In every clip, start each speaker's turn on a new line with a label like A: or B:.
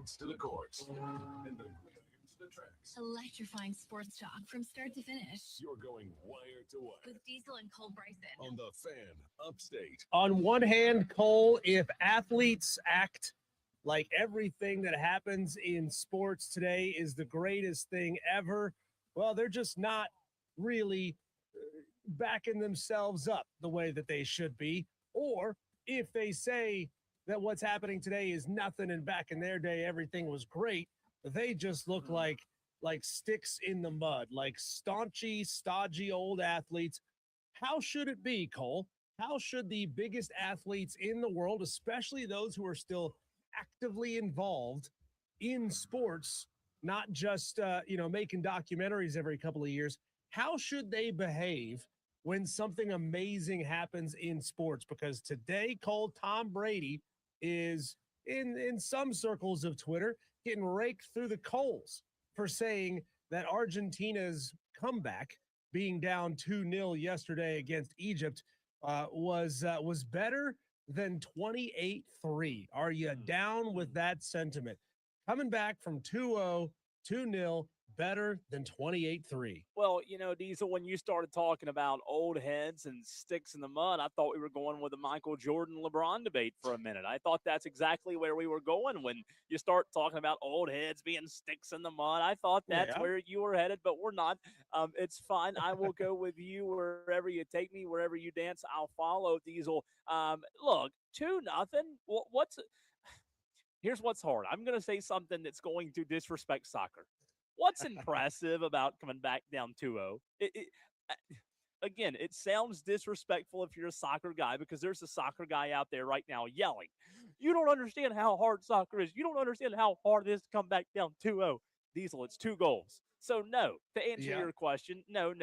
A: fields to the courts, and the gridiron to the tracks.
B: Electrifying sports talk from start to finish.
A: You're going wire to wire
B: With Diesel and Cole Bryson.
A: on the Fan Upstate.
C: On one hand, Cole, if athletes act like everything that happens in sports today is the greatest thing ever, well, they're just not really backing themselves up the way that they should be. Or if they say that what's happening today is nothing and back in their day everything was great, they just look like sticks in the mud, like staunchy, stodgy old athletes. How should it be, Cole? How should the biggest athletes in the world, especially those who are still actively involved in sports, not just making documentaries every couple of years, how should they behave when something amazing happens in sports? Because today, Cole, Tom Brady is in some circles of Twitter getting raked through the coals for saying that Argentina's comeback, being down 2-0 yesterday against Egypt, was better than 28-3. Are you down with that sentiment? Coming back from 2-0, 2-0, better than 28-3.
D: Well, Diesel, when you started talking about old heads and sticks in the mud, I thought we were going with the Michael Jordan-LeBron debate for a minute. I thought that's exactly where we were going when you start talking about old heads being sticks in the mud. I thought that's where you were headed, but we're not. It's fine. I will go with you wherever you take me, wherever you dance. I'll follow, Diesel. Look, 2-0. Here's what's hard. I'm going to say something that's going to disrespect soccer. What's impressive about coming back down 2-0? Again, it sounds disrespectful if you're a soccer guy, because there's a soccer guy out there right now yelling, "You don't understand how hard soccer is. You don't understand how hard it is to come back down 2-0. Diesel, it's 2 goals. So, no. To answer your question, no.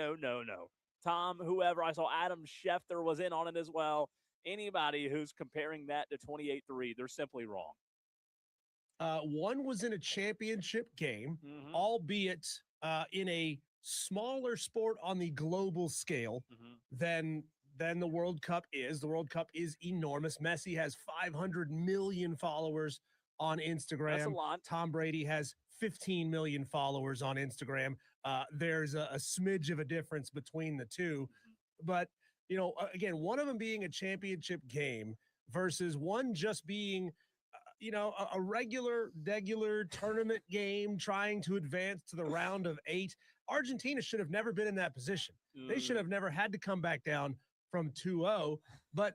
D: Tom, whoever, I saw Adam Schefter was in on it as well. Anybody who's comparing that to 28-3, they're simply wrong.
C: One was in a championship game, albeit in a smaller sport on the global scale than the World Cup is. The World Cup is enormous. Messi has 500 million followers on Instagram.
D: That's a lot.
C: Tom Brady has 15 million followers on Instagram. There's a smidge of a difference between the two. But, again, one of them being a championship game versus one just being a regular tournament game trying to advance to the round of 8. Argentina should have never been in that position. They should have never had to come back down from 2-0. But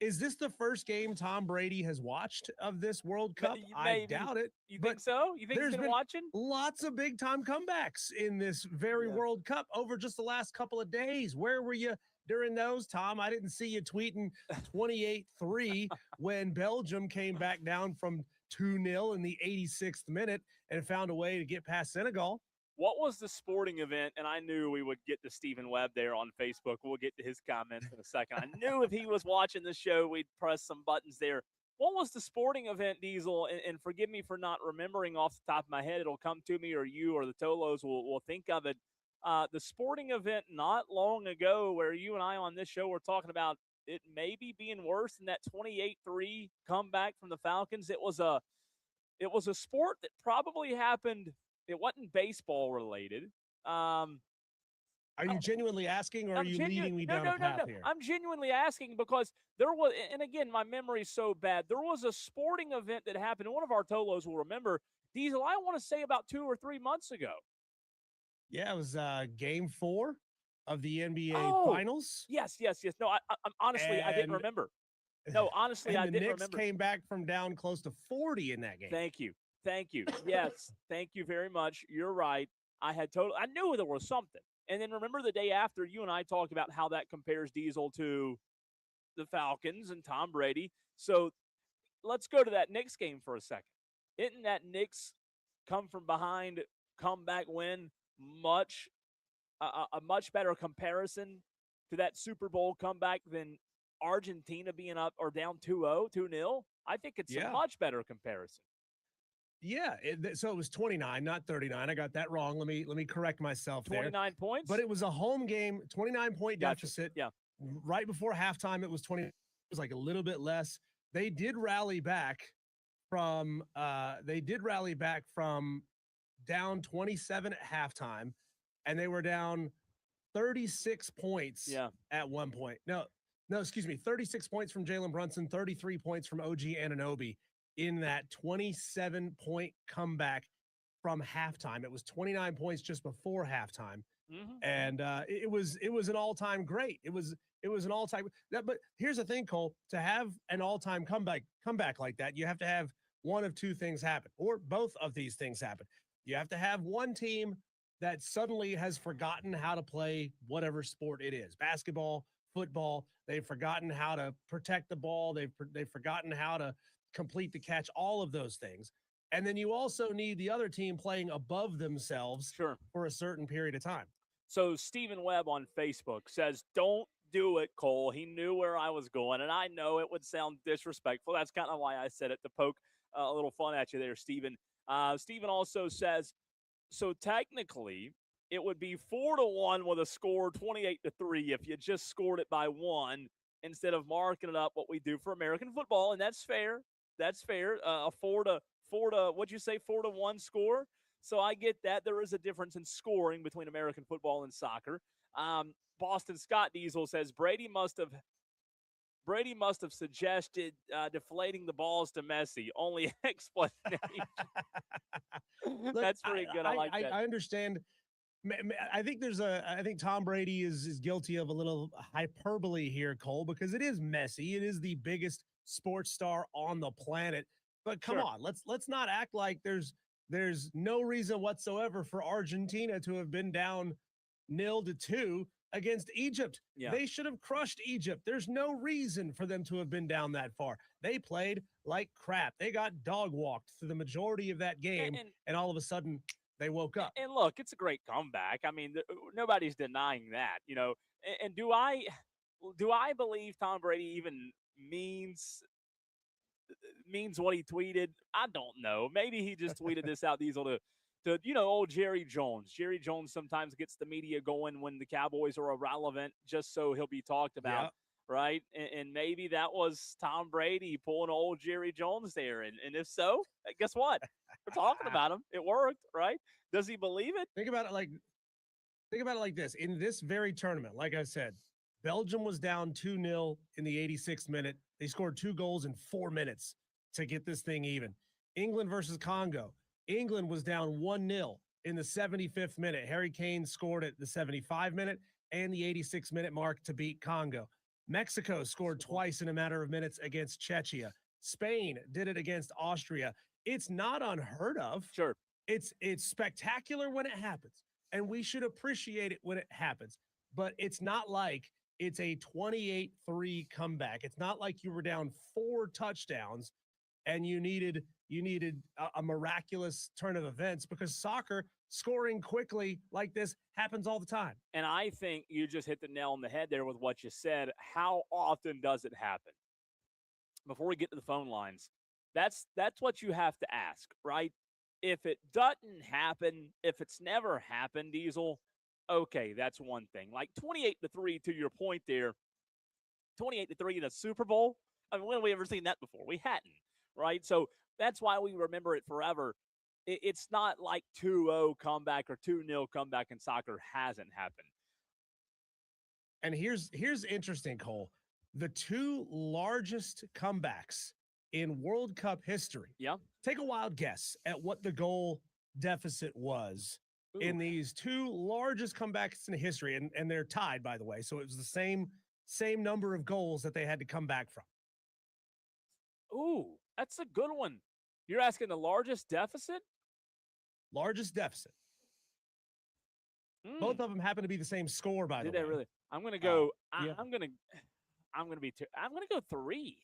C: is this the first game Tom Brady has watched of this World Cup? I doubt it.
D: You think so? You think he's been watching?
C: Lots of big time comebacks in this very World Cup over just the last couple of days. Where were you during those, Tom? I didn't see you tweeting 28-3 when Belgium came back down from 2-0 in the 86th minute and found a way to get past Senegal.
D: What was the sporting event? And I knew we would get to Stephen Webb there on Facebook. We'll get to his comments in a second. I knew if he was watching the show, we'd press some buttons there. What was the sporting event, Diesel? And forgive me for not remembering off the top of my head. It'll come to me, or you or the Tolos will think of it. The sporting event not long ago where you and I on this show were talking about it maybe being worse than that 28-3 comeback from the Falcons. It was a sport that probably happened. It wasn't baseball related.
C: Are you genuinely asking, or are you leading me down a path here?
D: I'm genuinely asking because there was, and again, my memory's so bad. There was a sporting event that happened. One of our Tolos will remember, Diesel, I want to say about 2 or 3 months ago.
C: Yeah, it was Game 4 of the NBA Finals.
D: Yes. No, I'm honestly, I didn't remember. No, honestly, I didn't remember.
C: The Knicks came back from down close to 40 in that game.
D: Thank you. Yes, thank you very much. You're right. I knew there was something. And then remember the day after, you and I talked about how that compares, Diesel, to the Falcons and Tom Brady. So let's go to that Knicks game for a second. Isn't that Knicks come from behind, comeback win, a much better comparison to that Super Bowl comeback than Argentina being up or down 2-0, 2-0? I think it's a much better comparison.
C: Yeah, so it was 29, not 39. I got that wrong. Let me correct myself
D: 29
C: there.
D: points?
C: But it was a home game, 29-point deficit.
D: Yeah.
C: Right before halftime, it was 20. It was like a little bit less. They did rally back from they did rally back from down 27 at halftime, and they were down 36 points at one point. No, excuse me, 36 points from Jalen Brunson, 33 points from OG Anunoby in that 27-point comeback from halftime. It was 29 points just before halftime. And it was an all-time great. It was an all-time. But here's the thing, Cole, to have an all-time comeback like that, you have to have one of two things happen, or both of these things happen. You have to have one team that suddenly has forgotten how to play whatever sport it is, basketball, football. They've forgotten how to protect the ball. They've forgotten how to complete the catch, all of those things. And then you also need the other team playing above themselves for a certain period of time.
D: So Stephen Webb on Facebook says, don't do it, Cole. He knew where I was going, and I know it would sound disrespectful. That's kind of why I said it, to poke a little fun at you there, Stephen. Stephen also says, so technically it would be 4-1 with a score 28-3 if you just scored it by one instead of marking it up what we do for American football, and that's fair. That's fair. A 4-1 score. So I get that there is a difference in scoring between American football and soccer. Boston Scott Diesel says Brady must have suggested deflating the balls to Messi. Only explanation.
C: Look,
D: that's pretty good. I like that.
C: I understand. I think Tom Brady is guilty of a little hyperbole here, Cole, because it is Messi. It is the biggest sports star on the planet. But come on, let's not act like there's no reason whatsoever for Argentina to have been down 0-2 against Egypt.
D: Yeah.
C: They should have crushed Egypt. There's no reason for them to have been down that far. They played like crap. They got dog walked through the majority of that game, and all of a sudden they woke up.
D: And look, it's a great comeback. I mean, nobody's denying that, you know. And do I believe Tom Brady even means what he tweeted? I don't know. Maybe he just tweeted this out, Diesel, to old Jerry Jones. Jerry Jones sometimes gets the media going when the Cowboys are irrelevant, just so he'll be talked about, right? And maybe that was Tom Brady pulling old Jerry Jones there. And if so, guess what? We're talking about him. It worked, right? Does he believe it?
C: Think about it like this. In this very tournament, like I said, Belgium was down 2-0 in the 86th minute. They scored 2 goals in 4 minutes to get this thing even. England versus Congo. England was down 1-0 in the 75th minute. Harry Kane scored at the 75-minute and the 86-minute mark to beat Congo. Mexico scored twice in a matter of minutes against Czechia. Spain did it against Austria. It's not unheard of.
D: Sure.
C: It's spectacular when it happens, and we should appreciate it when it happens. But it's not like it's a 28-3 comeback. It's not like you were down 4 touchdowns and you needed a miraculous turn of events, because soccer, scoring quickly like this, happens all the time.
D: And I think you just hit the nail on the head there with what you said. How often does it happen? Before we get to the phone lines, that's what you have to ask, right? If it doesn't happen, if it's never happened, Diesel, okay, that's one thing. Like 28-3, to your point there, 28-3 in a Super Bowl. I mean, when have we ever seen that before? We hadn't, right? So that's why we remember it forever. It's not like 2-0 comeback or 2-0 comeback in soccer hasn't happened.
C: And here's interesting, Cole. The 2 largest comebacks in World Cup history.
D: Yeah.
C: Take a wild guess at what the goal deficit was in these 2 largest comebacks in history. And they're tied, by the way. So it was the same number of goals that they had to come back from.
D: Ooh, that's a good one. You're asking the largest deficit?
C: Largest deficit. Both of them happen to be the same score, by the way.
D: Did they really? I'm going to go. I'm going to go 3.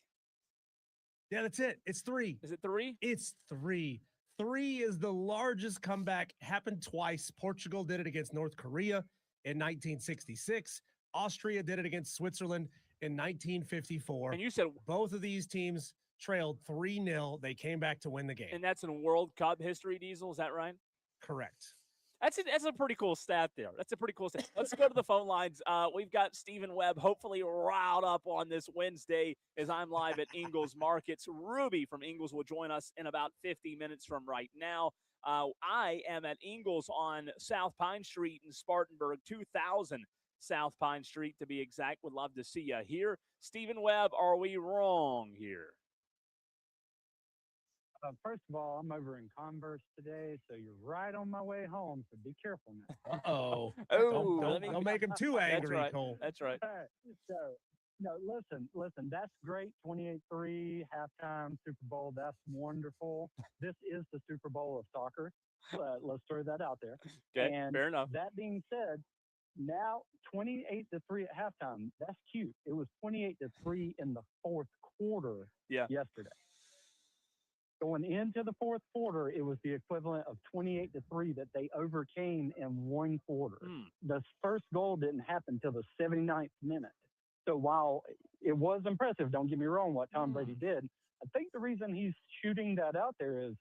C: Yeah, that's it. It's 3.
D: Is it 3?
C: It's 3. 3 is the largest comeback. Happened twice. Portugal did it against North Korea in 1966. Austria did it against Switzerland in 1954.
D: And you said
C: both of these teams trailed 3-0. They came back to win the game.
D: And that's in World Cup history, Diesel. Is that right?
C: Correct.
D: That's a pretty cool stat there. That's a pretty cool stat. Let's go to the phone lines. We've got Stephen Webb hopefully riled up on this Wednesday as I'm live at Ingles Markets. Ruby from Ingles will join us in about 50 minutes from right now. I am at Ingles on South Pine Street in Spartanburg, 2000 South Pine Street to be exact. Would love to see you here. Stephen Webb, are we wrong here?
E: First of all, I'm over in Converse today, so you're right on my way home, so be careful now.
C: Uh-oh.
D: Oh,
C: Don't make him too
D: That's
C: angry,
D: right.
C: Cole.
D: That's right.
E: So, no, listen, that's great. 28-3, halftime, Super Bowl, that's wonderful. This is the Super Bowl of soccer. Let's throw that out there.
D: Okay,
E: And
D: fair enough.
E: that being said, now 28-3 at halftime, that's cute. It was 28-3 in the fourth quarter yesterday. Going into the fourth quarter, it was the equivalent of 28-3 that they overcame in one quarter. The first goal didn't happen till the 79th minute. So while it was impressive, don't get me wrong, what Tom Brady did, I think the reason he's shooting that out there is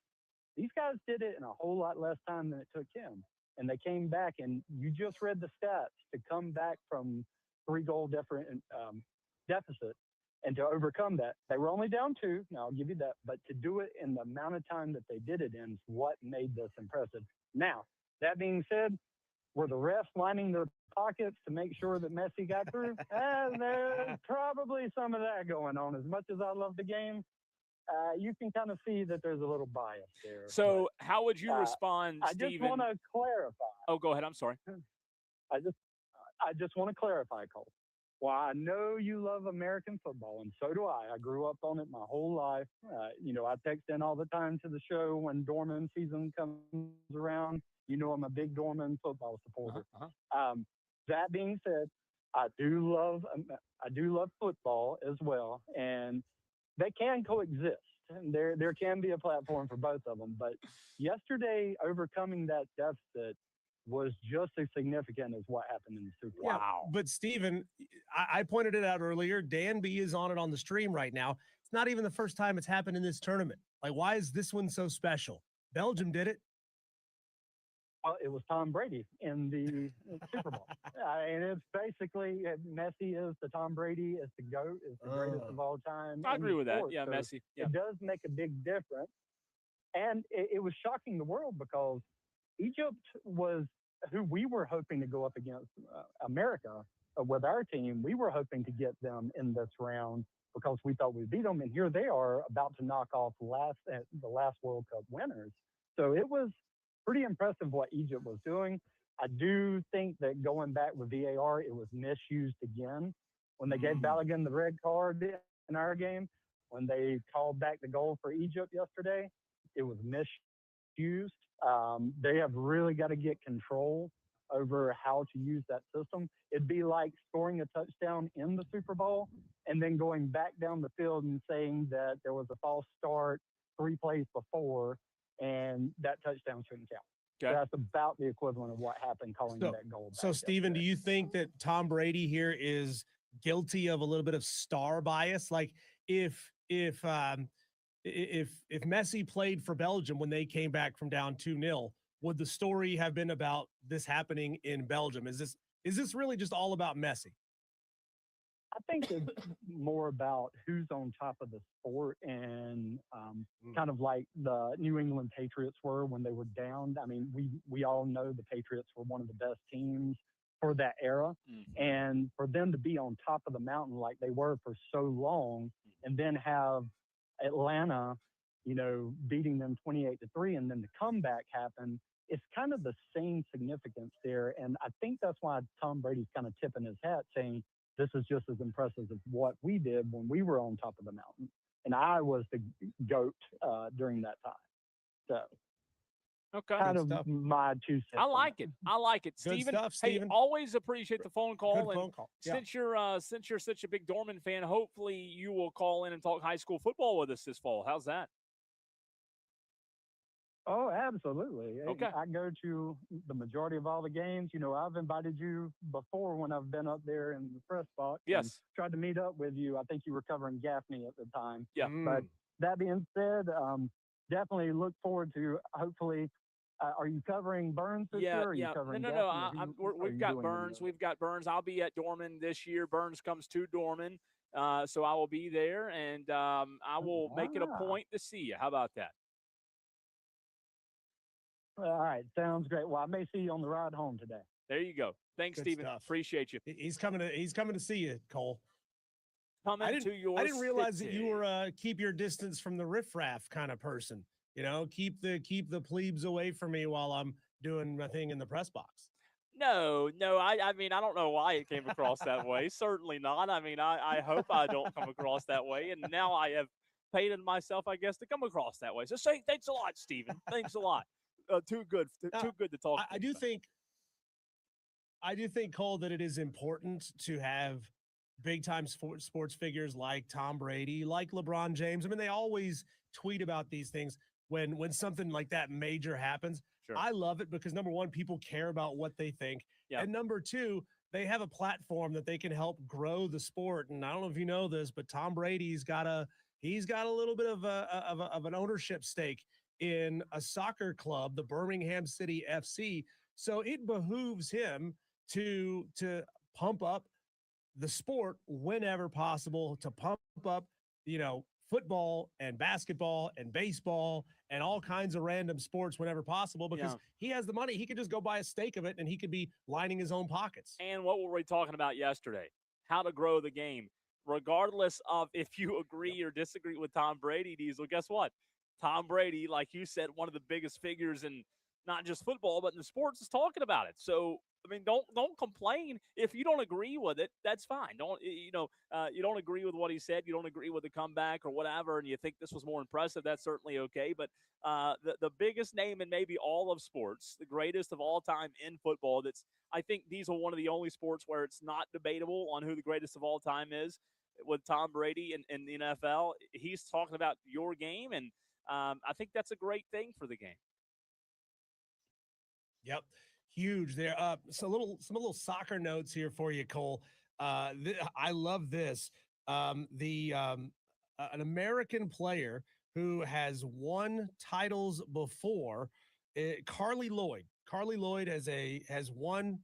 E: these guys did it in a whole lot less time than it took him. And they came back, and you just read the stats, to come back from 3-goal deficit. And to overcome that, they were only down 2. Now, I'll give you that. But to do it in the amount of time that they did it in is what made this impressive. Now, that being said, were the refs lining their pockets to make sure that Messi got through? There's probably some of that going on. As much as I love the game, you can kind of see that there's a little bias there.
D: So how would you respond,
E: I just
D: Stephen?
E: want to clarify.
D: Oh, go ahead. I'm sorry.
E: I just want to clarify, Cole. Well, I know you love American football, and so do I. I grew up on it my whole life. I text in all the time to the show when Dorman season comes around. You know I'm a big Dorman football supporter. That being said, I do love football as well, and they can coexist. And there can be a platform for both of them. But yesterday, overcoming that deficit was just as significant as what happened in the Super Bowl.
C: Wow. But Stephen, I pointed it out earlier. Dan B is on it on the stream right now. It's not even the first time it's happened in this tournament. Like, why is this one so special? Belgium did it.
E: Well, it was Tom Brady in the Super Bowl. And it's basically Messi is the Tom Brady, is the GOAT, is the greatest of all time.
D: I agree with that.
E: Sport.
D: Yeah,
E: So
D: Messi. Yeah.
E: It does make a big difference. And it was shocking the world because Egypt was who we were hoping to go up against America with our team. We were hoping to get them in this round because we thought we'd beat them. And here they are about to knock off the last World Cup winners. So it was pretty impressive what Egypt was doing. I do think that going back with VAR, it was misused again. When they gave Balogun the red card in our game, when they called back the goal for Egypt yesterday, it was misused. They have really got to get control over how to use that system. It'd be like scoring a touchdown in the Super Bowl and then going back down the field and saying that there was a false start 3 plays before and that touchdown shouldn't count.
D: Okay.
E: So that's about the equivalent of what happened calling that goal back.
C: So, Stephen, do you think that Tom Brady here is guilty of a little bit of star bias? Like, if Messi played for Belgium when they came back from down 2-0, would the story have been about this happening in Belgium? Is this really just all about Messi?
E: I think it's more about who's on top of the sport and kind of like the New England Patriots were when they were down. I mean, we all know the Patriots were one of the best teams for that era. And for them to be on top of the mountain like they were for so long and then have Atlanta, beating them 28-3 and then the comeback happened, it's kind of the same significance there. And I think that's why Tom Brady's kind of tipping his hat saying, this is just as impressive as what we did when we were on top of the mountain. And I was the GOAT during that time. So
D: Okay.
E: kind of my 2 cents.
D: I like it. I like it.
C: Good
D: Stephen,
C: stuff,
D: hey,
C: Stephen.
D: always appreciate the phone call.
C: Good
D: and
C: phone call. Yeah.
D: Since you're such a big Dorman fan, hopefully you will call in and talk high school football with us this fall. How's that?
E: Oh, absolutely.
D: Okay.
E: I go to the majority of all the games. I've invited you before when I've been up there in the press box.
D: Yes.
E: And tried to meet up with you. I think you were covering Gaffney at the time.
D: Yeah.
E: But that being said, definitely look forward to hopefully Are you covering Burns this
D: Yeah,
E: year? Or are you
D: yeah.
E: covering
D: No.
E: Gaffney, or who are
D: We've
E: you
D: got
E: doing
D: Burns.
E: the-
D: We've got Burns. I'll be at Dorman this year. Burns comes to Dorman, so I will be there, and I will make it a point to see you. How about that?
E: All right, sounds great. Well, I may see you on the ride home today.
D: There you go. Thanks,
C: Good
D: Stephen.
C: stuff.
D: Appreciate you.
C: He's coming to see you, Cole.
D: Coming to your
C: I didn't realize that
D: city.
C: you were keep your distance from the riffraff kind of person. You know, keep the plebes away from me while I'm doing my thing in the press box.
D: No. I mean, I don't know why it came across that way. Certainly not. I mean, I hope I don't come across that way. And now I have painted myself, I guess, to come across that way. So say thanks a lot, Stephen. Thanks a lot. Too good to talk.
C: I do think, Cole, that it is important to have big time sports figures like Tom Brady, like LeBron James. I mean, they always tweet about these things when something like that major happens.
D: Sure.
C: I love it because number one, people care about what they think.
D: Yeah.
C: And number two, they have a platform that they can help grow the sport. And I don't know if you know this, but Tom Brady's got a little bit of an ownership stake in a soccer club, the Birmingham City FC. So it behooves him to pump up the sport whenever possible, to pump up, football and basketball and baseball and all kinds of random sports whenever possible, because he has the money. He could just go buy a stake of it and he could be lining his own pockets.
D: And what were we talking about yesterday? How to grow the game. Regardless of if you agree or disagree with Tom Brady, Diesel, guess what? Tom Brady, like you said, one of the biggest figures in not just football, but in the sports, is talking about it. So, I mean, don't complain if you don't agree with it. That's fine. You don't agree with what he said. You don't agree with the comeback or whatever, and you think this was more impressive. That's certainly okay. But the biggest name in maybe all of sports, the greatest of all time in football. I think these are one of the only sports where it's not debatable on who the greatest of all time is. With Tom Brady in the NFL, he's talking about your game, and I think that's a great thing for the game.
C: Yep. Huge there. Some little soccer notes here for you, Cole. I love this. An American player who has won titles before, Carly Lloyd. Carly Lloyd has won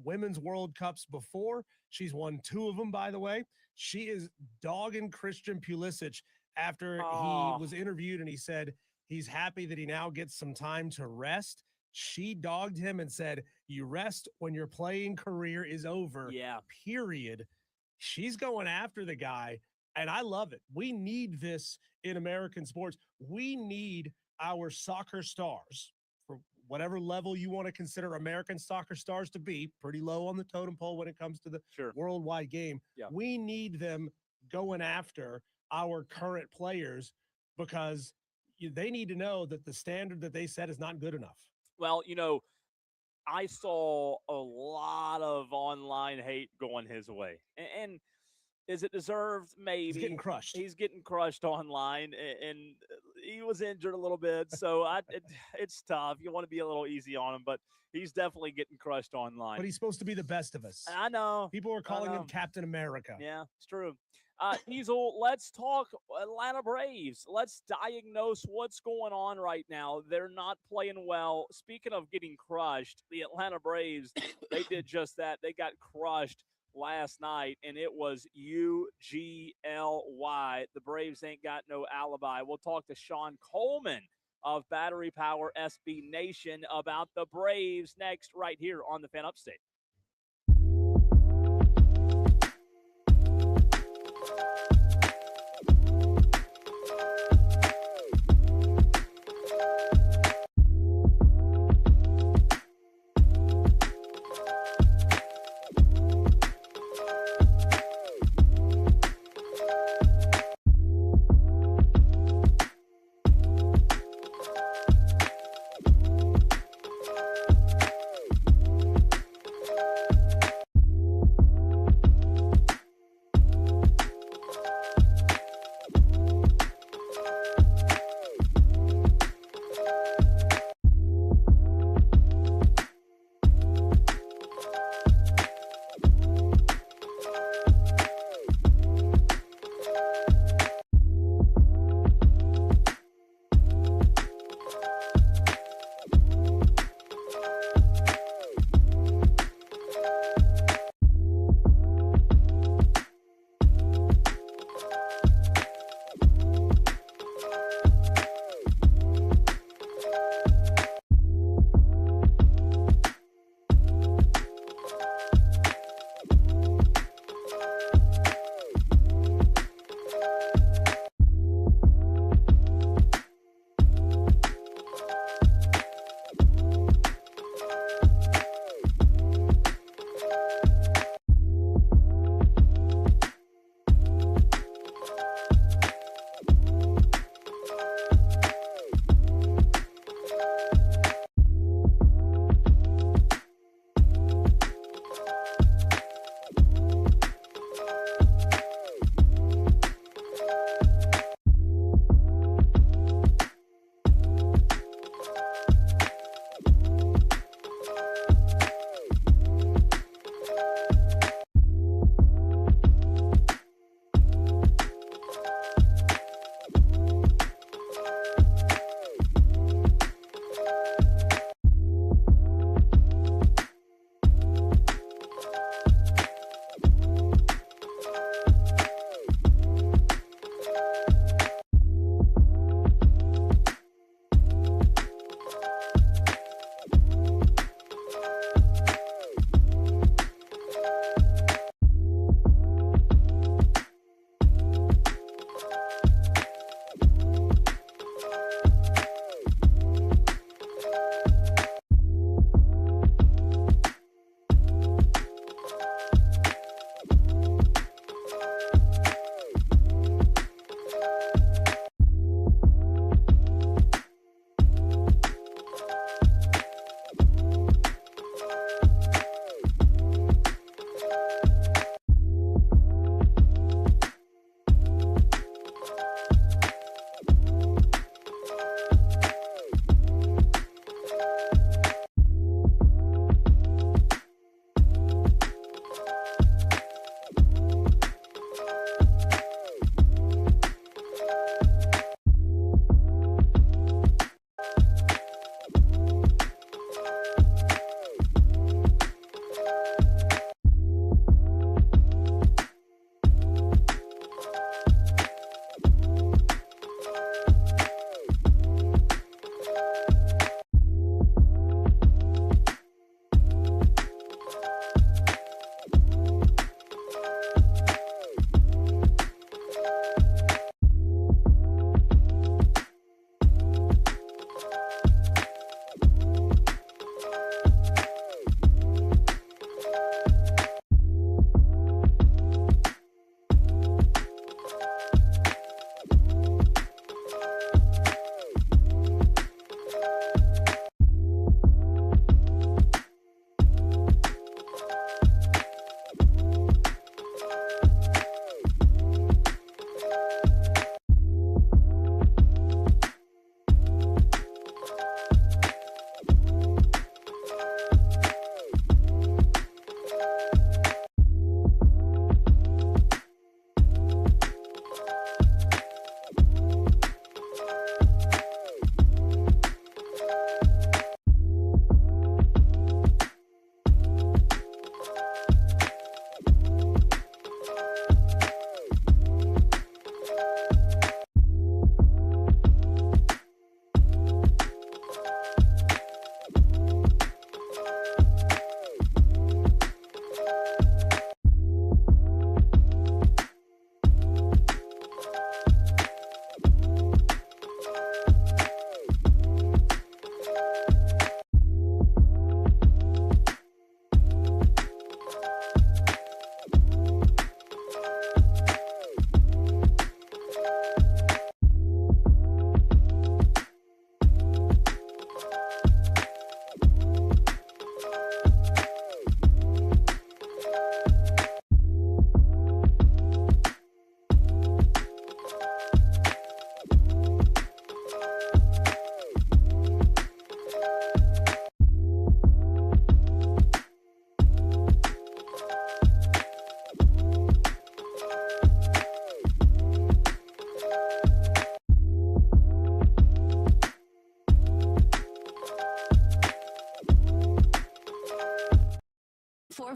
C: Women's World Cups before. She's won 2 of them, by the way. She is dogging Christian Pulisic after he was interviewed, and he said he's happy that he now gets some time to rest. She dogged him and said, you rest when your playing career is over.
D: Yeah.
C: Period. She's going after the guy, and I love it. We need this in American sports. We need our soccer stars, for whatever level you want to consider American soccer stars to be, pretty low on the totem pole when it comes to the worldwide game.
D: Yeah.
C: We need them going after our current players because they need to know that the standard that they set is not good enough.
D: Well, I saw a lot of online hate going his way. And is it deserved? Maybe.
C: He's getting crushed.
D: He's getting crushed online, and he was injured a little bit. So it's tough. You want to be a little easy on him, but he's definitely getting crushed online.
C: But he's supposed to be the best of us.
D: I know.
C: People are calling him Captain America.
D: Yeah, it's true. Diesel, let's talk Atlanta Braves. Let's diagnose what's going on right now. They're not playing well. Speaking of getting crushed, the Atlanta Braves, they did just that. They got crushed last night, and it was UGLY. The Braves ain't got no alibi. We'll talk to Sean Coleman of Battery Power SB Nation about the Braves next right here on the Fan Upstate.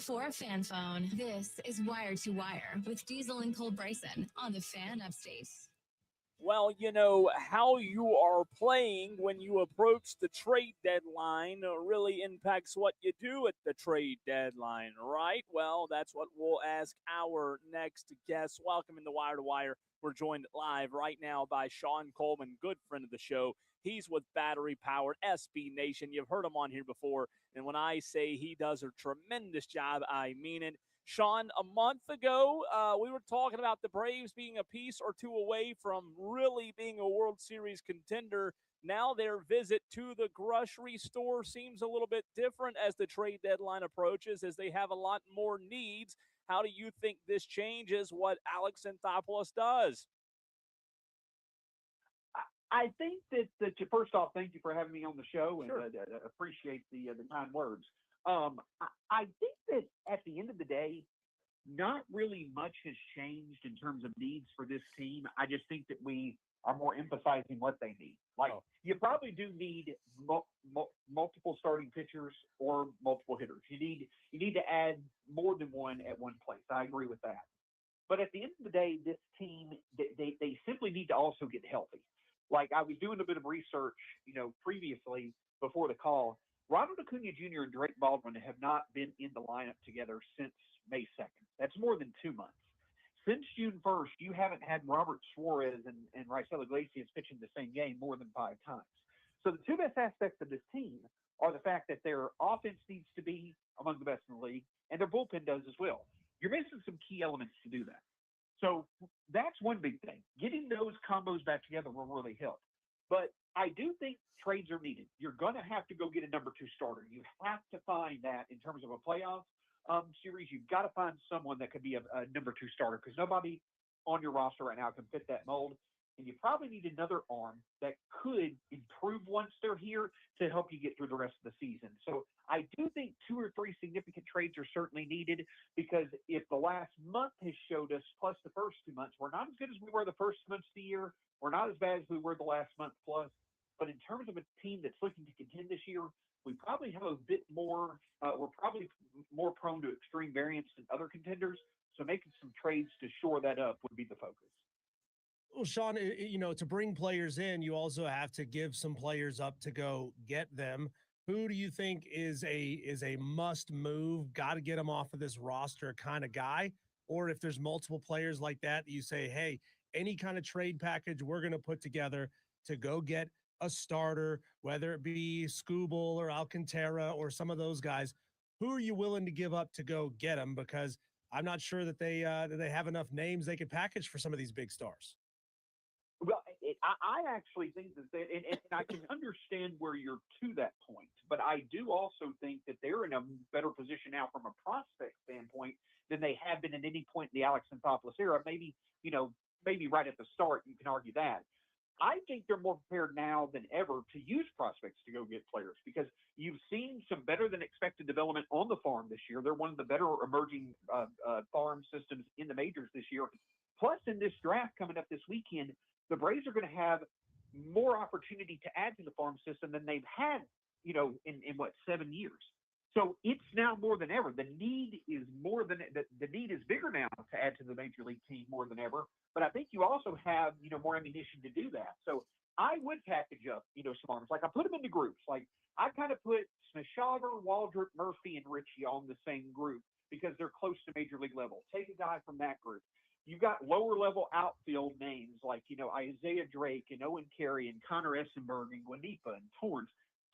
B: For a fan phone, this is Wire to Wire with Diesel and Cole Bryson on the Fan Upstate.
D: Well, how you are playing when you approach the trade deadline really impacts what you do at the trade deadline, right? Well, that's what we'll ask our next guest. Welcome into Wire to Wire. We're joined live right now by Sean Coleman, good friend of the show. He's with Battery Powered SB Nation. You've heard him on here before, and when I say he does a tremendous job, I mean it. Sean, a month ago, we were talking about the Braves being a piece or two away from really being a World Series contender. Now their visit to the grocery store seems a little bit different as the trade deadline approaches, as they have a lot more needs. How do you think this changes what Alex Anthopoulos does?
F: I think that first off, thank you for having me on the show, and
D: Sure.
F: Appreciate the kind words. I think that at the end of the day, not really much has changed in terms of needs for this team. I just think that we are more emphasizing what they need. You probably do need multiple starting pitchers or multiple hitters. You need to add more than one at one place. I agree with that. But at the end of the day, this team, they simply need to also get healthy. Like, I was doing a bit of research, previously before the call. Ronald Acuna Jr. and Drake Baldwin have not been in the lineup together since May 2nd. That's more than 2 months. Since June 1st, you haven't had Robert Suarez and Raisel Iglesias pitching the same game more than 5 times. So the two best aspects of this team are the fact that their offense needs to be among the best in the league, and their bullpen does as well. You're missing some key elements to do that. So that's one big thing. Getting those combos back together will really help. But I do think trades are needed. You're going to have to go get a number 2 starter. You have to find that in terms of a playoff series. You've got to find someone that could be a number 2 starter, because nobody on your roster right now can fit that mold. And you probably need another arm that could improve once they're here to help you get through the rest of the season. So I do think 2 or 3 significant trades are certainly needed, because if the last month has showed us, plus the first 2 months, we're not as good as we were the first 2 months of the year. We're not as bad as we were the last month plus. But in terms of a team that's looking to contend this year, we probably have a bit more, we're probably more prone to extreme variance than other contenders. So making some trades to shore that up would be the focus.
C: Well, Sean, to bring players in, you also have to give some players up to go get them. Who do you think is a must move, got to get them off of this roster kind of guy? Or if there's multiple players like that, you say, hey, any kind of trade package we're going to put together to go get a starter, whether it be Skubal or Alcantara or some of those guys, who are you willing to give up to go get them? Because I'm not sure that they have enough names they could package for some of these big stars.
F: Well, I actually think that, and I can understand where you're to that point, but I do also think that they're in a better position now from a prospect standpoint than they have been at any point in the Alex Anthopoulos era. Maybe right at the start, you can argue that. I think they're more prepared now than ever to use prospects to go get players, because you've seen some better than expected development on the farm this year. They're one of the better emerging farm systems in the majors this year. Plus, in this draft coming up this weekend, the Braves are going to have more opportunity to add to the farm system than they've had, in 7 years. So it's now more than ever. The need is bigger now to add to the major league team more than ever. But I think you also have, more ammunition to do that. So I would package up, some arms. Like, I put them into groups. Like, I kind of put Smith-Shawver, Waldrop, Murphy, and Ritchie on the same group because they're close to major league level. Take a guy from that group. You've got lower level outfield names like, Isaiah Drake and Owen Carey and Connor Essenberg and Guanipa and Torrance.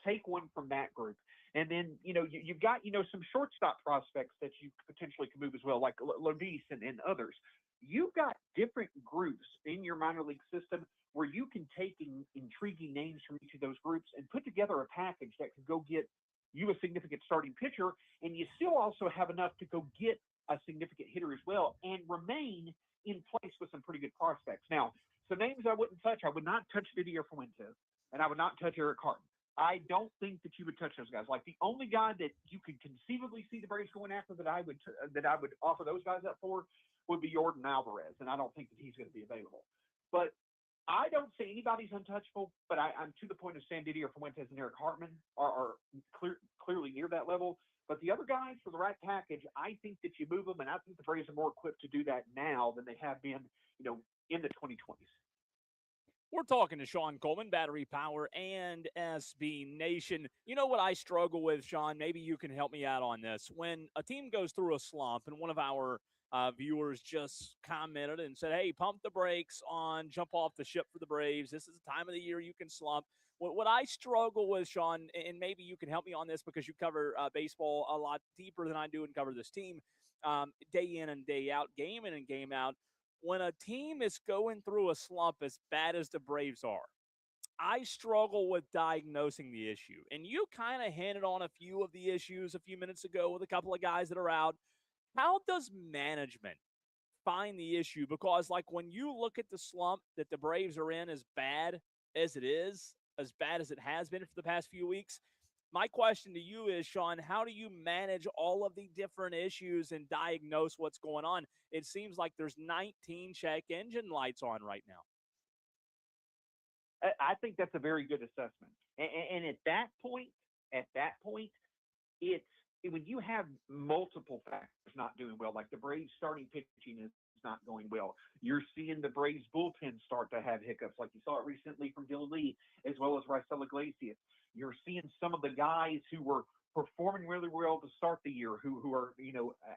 F: Take one from that group. And then, you've got, some shortstop prospects that you potentially can move as well, like Lodis and others. You've got different groups in your minor league system where you can take intriguing names from each of those groups and put together a package that could go get you a significant starting pitcher, and you still also have enough to go get a significant hitter as well and remain in place with some pretty good prospects. Now, some names I wouldn't touch. I would not touch Didier Fuentes, and I would not touch Eric Harton. I don't think that you would touch those guys. Like, the only guy that you could conceivably see the Braves going after that I would offer those guys up for would be Jordan Alvarez, and I don't think that he's going to be available. But I don't say anybody's untouchable, but I'm to the point of saying Didier Fuentes and Eric Hartman are clearly near that level. But the other guys for the right package, I think that you move them, and I think the Braves are more equipped to do that now than they have been, in the 2020s.
D: We're talking to Sean Coleman, Battery Power and SB Nation. You know what I struggle with, Sean? Maybe you can help me out on this. When a team goes through a slump, and one of our viewers just commented and said, hey, pump the brakes on, jump off the ship for the Braves. This is the time of the year you can slump. What I struggle with, Sean, and maybe you can help me on this because you cover baseball a lot deeper than I do and cover this team day in and day out, game in and game out. When a team is going through a slump as bad as the Braves are, I struggle with diagnosing the issue. And you kind of hinted on a few of the issues a few minutes ago with a couple of guys that are out. How does management find the issue? Because, like, when you look at the slump that the Braves are in, as bad as it is, as bad as it has been for the past few weeks, my question to you is, Sean, how do you manage all of the different issues and diagnose what's going on? It seems like there's 19 check engine lights on right now.
F: I think that's a very good assessment. And at that point, it's when you have multiple factors not doing well, like the Braves starting pitching is not going well. You're seeing the Braves bullpen start to have hiccups, like you saw it recently from Dylan Lee, as well as Raisel Iglesias. You're seeing some of the guys who were performing really well to start the year, who are,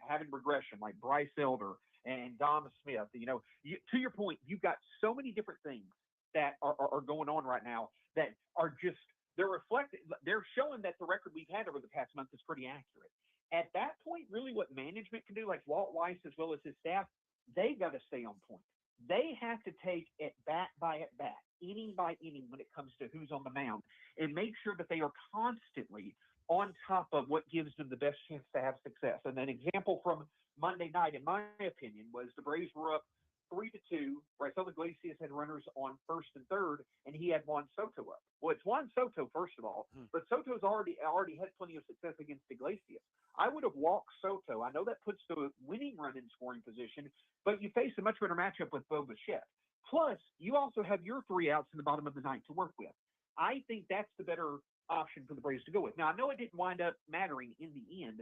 F: having regression, like Bryce Elder and Dom Smith. To your point, you've got so many different things that are going on right now that are just, they're showing that the record we've had over the past month is pretty accurate. At that point, really what management can do, like Walt Weiss as well as his staff, they got to stay on point. They have to take at bat by at bat, inning by inning when it comes to who's on the mound, and make sure that they are constantly on top of what gives them the best chance to have success. And an example from Monday night, in my opinion, was the Braves were up 3-2. Raisel Iglesias had runners on first and third, and he had Juan Soto up. Well, it's Juan Soto, first of all, but Soto's already had plenty of success against Iglesias. I would have walked Soto. I know that puts the winning run in scoring position, but you face a much better matchup with Bo Bichette. Plus, you also have your 3 outs in the bottom of the ninth to work with. I think that's the better option for the Braves to go with. Now, I know it didn't wind up mattering in the end,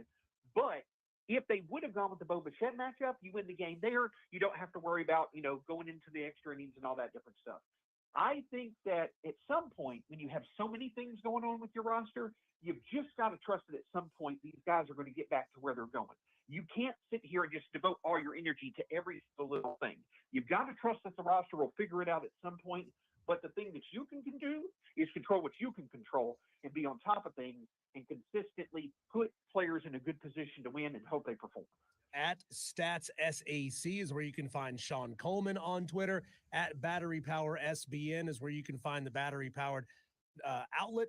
F: but if they would have gone with the Bo Bichette matchup, you win the game there. You don't have to worry about, going into the extra innings and all that different stuff. I think that at some point, when you have so many things going on with your roster, you've just got to trust that at some point these guys are going to get back to where they're going. You can't sit here and just devote all your energy to every little thing. You've got to trust that the roster will figure it out at some point. But the thing that you can do is control what you can control and be on top of things and consistently put players in a good position to win and hope they perform.
C: At StatsSAC is where you can find Sean Coleman on Twitter. At Battery Power SBN is where you can find the battery powered outlet.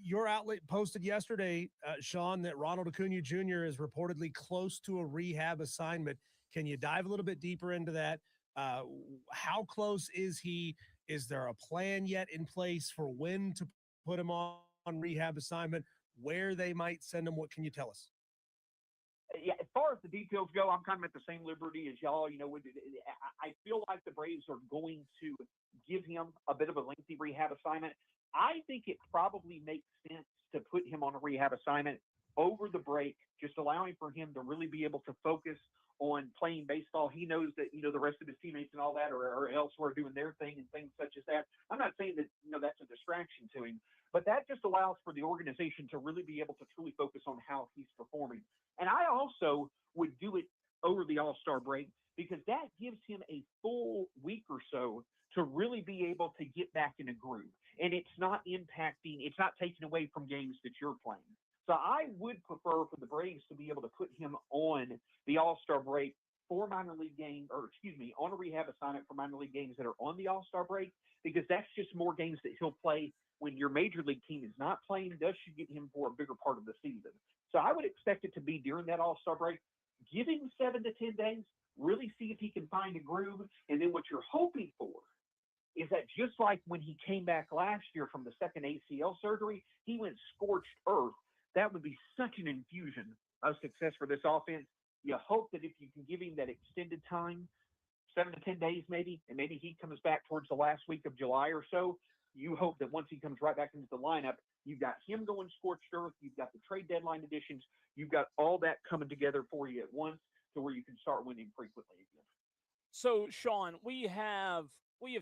C: Your outlet posted yesterday, Sean, that Ronald Acuna Jr. is reportedly close to a rehab assignment. Can you dive a little bit deeper into that? How close is he? Is there a plan yet in place for when to put him on rehab assignment, where they might send him? What can you tell us?
F: Yeah, as far as the details go, I'm kind of at the same liberty as y'all. I feel like the Braves are going to give him a bit of a lengthy rehab assignment. I think it probably makes sense to put him on a rehab assignment over the break, just allowing for him to really be able to focus on playing baseball. He knows that, the rest of his teammates and all that are elsewhere doing their thing and things such as that. I'm not saying that, that's a distraction to him, but that just allows for the organization to really be able to truly focus on how he's performing. And I also would do it over the All-Star break because that gives him a full week or so to really be able to get back in a groove. And it's not taking away from games that you're playing. So I would prefer for the Braves to be able to put him on the All-Star break for minor league on a rehab assignment for minor league games that are on the All-Star break, because that's just more games that he'll play when your major league team is not playing. Thus, you get him for a bigger part of the season. So I would expect it to be during that All-Star break. Give him 7 to 10 days, really see if he can find a groove. And then what you're hoping for is that just like when he came back last year from the second ACL surgery, he went scorched earth. That would be such an infusion of success for this offense. You hope that if you can give him that extended time, 7 to 10 days maybe, and maybe he comes back towards the last week of July or so, you hope that once he comes right back into the lineup, You've got him going scorched earth. You've got the trade deadline additions. You've got all that coming together for you at once to where you can start winning frequently again.
D: So, Sean, we have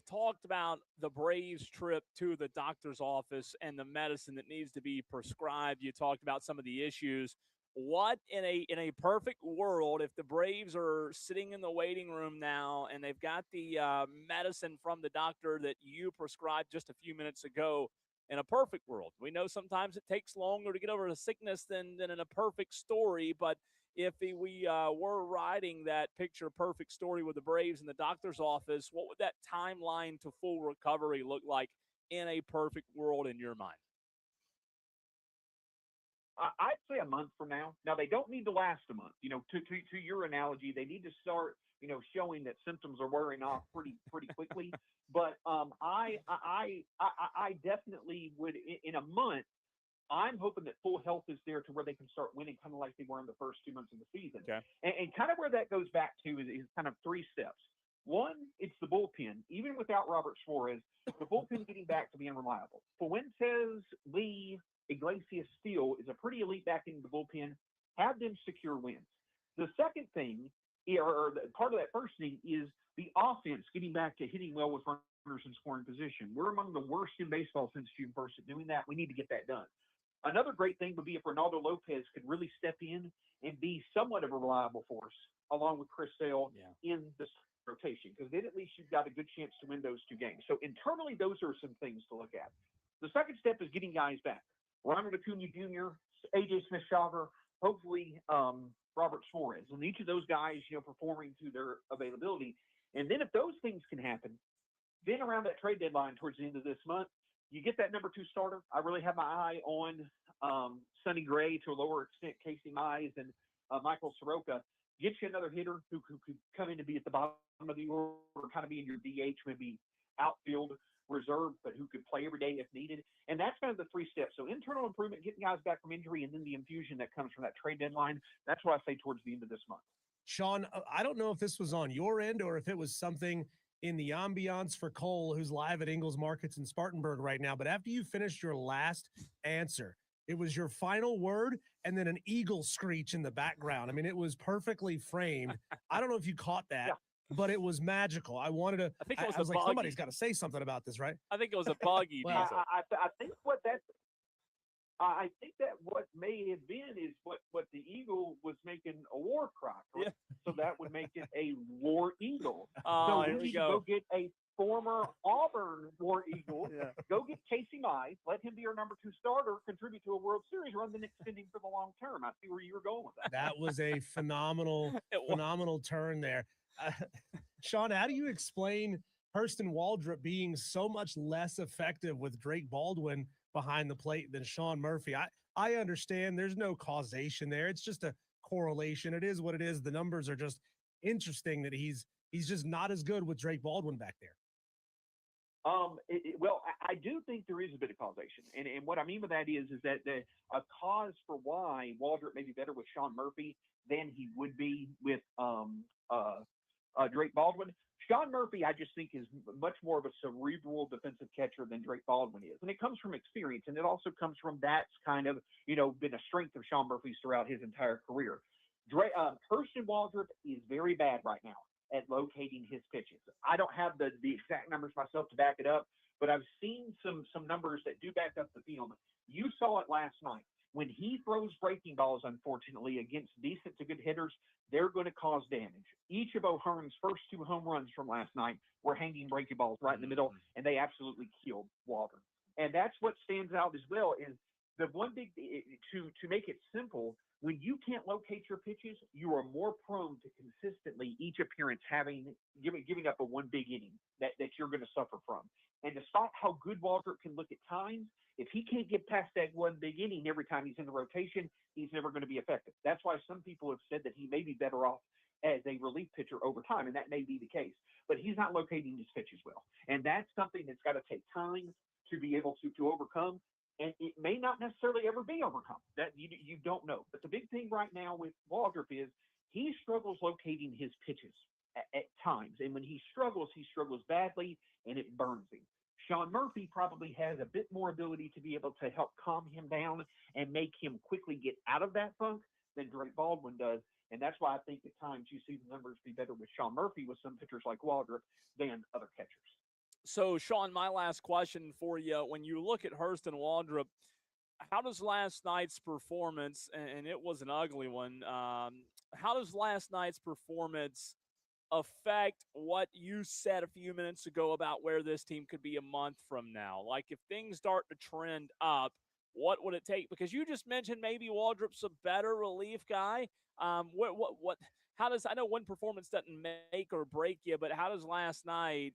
D: talked about the Braves trip to the doctor's office and the medicine that needs to be prescribed. You talked about some of the issues. What in a perfect world, if the Braves are sitting in the waiting room now and they've got the medicine from the doctor that you prescribed just a few minutes ago, in a perfect world, we know sometimes it takes longer to get over a sickness than in a perfect story, but if we were writing that picture perfect story with the Braves in the doctor's office, what would that timeline to full recovery look like in a perfect world in your mind?
F: I'd say a month from now. Now, they don't need to last a month. You know, to your analogy, they need to start, you know, showing that symptoms are wearing off pretty quickly. But I definitely would, in a month, I'm hoping that full health is there to where they can start winning kind of like they were in the first 2 months of the season.
D: Okay.
F: And kind of where that goes back to is kind of 3 steps. One, it's the bullpen. Even without Robert Suarez, the bullpen getting back to being reliable. Fuentes, Lee, Iglesias, Steele is a pretty elite back into the bullpen. Have them secure wins. The second thing, or part of that first thing, is the offense getting back to hitting well with runners in scoring position. We're among the worst in baseball since June 1st at doing that. We need to get that done. Another great thing would be if Ronaldo Lopez could really step in and be somewhat of a reliable force along with Chris Sale in this rotation, because then at least you've got a good chance to win those 2 games. So internally, those are some things to look at. The second step is getting guys back. Ronald Acuna Jr., A.J. Smith-Shawver, hopefully Robert Suarez, and each of those guys, you know, performing to their availability. And then if those things can happen, then around that trade deadline towards the end of this month, you get that number 2 starter. I really have my eye on Sonny Gray, to a lower extent Casey Mize, and Michael Soroka. Get you another hitter who could come in to be at the bottom of the order, kind of be in your DH, maybe outfield reserve, but who could play every day if needed. And that's kind of the 3 steps. So internal improvement, getting guys back from injury, and then the infusion that comes from that trade deadline. That's what I say towards the end of this month.
C: Sean, I don't know if this was on your end or if it was something in the ambiance for Cole, who's live at Ingles Markets in Spartanburg right now. But after you finished your last answer, it was your final word and then an eagle screech in the background. I mean, it was perfectly framed. I don't know if you caught that, but it was magical. I wanted to, I was like, somebody's got to say something about this, right?
D: I think it was a buggy.
C: Well,
D: Diesel.
F: I think what that I think that what may have been is what the eagle was making a war cry. Right? Yeah. So that would make it a war eagle.
D: Oh,
F: so we need to go get a former Auburn War Eagle. Go get Casey Mize. Let him be our number 2 starter, contribute to a World Series run, then extend him for the long term. I see where you were going with that.
C: That was a phenomenal turn there. Sean, how do you explain Hurston Waldrop being so much less effective with Drake Baldwin behind the plate than Sean Murphy? I understand there's no causation there. It's just a correlation. It is what it is. The numbers are just interesting that he's just not as good with Drake Baldwin back there.
F: Well, I do think there is a bit of causation. And what I mean by that is that a cause for why Waldrop may be better with Sean Murphy than he would be with Drake Baldwin. Sean Murphy, I just think, is much more of a cerebral defensive catcher than Drake Baldwin is. And it comes from experience, and it also comes from that's kind of, been a strength of Sean Murphy's throughout his entire career. Hurston Waldrop is very bad right now at locating his pitches. I don't have the exact numbers myself to back it up, but I've seen some numbers that do back up the field. You saw it last night. When he throws breaking balls, unfortunately, against decent to good hitters, they're going to cause damage. Each of O'Hearn's first 2 home runs from last night were hanging breaking balls right in the middle, and they absolutely killed Waldrop. And that's what stands out as well is the one big to make it simple. When you can't locate your pitches, you are more prone to consistently each appearance giving up a one big inning that you're going to suffer from. And despite how good Waldrop can look at times, if he can't get past that one big inning every time he's in the rotation, he's never going to be effective. That's why some people have said that he may be better off as a relief pitcher over time, and that may be the case. But he's not locating his pitches well. And that's something that's got to take time to be able to overcome. And it may not necessarily ever be overcome. That you don't know. But the big thing right now with Waldrop is he struggles locating his pitches at times. And when he struggles badly, and it burns him. Sean Murphy probably has a bit more ability to be able to help calm him down and make him quickly get out of that funk than Drake Baldwin does. And that's why I think at times you see the numbers be better with Sean Murphy with some pitchers like Waldrop than other catchers.
D: So, Sean, my last question for you. When you look at Hurst and Waldrop, how does last night's performance, and it was an ugly one, how does last night's performance affect what you said a few minutes ago about where this team could be a month from now? Like, if things start to trend up, what would it take? Because you just mentioned maybe Waldrop's a better relief guy. How does, I know one performance doesn't make or break you, but how does last night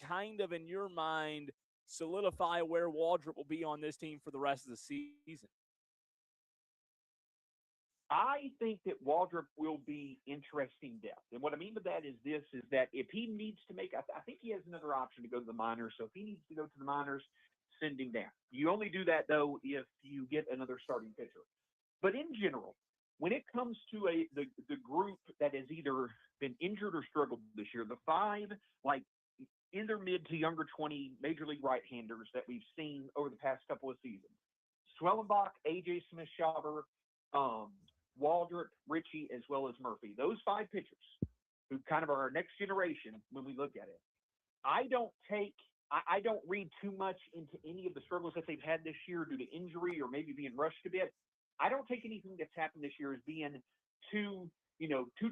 D: kind of, in your mind, solidify where Waldrop will be on this team for the rest of the season?
F: I think that Waldrop will be interesting depth. And what I mean by that is this, is that if he needs to make, I think he has another option to go to the minors. So if he needs to go to the minors, send him down. You only do that, though, if you get another starting pitcher. But in general, when it comes to the group that has either been injured or struggled this year, the five, like, in their mid to younger 20 major league right-handers that we've seen over the past couple of seasons, Swellenbach, A.J. Smith-Shawver, Waldrop, Ritchie, as well as Murphy. Those five pitchers who kind of are our next generation when we look at it. I don't read too much into any of the struggles that they've had this year due to injury or maybe being rushed a bit. I don't take anything that's happened this year as being too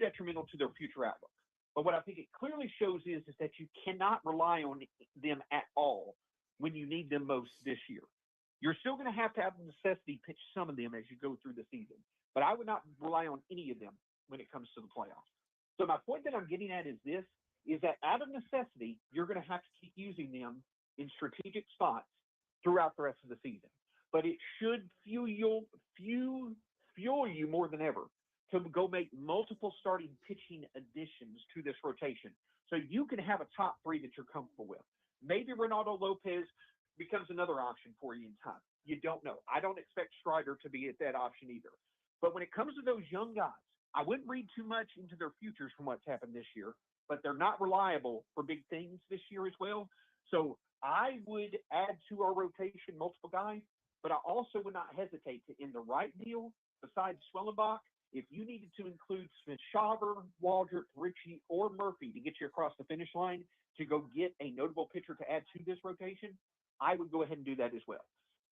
F: detrimental to their future outlook. But what I think it clearly shows is that you cannot rely on them at all when you need them most this year. You're still going to have the necessity pitch some of them as you go through the season. But I would not rely on any of them when it comes to the playoffs. So my point that I'm getting at is this, is that out of necessity, you're going to have to keep using them in strategic spots throughout the rest of the season. But it should fuel you more than ever to go make multiple starting pitching additions to this rotation so you can have a top three that you're comfortable with. Maybe Ronaldo Lopez becomes another option for you in time. You don't know. I don't expect Strider to be at that option either. But when it comes to those young guys, I wouldn't read too much into their futures from what's happened this year, but they're not reliable for big things this year as well. So I would add to our rotation multiple guys, but I also would not hesitate to, in the right deal, besides Swellenbach, if you needed to include Smith-Shawver, Waldrop, Ritchie, or Murphy to get you across the finish line to go get a notable pitcher to add to this rotation, I would go ahead and do that as well.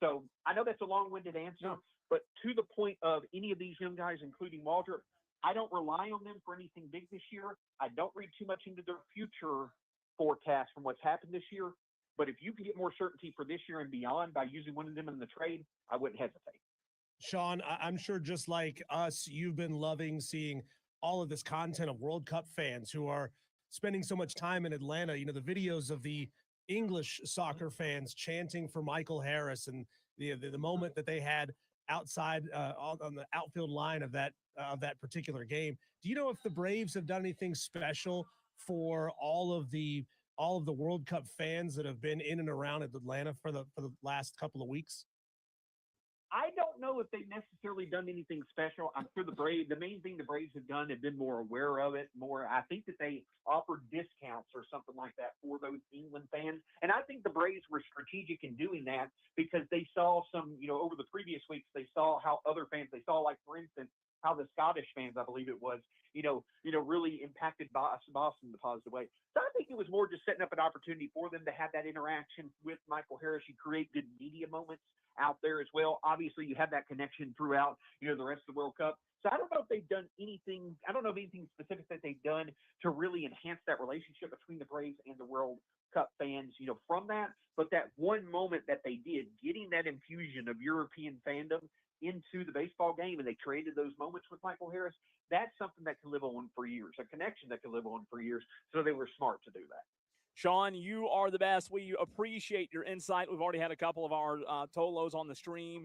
F: So I know that's a long-winded answer, but to the point of any of these young guys, including Waldrop, I don't rely on them for anything big this year. I don't read too much into their future forecast from what's happened this year. But if you can get more certainty for this year and beyond by using one of them in the trade, I wouldn't hesitate.
C: Sean, I'm sure just like us, you've been loving seeing all of this content of World Cup fans who are spending so much time in Atlanta. You know, the videos of the English soccer fans chanting for Michael Harris and the moment that they had outside on the outfield line of that particular game. Do you know if the Braves have done anything special for all of the World Cup fans that have been in and around Atlanta for the last couple of weeks?
F: I don't know if they've necessarily done anything special. I'm sure the main thing the Braves have done have been more aware of it. I think that they offered discounts or something like that for those England fans. And I think the Braves were strategic in doing that because they saw some, over the previous weeks, they saw how other fans, like, for instance, how the Scottish fans, I believe it was, really impacted Boston in the positive way. So I think it was more just setting up an opportunity for them to have that interaction with Michael Harris. You create good media moments out there as well. Obviously, you have that connection throughout, the rest of the World Cup. So I don't know if they've done anything. I don't know of anything specific that they've done to really enhance that relationship between the Braves and the World Cup fans, from that. But that one moment that they did, getting that infusion of European fandom into the baseball game, and they traded those moments with Michael Harris, that's something that can live on for years, a connection that can live on for years. So they were smart to do that.
D: Sean, you are the best. We appreciate your insight. We've already had a couple of our Tolos on the stream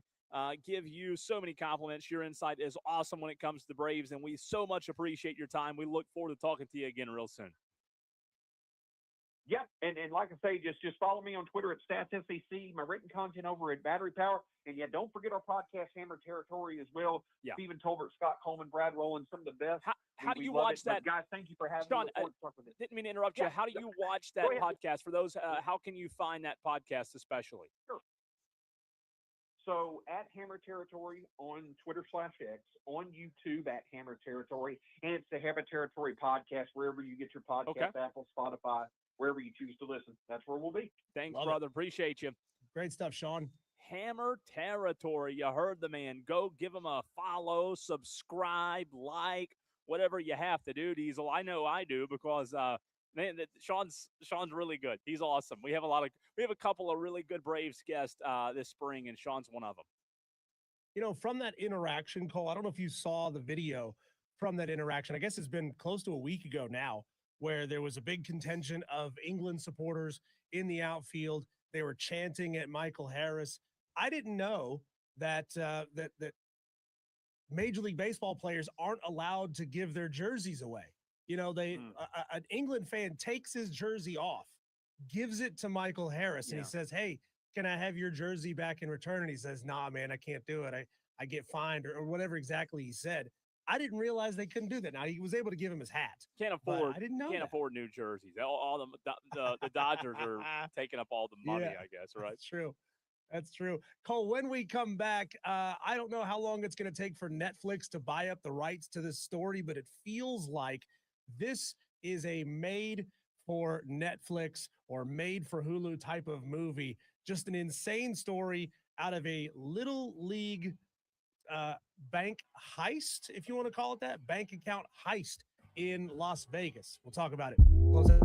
D: give you so many compliments. Your insight is awesome when it comes to the Braves, and we so much appreciate your time. We look forward to talking to you again real soon.
F: Yep, And like I say, just follow me on Twitter at StatsSAC, my written content over at Battery Power. And yeah, don't forget our podcast, Hammer Territory, as well.
D: Yeah.
F: Stephen Tolbert, Scott Coleman, Brad Rowland, some of the best.
D: How do you
F: love
D: watch
F: it. But
D: that?
F: guys, thank you for having
D: Sean,
F: me. Look forward to talking with it.
D: Didn't mean to interrupt you.
F: Yeah.
D: How do you watch that
F: Go ahead.
D: podcast? For those, how can you find that podcast especially?
F: Sure. So at Hammer Territory on Twitter/X, on YouTube at Hammer Territory, and it's the Hammer Territory podcast wherever you get your podcast,
D: Okay.
F: Apple, Spotify, wherever you choose to listen. That's where we'll be.
D: Thanks,
C: Love it.
D: brother. Appreciate you.
C: Great stuff, Sean.
D: Hammer Territory. You heard the man. Go give him a follow, subscribe, like, whatever you have to do, Diesel. I know I do because man, Sean's really good. He's awesome. We have a couple of really good Braves guests this spring, and Sean's one of them.
C: You know, from that interaction, Cole, I don't know if you saw the video from that interaction. I guess it's been close to a week ago now, where there was a big contingent of England supporters in the outfield. They were chanting at Michael Harris. I didn't know that that Major League Baseball players aren't allowed to give their jerseys away. You know, an England fan takes his jersey off, gives it to Michael Harris, and he says, "Hey, can I have your jersey back in return?" And he says, "Nah, man, I can't do it. I get fined," or whatever exactly he said. I didn't realize they couldn't do that. Now, he was able to give him his hat.
D: Can't afford.
C: I didn't know.
D: Can't afford new jerseys. All the Dodgers are taking up all the money.
C: Yeah.
D: I guess, right?
C: That's true. That's true. Cole, when we come back, I don't know how long it's going to take for Netflix to buy up the rights to this story, but it feels like this is a made for Netflix or made for Hulu type of movie. Just an insane story out of a little league bank heist, if you want to call it that, bank account heist in Las Vegas. We'll talk about it. Close it.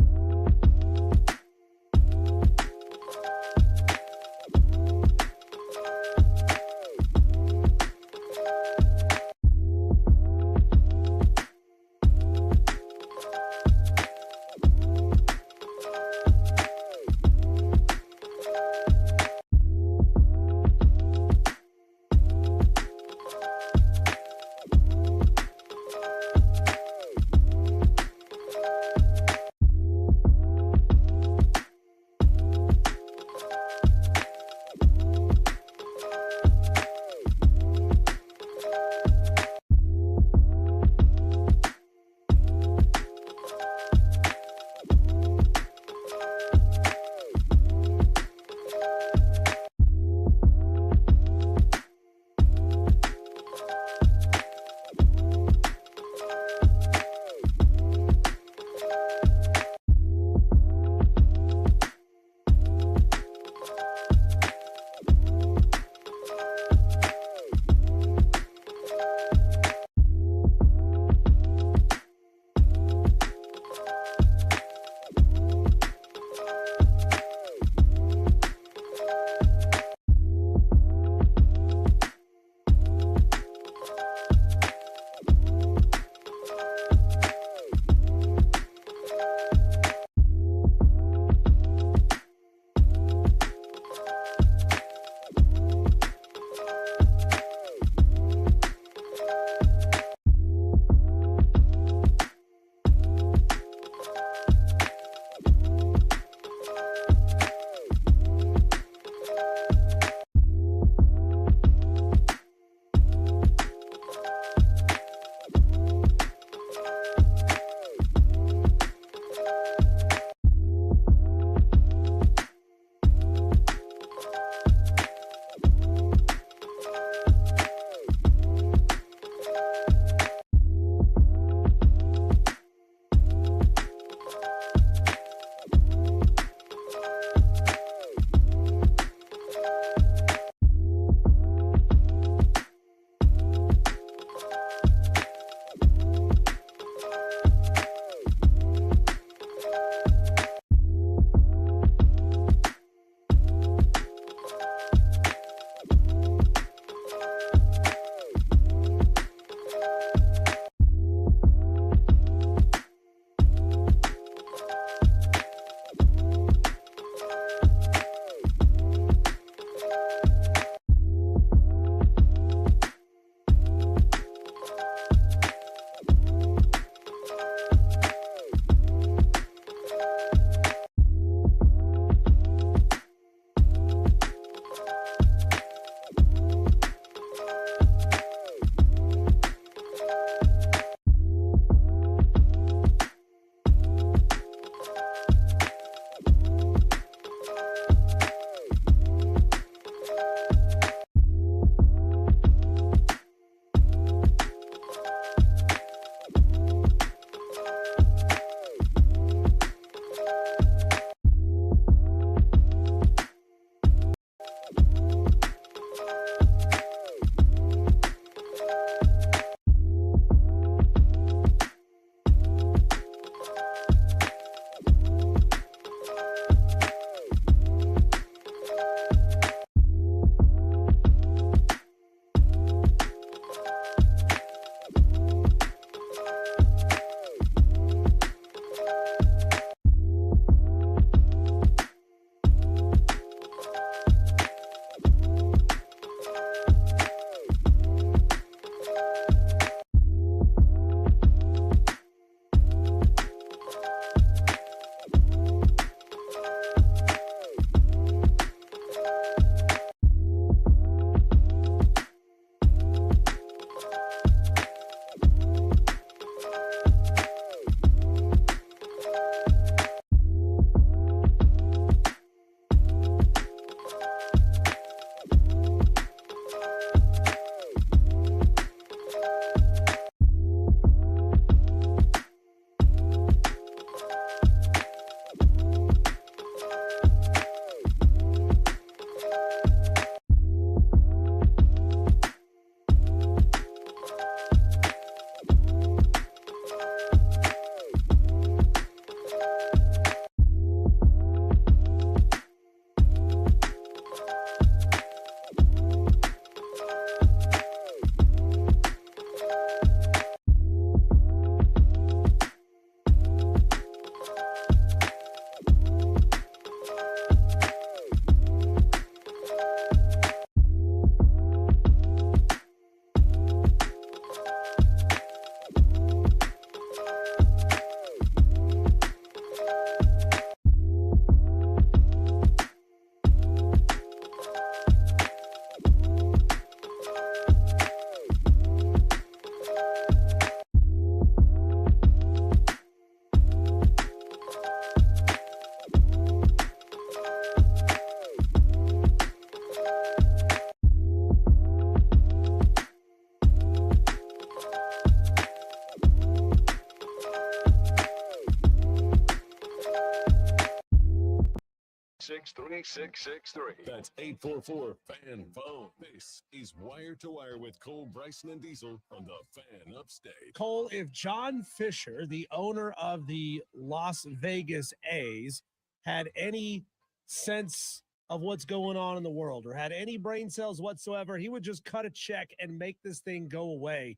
A: 63663. That's 844-FAN-PHONE. This is Wire to Wire with Cole, Bryson, and Diesel on the Fan Upstate.
C: Cole, if John Fisher, the owner of the Las Vegas A's, had any sense of what's going on in the world or had any brain cells whatsoever, he would just cut a check and make this thing go away.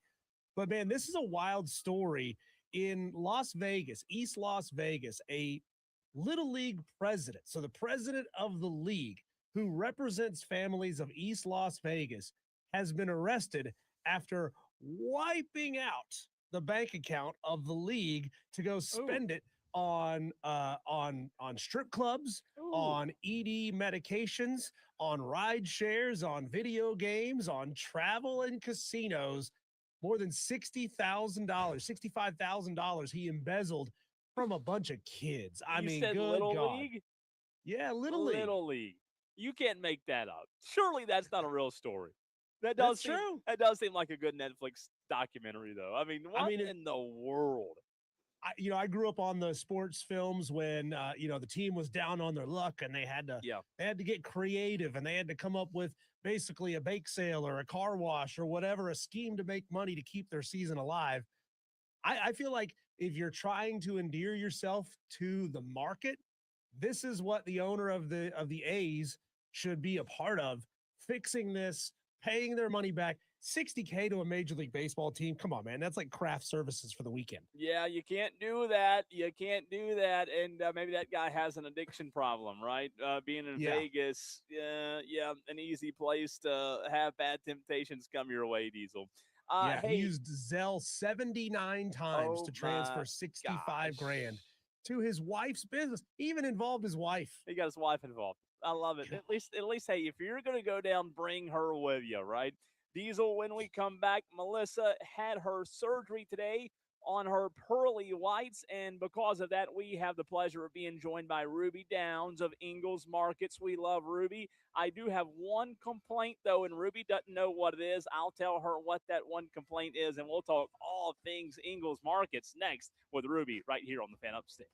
C: But, man, this is a wild story. In Las Vegas, East Las Vegas, a Little League president, so the president of the league who represents families of East Las Vegas, has been arrested after wiping out the bank account of the league to go spend it on strip clubs, on ED medications, on ride shares, on video games, on travel and casinos. More than $60,000, $65,000 he embezzled from a bunch of kids. I mean,
D: said
C: good
D: Little
C: God.
D: League?
C: Yeah, Little League.
D: Little League. You can't make that up. Surely that's not a real story. That's
C: true.
D: That does seem like a good Netflix documentary, though. I mean, what in the world?
C: I grew up on the sports films when the team was down on their luck and they had to get creative and they had to come up with basically a bake sale or a car wash or whatever, a scheme to make money to keep their season alive. I feel like if you're trying to endear yourself to the market, this is what the owner of the A's should be a part of, fixing this, paying their money back. $60K to a Major League Baseball team. Come on, man. That's like craft services for the weekend.
D: Yeah, you can't do that. You can't do that. And maybe that guy has an addiction problem, right? Being in Vegas, an easy place to have bad temptations come your way, Diesel.
C: He used Zelle 79 times to transfer 65 grand to his wife's business. He even involved his wife.
D: He got his wife involved. I love it. At least, hey, if you're going to go down, bring her with you, right? Diesel, when we come back, Melissa had her surgery today on her pearly whites, and because of that, we have the pleasure of being joined by Ruby Downs of INGLES Markets. We love Ruby. I do have one complaint, though, and Ruby doesn't know what it is. I'll tell her what that one complaint is, and we'll talk all things INGLES Markets next with Ruby right here on the Fan Upstate.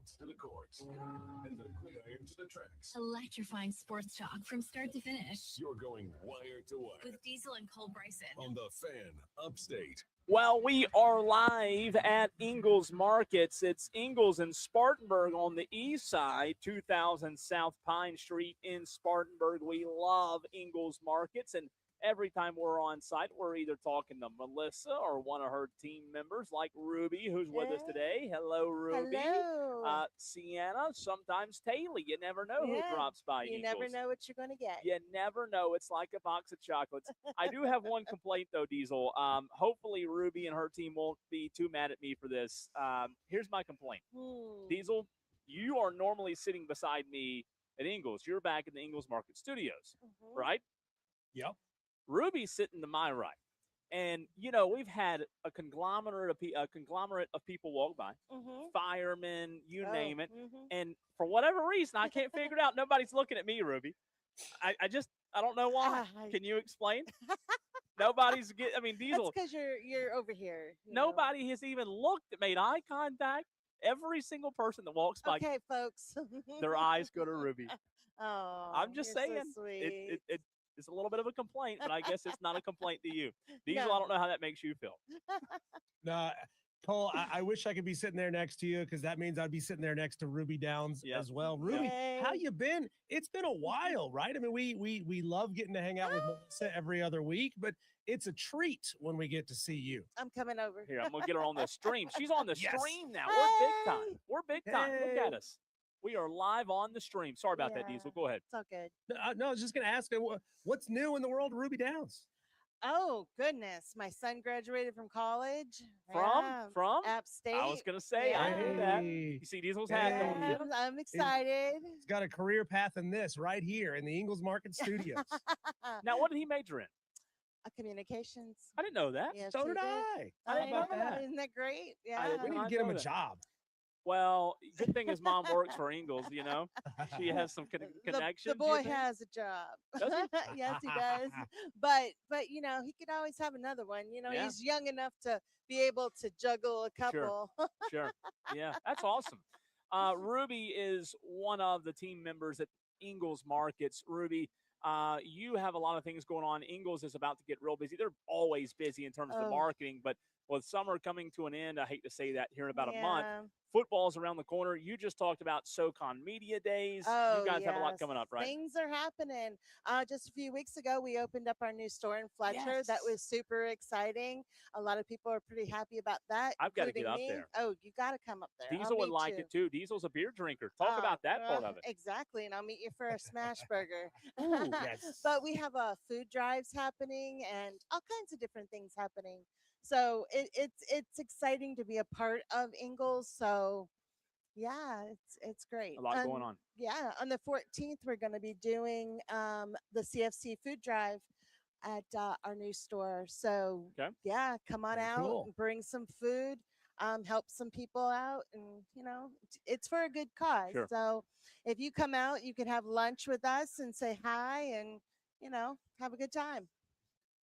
A: fields to the courts and the gridiron to the tracks.
B: Electrifying sports talk from start to finish.
A: You're going wire to wire
B: With Diesel and Cole Bryson.
A: on the Fan Upstate.
D: Well, we are live at Ingles Markets. It's Ingles and Spartanburg on the east side, 2000 South Pine Street in Spartanburg. We love Ingles Markets, and every time we're on site, we're either talking to Melissa or one of her team members like Ruby, who's with us today. Hello, Ruby.
G: Hello.
D: Sienna, sometimes Taylor. You never know who drops by.
G: You
D: Ingles.
G: never know what you're going to get.
D: You never know. It's like a box of chocolates. I do have one complaint, though, Diesel. Hopefully, Ruby and her team won't be too mad at me for this. Here's my complaint. Diesel, you are normally sitting beside me at Ingles. You're back in the Ingles Market Studios, right?
C: Yep.
D: Ruby's sitting to my right. And, you know, we've had a conglomerate of people walk by, firemen, you name it. And for whatever reason, I can't figure it out. Nobody's looking at me, Ruby. I don't know why. Can you explain? Nobody's Diesel.
G: That's because you're over here.
D: Nobody has even made eye contact. Every single person that walks by,
G: okay, folks.
D: their eyes go to Ruby.
G: Oh,
D: I'm just saying,
G: so sweet.
D: it's a little bit of a complaint, but I guess it's not a complaint to you. Diesel,
G: No.
D: I don't know how that makes you feel.
C: No, Cole, I wish I could be sitting there next to you because that means I'd be sitting there next to Ruby Downs as well. Ruby,
G: Yay.
C: how you been? It's been a while, right? I mean, we love getting to hang out with Melissa every other week, but it's a treat when we get to see you.
G: I'm coming over.
D: Here, I'm going to get her on the stream. She's on the stream now.
G: Hey.
D: We're big time. Look at us. We are live on the stream. Sorry about that, Diesel. Go ahead.
G: It's all good.
C: No, I was just going to ask you, what's new in the world of Ruby Downs?
G: Oh, goodness. My son graduated from college.
D: From?
G: App State.
D: I was going to say, I knew that. You see Diesel's hat.
G: Yeah, I'm excited.
C: He's got a career path in this right here in the Ingles Market Studios.
D: Now, what did he major in?
G: Communications.
D: I didn't know that.
G: Yes,
C: So
G: he
C: did I.
D: I didn't know that.
G: Isn't that great?
D: I
G: Yeah.
D: did
C: We need to
D: not
C: get him
D: know
C: a
D: that.
C: job.
D: Well, good thing his mom works for Ingles, you know. She has some connections.
G: The boy has a job.
D: Does he?
G: Yes, he does. But you know, he could always have another one. You know,
D: Yeah.
G: he's young enough to be able to juggle a couple.
D: Sure. Yeah, that's awesome. Ruby is one of the team members at Ingles Markets. Ruby, you have a lot of things going on. Ingles is about to get real busy. They're always busy in terms of the marketing, but with summer coming to an end, I hate to say that here in about a month, football's around the corner. You just talked about SoCon Media Days. You guys have a lot coming up, right?
G: Things are happening. Just a few weeks ago, we opened up our new store in Fletcher. That was super exciting. A lot of people are pretty happy about that.
D: I've got to get
G: including
D: up
G: me.
D: there.
G: Oh, you got to come up there.
D: Diesel would like it too. Diesel's a beer drinker. Talk about that part of it.
G: Exactly, and I'll meet you for a smash burger.
C: Ooh, yes.
G: But we have food drives happening and all kinds of different things happening. So it's exciting to be a part of Ingles. So yeah, it's great.
D: A lot going on.
G: Yeah, on the 14th we're going to be doing the CFC food drive at our new store. So yeah, come on out, and bring some food, help some people out, and you know, it's for a good cause.
D: Sure.
G: So if you come out, you can have lunch with us and say hi, and you know, have a good time.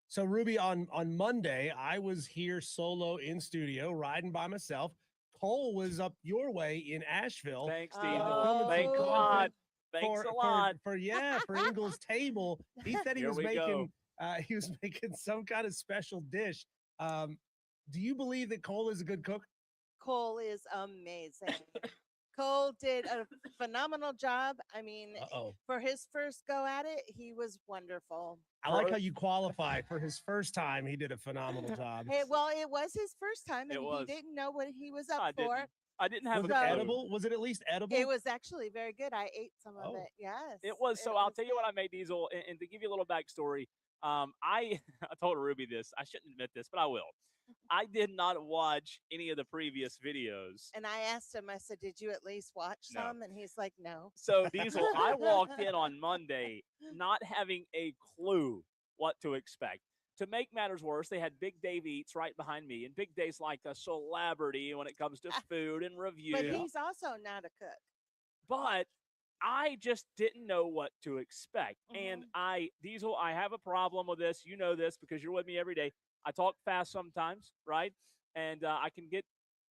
C: So Ruby, on Monday, I was here solo in studio, riding by myself. Cole was up your way in Asheville.
D: Thanks, Steve.
C: Thanks
D: a lot. Thanks a lot.
C: For Ingles Table. He said he was making some kind of special dish. Do you believe that Cole is a good cook?
G: Cole is amazing. Cole did a phenomenal job. I mean, for his first go at it, he was wonderful.
C: I like how you qualify for his first time. He did a phenomenal job.
G: Hey, well, it was his first time, and he didn't know what he was up for.
D: I didn't have
C: was it edible? Was it at least edible?
G: It was actually very good. I ate some of it. Yes.
D: It was. So I'll tell you what I made, Diesel, and to give you a little backstory. I told Ruby this. I shouldn't admit this, but I will. I did not watch any of the previous videos.
G: And I asked him, I said, did you at least watch some? And he's like, no.
D: So, Diesel, I walked in on Monday not having a clue what to expect. To make matters worse, they had Big Dave Eats right behind me. And Big Dave's like a celebrity when it comes to food and review.
G: But he's also not a cook.
D: But I just didn't know what to expect. And Diesel, I have a problem with this. You know this because you're with me every day. I talk fast sometimes, right? And I can get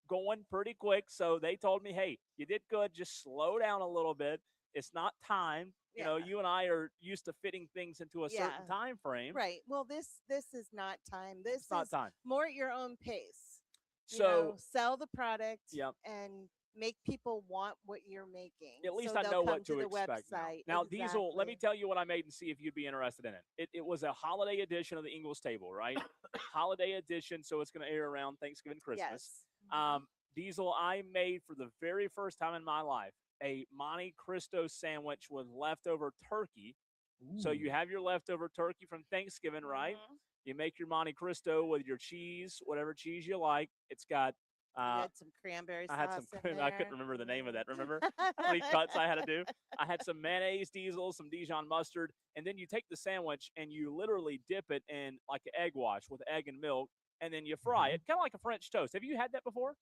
D: going pretty quick. So they told me, hey, you did good. Just slow down a little bit. It's not time. You know, you and I are used to fitting things into a certain time frame.
G: Right. Well, this is not time. This
D: It's not
G: is
D: time.
G: more at your own pace.
D: So
G: sell the product and make people want what you're making.
D: At least
G: so
D: I know what
G: to
D: to expect
G: website.
D: now. Diesel, let me tell you what I made and see if you'd be interested in it. It was a holiday edition of the Ingles table, right? Holiday edition, so it's going to air around Thanksgiving, Christmas.
G: Yes.
D: Diesel, I made for the very first time in my life a Monte Cristo sandwich with leftover turkey.
C: Ooh.
D: So you have your leftover turkey from Thanksgiving, right? You make your Monte Cristo with your cheese, whatever cheese you like. It's got
G: you had some cranberry sauce.
D: I had some. I couldn't remember the name of that. Remember how many cuts I had to do? I had some mayonnaise, Diesel, some Dijon mustard, and then you take the sandwich and you literally dip it in like an egg wash with egg and milk, and then you fry it, kind of like a French toast. Have you had that before?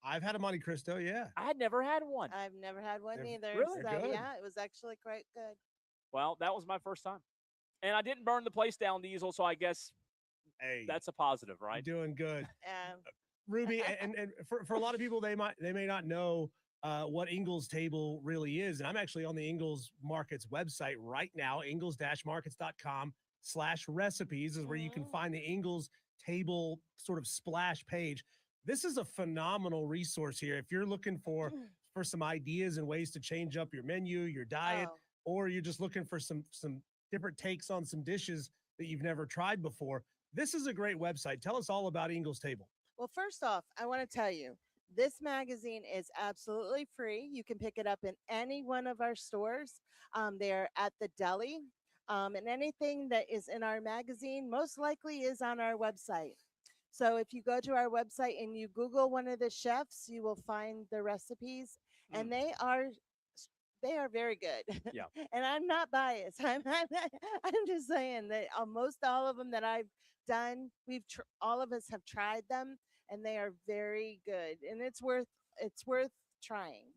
C: I've had a Monte Cristo, yeah.
D: I had never had one.
G: I've never had one either.
D: Really?
G: So, yeah, it was actually quite good.
D: Well, that was my first time, and I didn't burn the place down, Diesel. So I guess that's a positive, right?
C: Doing good. Ruby, and for a lot of people, they may not know what Ingles table really is. And I'm actually on the Ingles Markets website right now. ingles-markets.com/recipes is where you can find the Ingles table sort of splash page. This is a phenomenal resource here. If you're looking for some ideas and ways to change up your menu, your diet, or you're just looking for some different takes on some dishes that you've never tried before, this is a great website. Tell us all about Ingles table.
G: Well, first off, I want to tell you, this magazine is absolutely free. You can pick it up in any one of our stores. They're at the deli. And anything that is in our magazine most likely is on our website. So if you go to our website and you Google one of the chefs, you will find the recipes, and they are very good.
D: Yeah.
G: And I'm not biased. I'm just saying that almost all of them that I've done, all of us have tried them, and they are very good, and it's worth trying.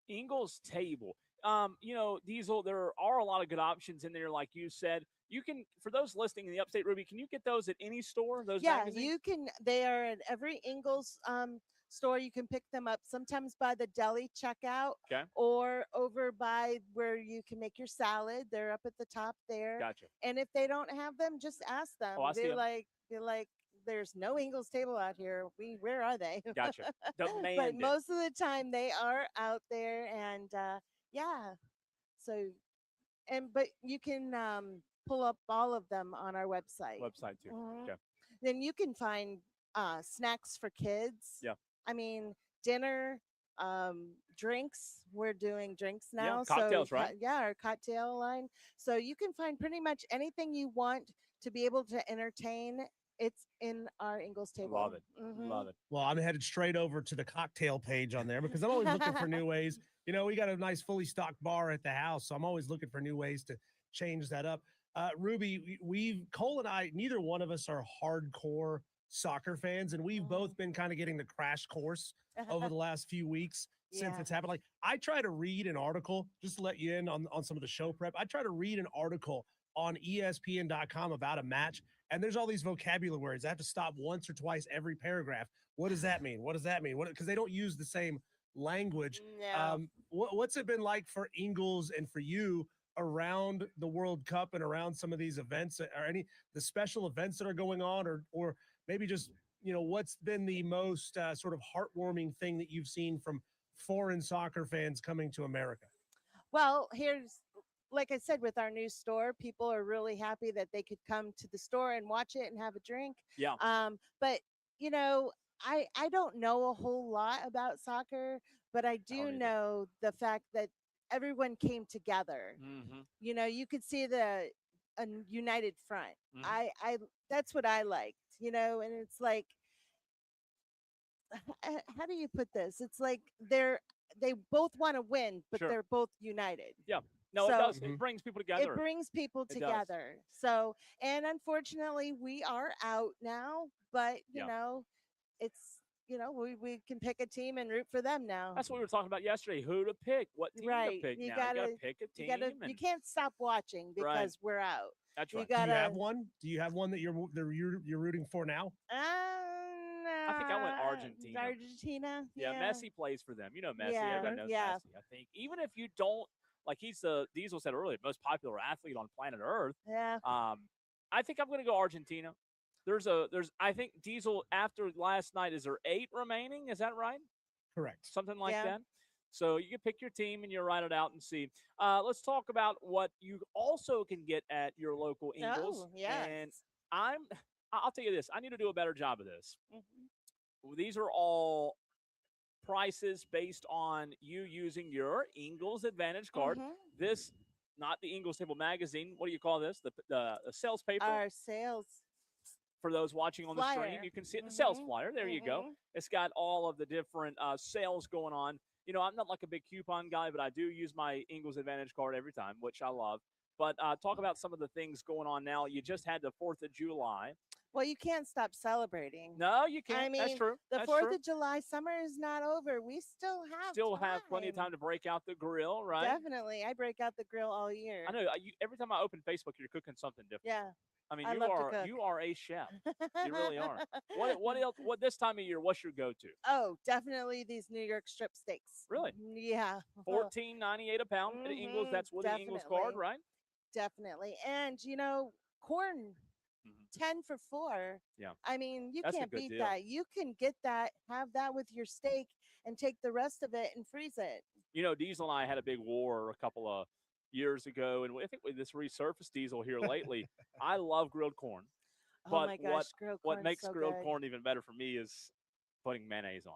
D: Ingles table. Diesel, there are a lot of good options in there, like you said. You can, for those listening in the upstate, Ruby, can you get those at any store? Those magazines?
G: You can. They are at every Ingles store. You can pick them up sometimes by the deli checkout, or over by where you can make your salad. They're up at the top there.
D: Gotcha.
G: And if they don't have them, just ask them. Be like, there's no Ingles table out here. Where are they?
D: Gotcha.
G: But most of the time they are out there, and but you can pull up all of them on our website.
D: Too. Okay.
G: Then you can find snacks for kids.
D: Yeah.
G: I mean, dinner, drinks. We're doing drinks now.
D: Yeah, cocktails, right?
G: Our cocktail line. So you can find pretty much anything you want to be able to entertain. It's in our Ingles table.
D: Love it. Love it.
C: Well, I'm headed straight over to the cocktail page on there because I'm always looking for new ways. We got a nice fully stocked bar at the house, so I'm always looking for new ways to change that up. Ruby, Cole and I, neither one of us are hardcore soccer fans, and we've both been kind of getting the crash course over the last few weeks since it's happened. Like, I try to read an article, just to let you in on some of the show prep. I try to read an article on ESPN.com about a match, and there's all these vocabulary words. I have to stop once or twice every paragraph. What does that mean? What does that mean? Because they don't use the same language.
G: No.
C: What's it been like for Ingles and for you around the World Cup and around some of these events, or the special events that are going on, or maybe just, what's been the most sort of heartwarming thing that you've seen from foreign soccer fans coming to America?
G: Well, like I said, with our new store, people are really happy that they could come to the store and watch it and have a drink.
D: Yeah.
G: But I don't know a whole lot about soccer, but I do know the fact that everyone came together.
D: Mm-hmm.
G: You could see a united front.
D: Mm-hmm.
G: That's what I liked, and it's like, how do you put this? It's like they both want to win, but they're both united.
D: Yeah. No, it does. It brings people together.
G: It brings people together. So, and unfortunately, we are out now, but it's, we can pick a team and root for them now.
D: That's what we were talking about yesterday. Who to pick? What team to pick? You gotta pick a team.
G: You can't stop watching because we're out.
D: That's right.
C: Do you have one? Do you have one that you're rooting for now?
D: I think I went Argentina.
G: Argentina.
D: Yeah, Messi plays for them. You know Messi.
G: Yeah,
D: Everybody knows
G: yeah.
D: Messi. I think even if you don't like, he's the Diesel said earlier, most popular athlete on planet Earth.
G: Yeah.
D: I think I'm going to go Argentina. I think Diesel after last night. Is there 8 remaining? Is that right?
C: Correct.
D: Something like that. So you can pick your team and you write it out and see. Let's talk about what you also can get at your local Ingles.
G: Oh, yes.
D: And I'll tell you this. I need to do a better job of this.
G: Mm-hmm.
D: These are all prices based on you using your Ingles Advantage card.
G: Mm-hmm.
D: This, not the Ingles Table Magazine. What do you call this? The sales paper?
G: Our sales.
D: For those watching on the stream, you can see it. The sales flyer. There you go. It's got all of the different sales going on. You know, I'm not like a big coupon guy, but I do use my Ingles Advantage card every time, which I love. But talk about some of the things going on now. You just had the 4th of July.
G: Well, you can't stop celebrating.
D: No, you can't.
G: I mean,
D: that's true.
G: The 4th of July, summer is not over. We still have
D: plenty of time to break out the grill, right?
G: Definitely. I break out the grill all year.
D: I know. Every time I open Facebook, you're cooking something different.
G: Yeah.
D: I mean,
G: you
D: are a chef. You really are. What else? What this time of year? What's your go-to?
G: Oh, definitely these New York strip steaks.
D: Really?
G: Yeah.
D: $14.98 a pound at Ingles. That's with the Ingles card, right?
G: Definitely. And corn, 10 for $4.
D: Yeah.
G: I mean, you
D: That's
G: can't beat
D: deal.
G: that. You can get that, have that with your steak, and take the rest of it and freeze it.
D: You know, Diesel and I had a big war a couple of years ago, and I think we just resurfaced Diesel here lately. I love grilled corn.
G: Oh my gosh, grilled corn.
D: What makes
G: so
D: grilled
G: good.
D: corn even better for me is putting mayonnaise on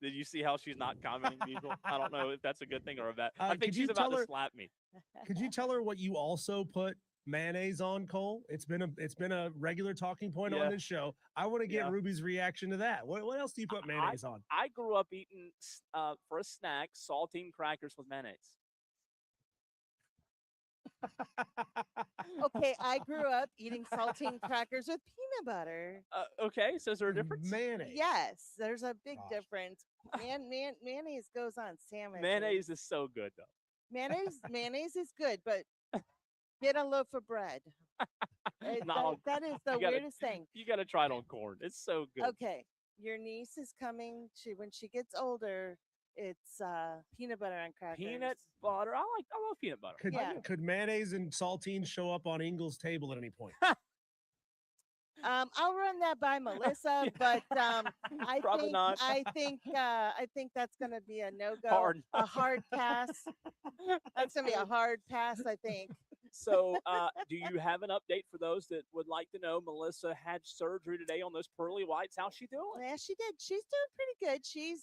D: it. Did you see how she's not commenting, Diesel? I don't know if that's a good thing or a bad. I think she's about to slap me.
C: Could you tell her what you also put mayonnaise on, Cole? It's been a regular talking point on this show. I want to get Ruby's reaction to that. What else do you put mayonnaise on?
D: I grew up eating for a snack saltine crackers with mayonnaise.
G: Okay, I grew up eating saltine crackers with peanut butter.
D: Okay, so is there a difference?
C: Mayonnaise.
G: Yes, there's a big difference. Mayonnaise goes on sandwiches.
D: Mayonnaise is so good, though.
G: Mayonnaise is good, but get a loaf of bread. That is the weirdest thing.
D: You got to try it on corn. It's so good.
G: Okay, your niece is coming. When she gets older, it's peanut butter on crackers.
D: Peanut butter. I love peanut butter.
C: Could mayonnaise and saltine show up on Ingles' table at any point?
G: I'll run that by Melissa, but I think that's going to be a no-go, a hard pass. That's going to be a hard pass, I think.
D: So, do you have an update for those that would like to know? Melissa had surgery today on those pearly whites. How's she doing?
G: Yeah, she did. She's doing pretty good. She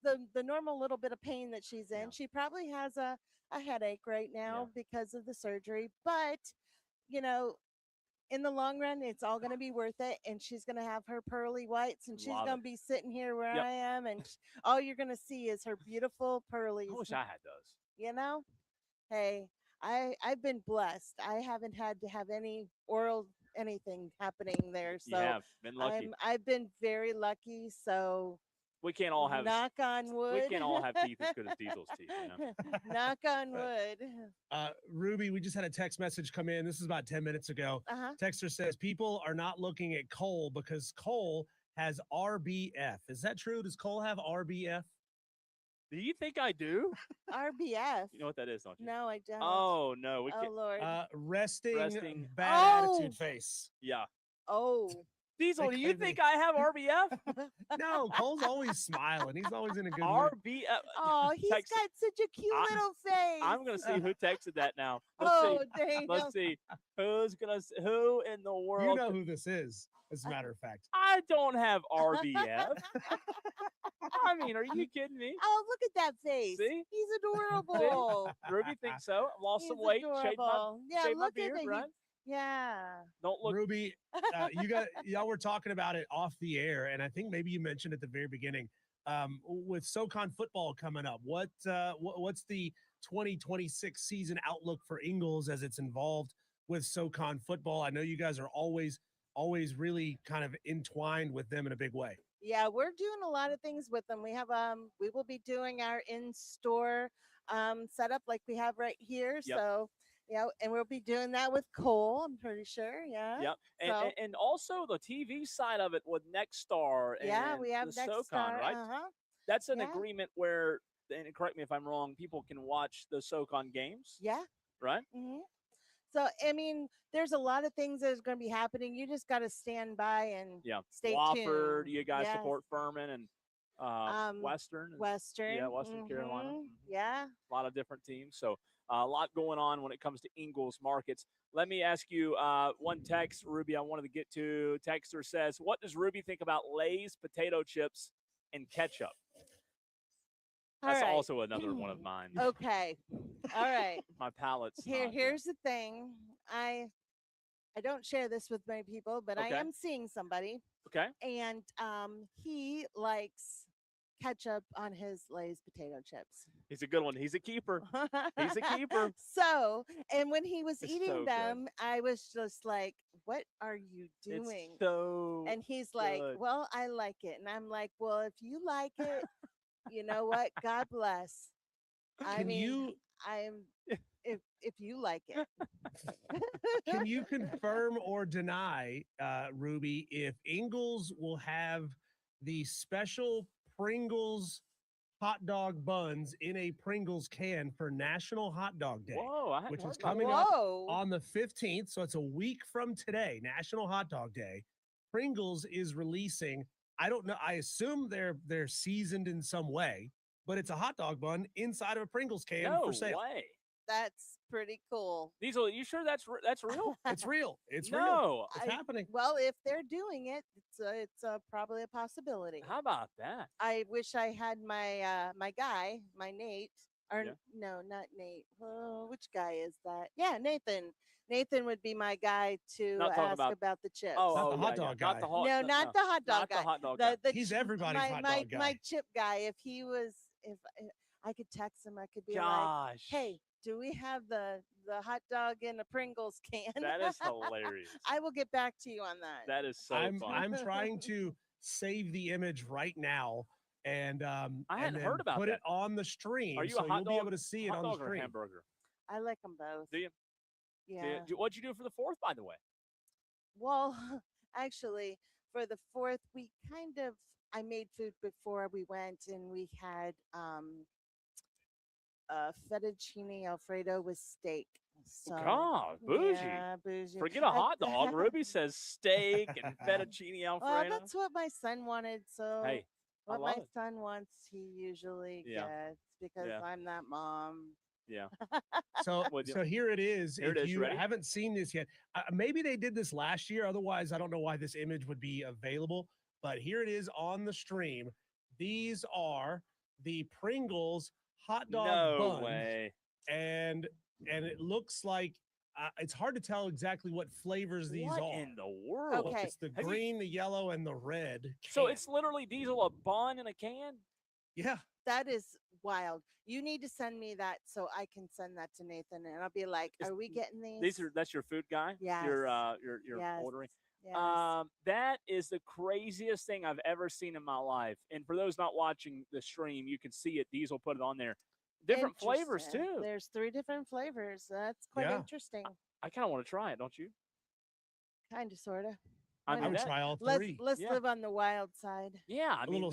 G: the normal little bit of pain that she's in. Yeah. She probably has a headache right now because of the surgery, but in the long run, it's all going to be worth it. And she's going to have her pearly whites, and she's going to be sitting here where I am, and all you're going to see is her beautiful pearlies.
D: I wish I had those.
G: Hey, I've been blessed. I haven't had to have any oral anything happening there. So
D: been lucky.
G: I've been very lucky. So
D: we can't all have
G: knock on wood.
D: We can't all have teeth as good as Diesel's teeth.
G: Knock on wood.
C: Ruby, we just had a text message come in. This is about 10 minutes ago. Texter says people are not looking at Cole because Cole has RBF. Is that true? Does Cole have RBF?
D: Do you think I do?
G: RBF.
D: You know what that is, don't you?
G: No, I don't.
D: Oh, no. We
G: can't. Lord.
C: Resting bad attitude face.
D: Yeah.
G: Oh.
D: Diesel, do you think I have RBF?
C: No, Cole's always smiling. He's always in a good
D: mood. RBF.
G: Oh, he's got such a cute little face.
D: I'm going to see who texted that now.
G: Dang.
D: Let's see. Who in the world?
C: You know who this is, as a matter of fact.
D: I don't have RBF. I mean, are you kidding me?
G: Oh, look at that face.
D: See?
G: He's adorable.
D: Ruby thinks so. Lost some weight. Shaved my beard, right?
G: Yeah.
D: Don't look.
C: Ruby, y'all were talking about it off the air, and I think maybe you mentioned at the very beginning, with SoCon football coming up, what's the 2026 season outlook for Ingles as it's involved with SoCon football? I know you guys are always really kind of entwined with them in a big way.
G: Yeah, we're doing a lot of things with them. We have we will be doing our in-store setup like we have right here. Yep. So Yeah, and we'll be doing that with Cole, I'm pretty sure. Yeah.
D: Yep. And also the TV side of it with Nexstar
G: Yeah,
D: and
G: we have
D: the
G: Nexstar.
D: SoCon, right?
G: Uh-huh.
D: That's an
G: Yeah.
D: agreement where, and correct me if I'm wrong, people can watch the SoCon games,
G: Yeah.
D: right?
G: hmm So, I mean, there's a lot of things that's going to be happening. You just got to stand by and stay
D: Wofford,
G: tuned.
D: you guys
G: Yes.
D: support Furman and Western.
G: Western.
D: Yeah, Western Carolina.
G: Yeah.
D: A lot of different teams. So a lot going on when it comes to Ingles markets. Let me ask you one text, Ruby, I wanted to get to. Texter says, what does Ruby think about Lay's potato chips and ketchup? That's also another one of mine.
G: Okay. All right.
D: My palate's
G: Here's the thing. I don't share this with many people, but I am seeing somebody.
D: Okay.
G: And he likes ketchup on his Lay's potato chips.
D: He's a good one. He's a keeper. He's a keeper.
G: So, and when he was eating
D: so
G: them, I was just like, what are you doing?
D: It's so
G: and he's like, well, I like it. And I'm like, well, if you like it, you know what? God bless. If you like it.
C: Can you confirm or deny, Ruby, if Ingles will have the special Pringles hot dog buns in a Pringles can for National Hot Dog Day, which is coming up on the 15th. So it's a week from today, National Hot Dog Day. Pringles is releasing, I don't know, I assume they're seasoned in some way, but it's a hot dog bun inside of a Pringles can for sale.
D: No way.
G: That's pretty cool.
D: Diesel, are you sure that's real?
C: It's real. It's
D: no,
C: real. It's happening.
G: Well, if they're doing it, it's probably a possibility.
D: How about that?
G: I wish I had my my guy, my Nate, or no, not Nate. Oh, which guy is that? Yeah, Nathan. Nathan would be my guy to ask about the chips.
C: Not the hot dog guy.
G: Not the hot dog guy.
D: The hot dog
G: guy.
C: He's everybody's hot dog guy.
G: My chip guy. If I could text him, I could be like, hey, do we have the hot dog in a Pringles can?
D: That is hilarious.
G: I will get back to you on that.
D: That is so fun.
C: I'm trying to save the image right now, and
D: I hadn't heard about
C: put
D: that.
C: it on the stream.
D: Are you
C: so
D: a hot
C: you'll
D: dog,
C: be able to see it on the
D: or
C: stream.
D: hamburger?
G: I like them both.
D: Do you?
G: Yeah.
D: What'd you do for the 4th, by the way?
G: Well, actually, for the 4th, I made food before we went, and we had fettuccine Alfredo with steak. So,
D: God, bougie.
G: Yeah, bougie.
D: Forget a hot dog. Ruby says steak and fettuccine Alfredo.
G: Well, that's what my son wanted. So
D: hey,
G: what my son wants, he usually gets because I'm that mom.
D: Yeah.
C: So here it is.
D: Here
C: if you
D: ready?
C: haven't seen this yet, maybe they did this last year. Otherwise, I don't know why this image would be available. But here it is on the stream. These are the Pringles hot dog buns.
D: No way.
C: And it looks like it's hard to tell exactly what flavors these are.
D: What in the world?
G: Okay.
C: It's the green, the yellow, and the red.
D: So
C: can.
D: it's literally Diesel a bun in a can?
C: Yeah.
G: That is wild. You need to send me that so I can send that to Nathan, and I'll be like, "Are we getting these?"
D: That's your food guy.
G: Yes.
D: You're ordering.
G: Yes.
D: That is the craziest thing I've ever seen in my life. And for those not watching the stream, you can see it. Diesel put it on there. Different flavors too.
G: There's 3 different flavors. That's quite interesting.
D: I kind of want to try it, don't you?
G: Kind of, sort of.
C: I would try all 3.
G: Let's live on the wild side.
D: Yeah, I mean,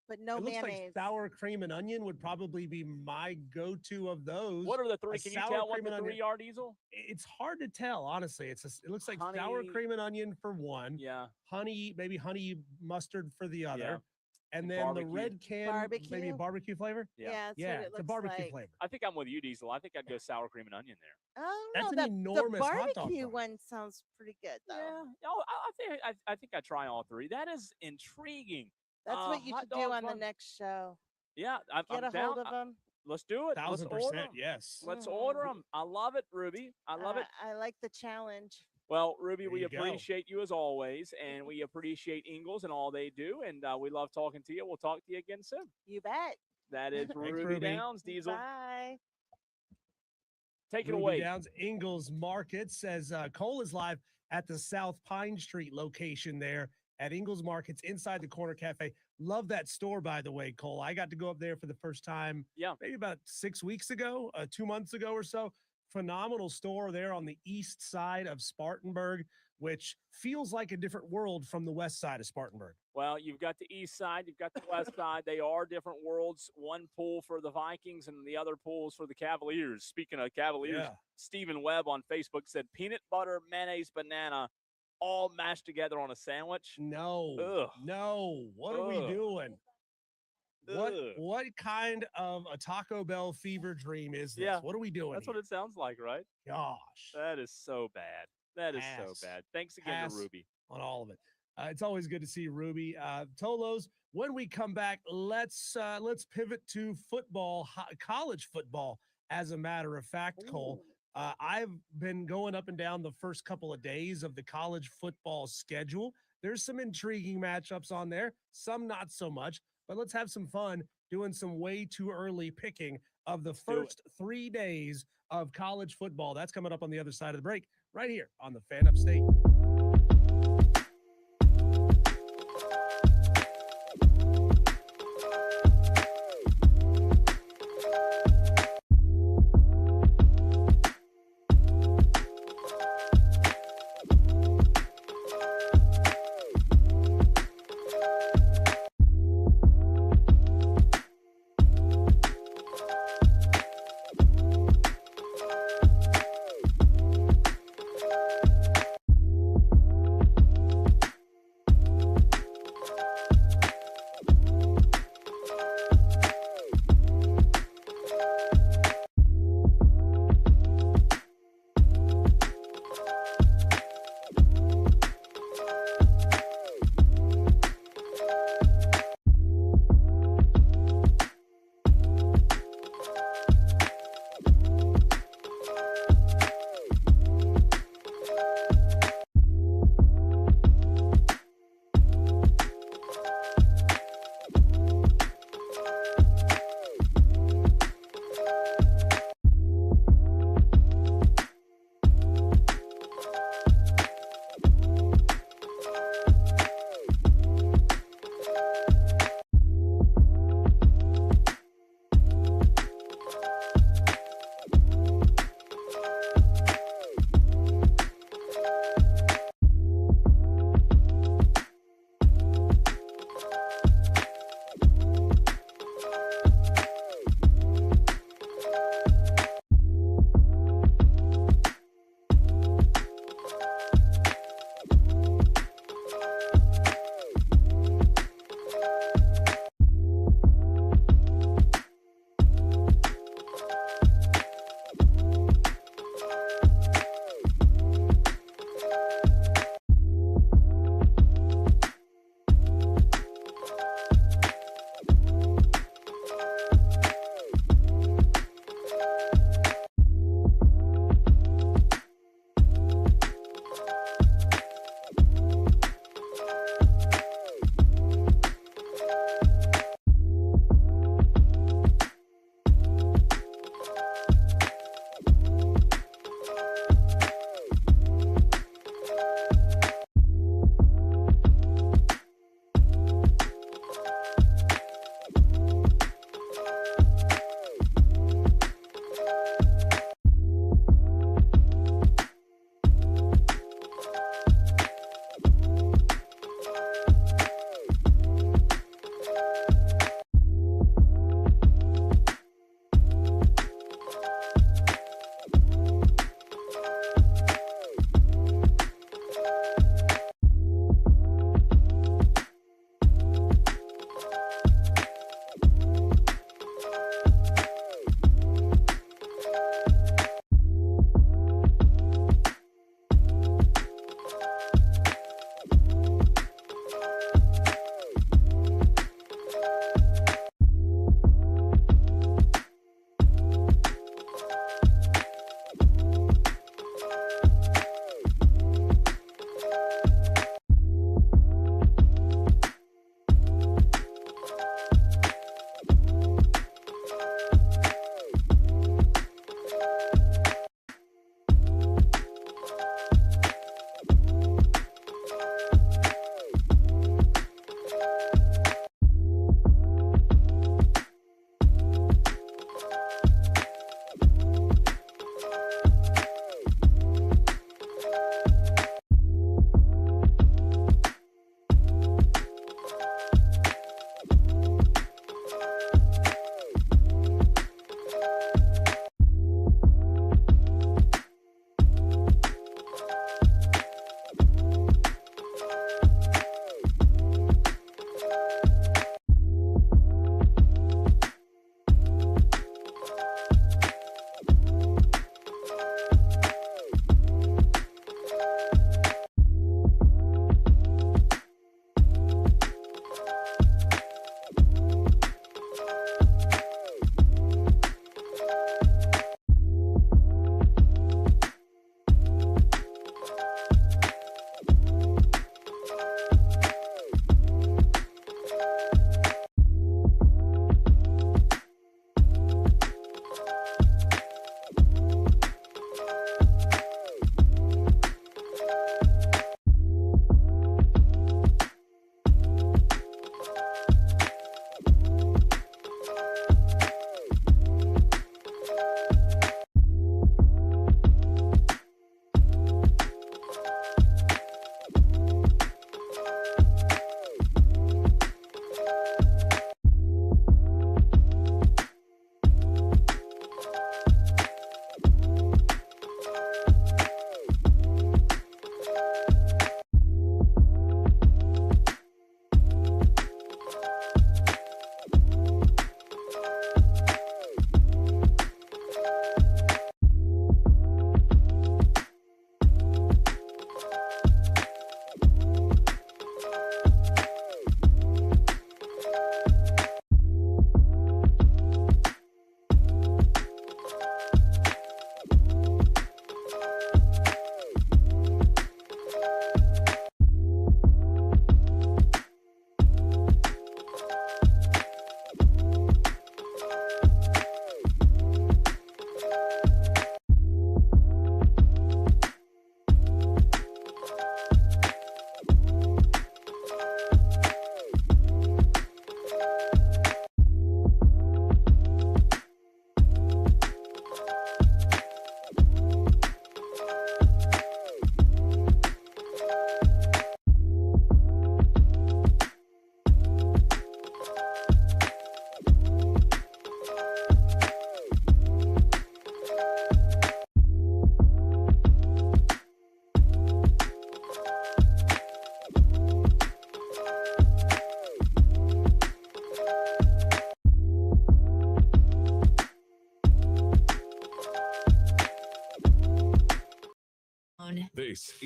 G: but no
C: it looks
G: mayonnaise.
C: like sour cream and onion would probably be my go-to of those.
D: What are the 3? Can you tell what the 3 are, Diesel?
C: It's hard to tell, honestly. It looks like
D: honey,
C: sour cream and onion for one.
D: Yeah.
C: Maybe honey mustard for the other.
D: Yeah.
C: And then
D: barbecue.
C: the red can, maybe a barbecue flavor.
G: Yeah,
C: it's a barbecue flavor.
D: I think I'm with you, Diesel. I think I'd go sour cream and onion there.
G: Oh,
C: that's
G: no,
C: an enormous
G: the
C: hot dog
G: barbecue
C: bun.
G: one sounds pretty good, though.
D: Yeah. Oh, I think I try all 3. That is intriguing.
G: That's what you should do on the next show.
D: Yeah,
G: Get
D: I'm
G: a hold
D: down.
G: of them.
D: Let's do it.
C: 1000%, yes.
D: Let's order them. I love it, Ruby. I love it.
G: I like the challenge.
D: Well, Ruby,
C: There
D: we
C: you go.
D: appreciate you as always, and we appreciate Ingles and all they do, and we love talking to you. We'll talk to you again soon.
G: You bet.
D: That is Ruby,
C: Ruby.
D: Downs, Diesel.
G: Bye.
D: Take it
C: Ruby
D: away.
C: Downs Ingles Market says Cole is live at the South Pine Street location there at Ingles Markets inside the Corner Cafe. Love that store, by the way, Cole. I got to go up there for the first time, maybe about 6 weeks ago, 2 months ago or so. phenomenal store there on the east side of Spartanburg, which feels like a different world from the west side of Spartanburg.
D: Well, you've got the east side, you've got the west side. They are different worlds. One pool for the Vikings and the other pool is for the Cavaliers. Speaking of Cavaliers, Stephen Webb on Facebook said peanut butter, mayonnaise, banana, all mashed together on a sandwich.
C: No. What are we doing? What kind of a Taco Bell fever dream is this?
D: Yeah,
C: what are we doing?
D: That's
C: here?
D: what it sounds like, right?
C: Gosh.
D: That is so bad. That is so bad. Thanks again to Ruby.
C: On all of it. It's always good to see Ruby. Tolos, when we come back, let's pivot to football, college football, as a matter of fact, Cole. I've been going up and down the first couple of days of the college football schedule. There's some intriguing matchups on there, some not so much, but let's have some fun doing some way too early picking of the first 3 days of college football. That's coming up on the other side of the break, right here on the Fan Upstate.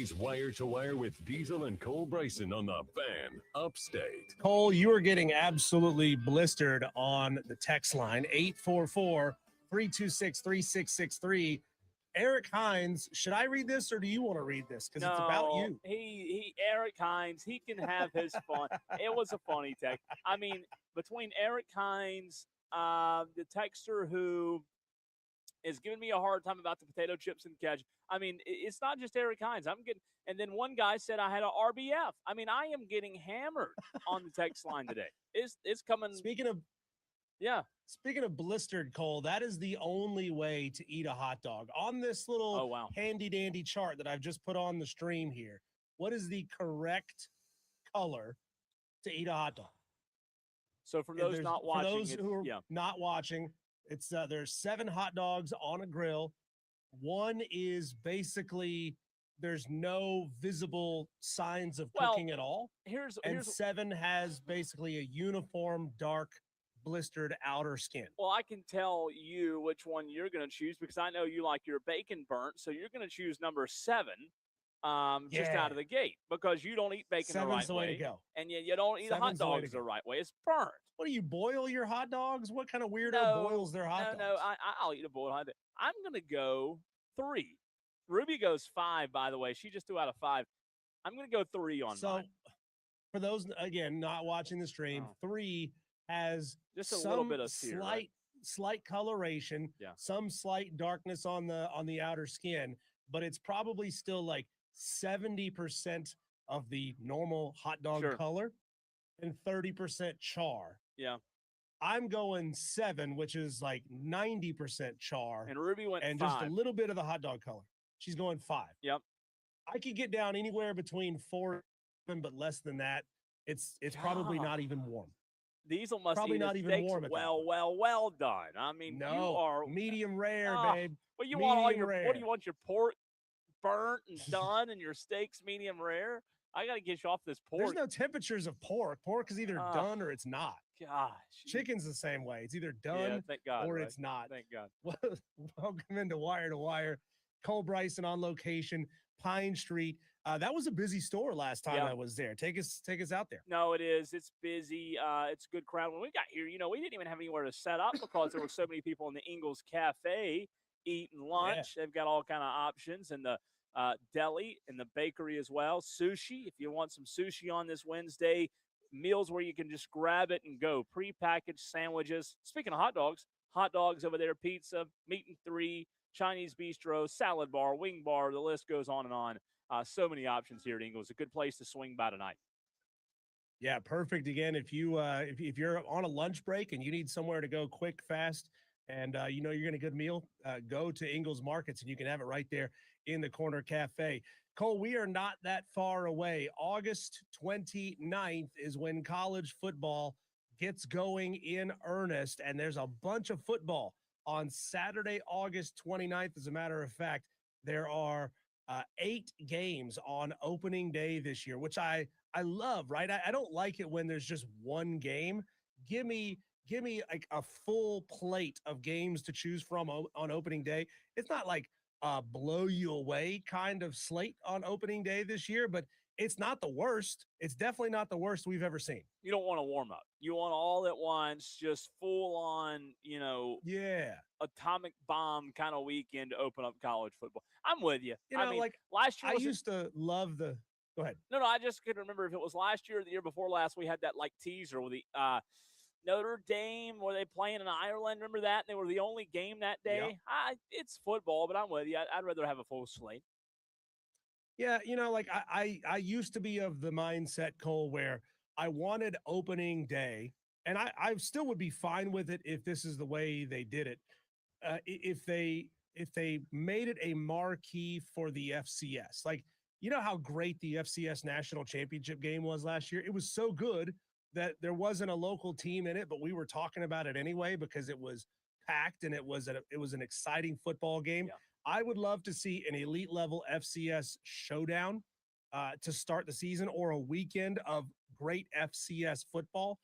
A: He's Wire to Wire with Diesel and Cole Bryson on the Fan Upstate.
C: Cole, you are getting absolutely blistered on the text line, 844-326-3663. Eric Hines, should I read this or do you want to read this? Because it's about you.
D: Eric Hines, he can have his fun. It was a funny text. I mean, between Eric Hines, the texter who is giving me a hard time about the potato chips and ketchup. I mean, it's not just Eric Hines. And then one guy said I had an RBF. I mean, I am getting hammered on the text line today. It's coming.
C: Speaking of blistered, Cole, that is the only way to eat a hot dog. On this little handy dandy chart that I've just put on the stream here, what is the correct color to eat a hot dog?
D: So for those not watching,
C: for those who are not watching, it's there's 7 hot dogs on a grill. One is basically there's no visible signs of cooking at all.
D: Here's
C: 7 has basically a uniform dark blistered outer skin.
D: Well, I can tell you which one you're going to choose because I know you like your bacon burnt, so you're going to choose number 7. Just out of the gate because you don't eat bacon the right way.
C: To go.
D: And you don't eat hot dogs the right way. It's burnt.
C: What do you boil your hot dogs? What kind of weirdo boils their hot dogs?
D: No, I'll eat a boiled hot dog. I'm going to go 3. Ruby goes 5, by the way. She just 2 out of 5. I'm going to go 3 on mine.
C: For those, again, not watching the stream, 3 has
D: just a little bit of
C: slight coloration, some slight darkness on the outer skin, but it's probably still like 70% of the normal hot dog color and 30% char.
D: Yeah.
C: I'm going 7, which is like 90% char.
D: And Ruby went
C: and
D: 5.
C: Just a little bit of the hot dog color. She's going 5.
D: Yep.
C: I could get down anywhere between 4 and 7, but less than that. It's probably not even warm.
D: Diesel must
C: probably not even warm.
D: Well done. I mean,
C: no,
D: you are
C: medium rare, babe.
D: Well, you want all your what do you want your pork burnt and done and your steaks medium rare? I got to get you off this pork.
C: There's no temperatures of pork. Pork is either done or it's not.
D: Gosh.
C: Chicken's the same way. It's either done or it's not.
D: Thank God.
C: Welcome into Wire to Wire. Cole Bryson on location, Pine Street. That was a busy store last time I was there. Take us out there.
D: No, it is. It's busy. It's a good crowd. When we got here, we didn't even have anywhere to set up because there were so many people in the INGLES Cafe eating lunch. They've got all kind of options in the deli and the bakery as well. Sushi, if you want some sushi on this Wednesday. Meals where you can just grab it and go. Pre-packaged sandwiches. Speaking of hot dogs over there, pizza, meat and 3, Chinese bistro, salad bar, wing bar. The list goes on and on. So many options here at INGLES. A good place to swing by tonight.
C: Yeah, perfect. Again, if you're on a lunch break and you need somewhere to go quick, fast, and you're going to get a good meal, go to INGLES Markets and you can have it right there in the corner cafe. Cole, we are not that far away. August 29th is when college football gets going in earnest, and there's a bunch of football on Saturday, August 29th. As a matter of fact, there are 8 games on opening day this year, which I love, right? I don't like it when there's just one game. Give me like a full plate of games to choose from on opening day. It's not like blow you away kind of slate on opening day this year, but it's not the worst. It's definitely not the worst we've ever seen.
D: You don't want to warm up. You want all at once, just full on, atomic bomb kind of weekend to open up college football. I'm with you.
C: Like
D: last year
C: I used to love the. Go ahead.
D: No, I just couldn't remember if it was last year or the year before last. We had that like teaser with the Notre Dame, were they playing in Ireland? Remember that? They were the only game that day. Yep. It's football, but I'm with you. I'd rather have a full slate.
C: Yeah, like I used to be of the mindset, Cole, where I wanted opening day, and I still would be fine with it if this is the way they did it. If they made it a marquee for the FCS, like how great the FCS national championship game was last year. It was so good that there wasn't a local team in it, but we were talking about it anyway because it was packed and it was an exciting football game. Yeah. I would love to see an elite level FCS showdown to start the season, or a weekend of great FCS football.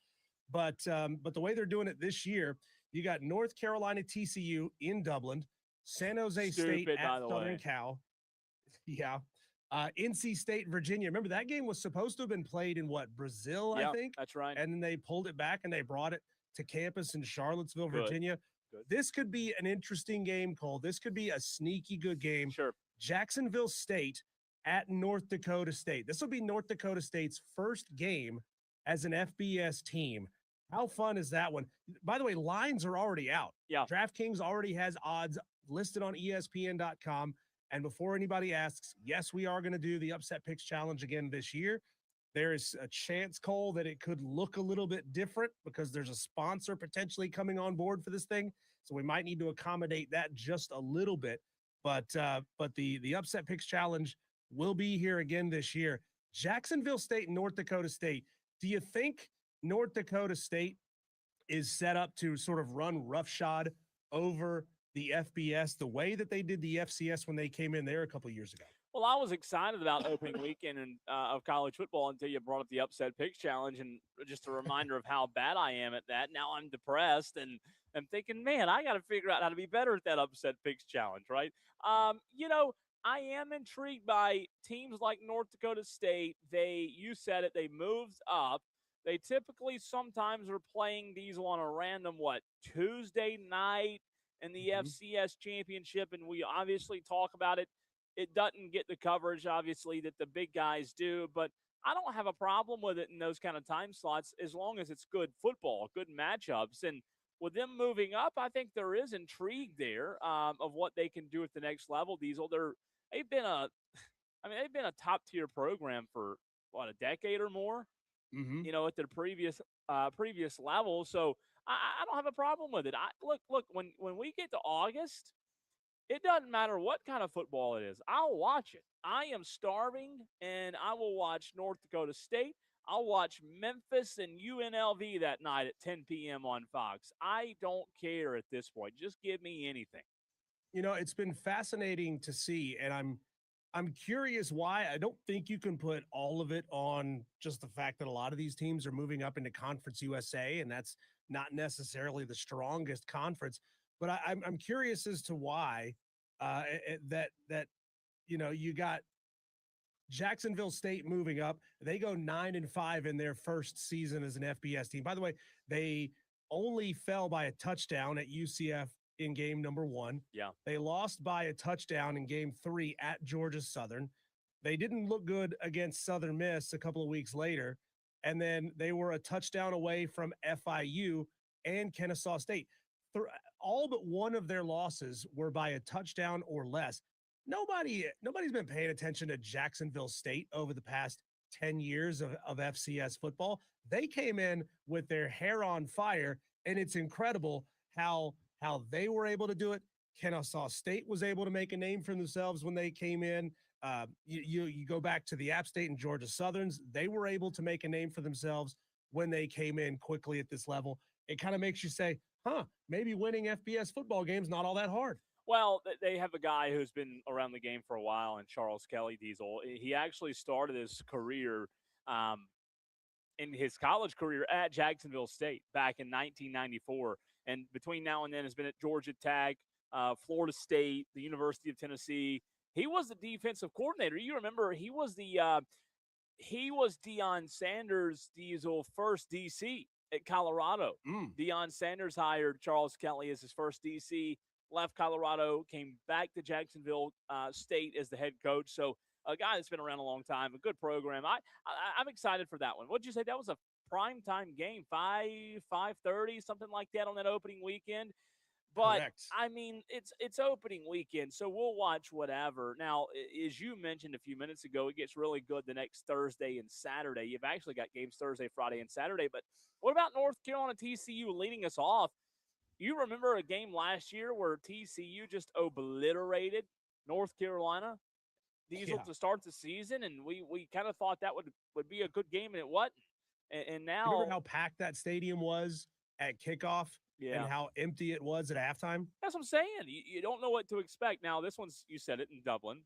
C: But the way they're doing it this year, you got North Carolina TCU in Dublin, San Jose State at Southern Cal. Yeah. NC State, Virginia. Remember that game was supposed to have been played in Brazil,
D: yeah,
C: I think?
D: That's right.
C: And then they pulled it back and they brought it to campus in Charlottesville, Virginia.
D: Good.
C: This could be an interesting game, Cole. This could be a sneaky good game.
D: Sure.
C: Jacksonville State at North Dakota State. This will be North Dakota State's first game as an FBS team. How fun is that one? By the way, lines are already out.
D: Yeah.
C: DraftKings already has odds listed on ESPN.com. And before anybody asks, yes, we are going to do the Upset Picks Challenge again this year. There is a chance, Cole, that it could look a little bit different because there's a sponsor potentially coming on board for this thing. So we might need to accommodate that just a little bit. But the Upset Picks Challenge will be here again this year. Jacksonville State and North Dakota State. Do you think North Dakota State is set up to sort of run roughshod over the FBS the way that they did the FCS when they came in there a couple of years ago?
D: Well, I was excited about opening weekend of college football until you brought up the Upset Picks Challenge, and just a reminder of how bad I am at that. Now I'm depressed, and I'm thinking, man, I got to figure out how to be better at that Upset Picks Challenge, right? I am intrigued by teams like North Dakota State. You said it, they moved up. They typically sometimes are playing these on a random, Tuesday night in the FCS championship, and we obviously talk about it. It doesn't get the coverage, obviously, that the big guys do, but I don't have a problem with it in those kind of time slots as long as it's good football, good matchups. And with them moving up, I think there is intrigue there of what they can do at the next level. Diesel, they've been a top tier program for a decade or more. At their previous level. So I don't have a problem with it. Look, when we get to August, it doesn't matter what kind of football it is. I'll watch it. I am starving, and I will watch North Dakota State. I'll watch Memphis and UNLV that night at 10 p.m. on Fox. I don't care at this point. Just give me anything.
C: It's been fascinating to see, and I'm curious why. I don't think you can put all of it on just the fact that a lot of these teams are moving up into Conference USA, and that's not necessarily the strongest conference. But I'm curious as to why you got Jacksonville State moving up. They go 9-5 in their first season as an FBS team. By the way, they only fell by a touchdown at UCF in game number 1.
D: Yeah.
C: They lost by a touchdown in game 3 at Georgia Southern. They didn't look good against Southern Miss a couple of weeks later. And then they were a touchdown away from FIU and Kennesaw State. All but one of their losses were by a touchdown or less. Nobody's been paying attention to Jacksonville State over the past 10 years of FCS football. They came in with their hair on fire, and it's incredible how they were able to do it. Kennesaw State was able to make a name for themselves when they came in. You go back to the App State and Georgia Southerns. They were able to make a name for themselves when they came in quickly at this level. It kind of makes you say, maybe winning FBS football games not all that hard.
D: Well, they have a guy who's been around the game for a while, and Charles Kelly, Diesel. He actually started his career in his college career at Jacksonville State back in 1994. And between now and then has been at Georgia Tech, Florida State, the University of Tennessee. He was the defensive coordinator. You remember he was Deion Sanders' Diesel first DC at Colorado. Deion Sanders hired Charles Kelly as his first DC, left Colorado, came back to Jacksonville State as the head coach. So a guy that's been around a long time, a good program. I'm excited for that one. What'd you say? That was a primetime game, 5:30, something like that on that opening weekend. But,
C: correct.
D: I mean, it's opening weekend, so we'll watch whatever. Now, as you mentioned a few minutes ago, it gets really good the next Thursday and Saturday. You've actually got games Thursday, Friday, and Saturday. But what about North Carolina TCU leading us off? You remember a game last year where TCU just obliterated North Carolina? Diesel to start the season, and we kind of thought that would be a good game, and it wasn't. And now,
C: remember how packed that stadium was at kickoff?
D: Yeah.
C: And how empty it was at halftime?
D: That's what I'm saying. You don't know what to expect. Now, this one's, you said it, in Dublin,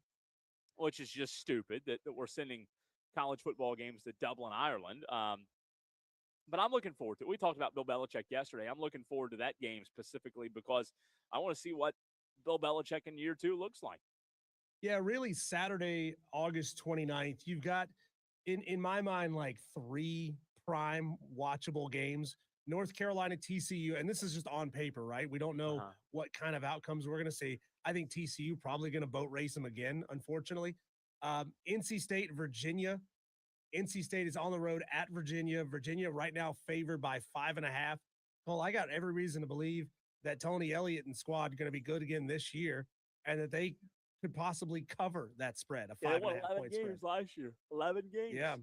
D: which is just stupid that we're sending college football games to Dublin, Ireland. But I'm looking forward to it. We talked about Bill Belichick yesterday. I'm looking forward to that game specifically because I want to see what Bill Belichick in year 2 looks like.
C: Yeah, really Saturday, August 29th, you've got, in my mind, like 3 prime watchable games. North Carolina, TCU, and this is just on paper, right? We don't know what kind of outcomes we're going to see. I think TCU probably going to boat race them again, unfortunately. NC State, Virginia. NC State is on the road at Virginia. Virginia right now favored by 5.5. Well, I got every reason to believe that Tony Elliott and squad are going to be good again this year, and that they could possibly cover that spread. A 5.5 point
D: games
C: spread
D: last year. 11 games.
C: Yeah.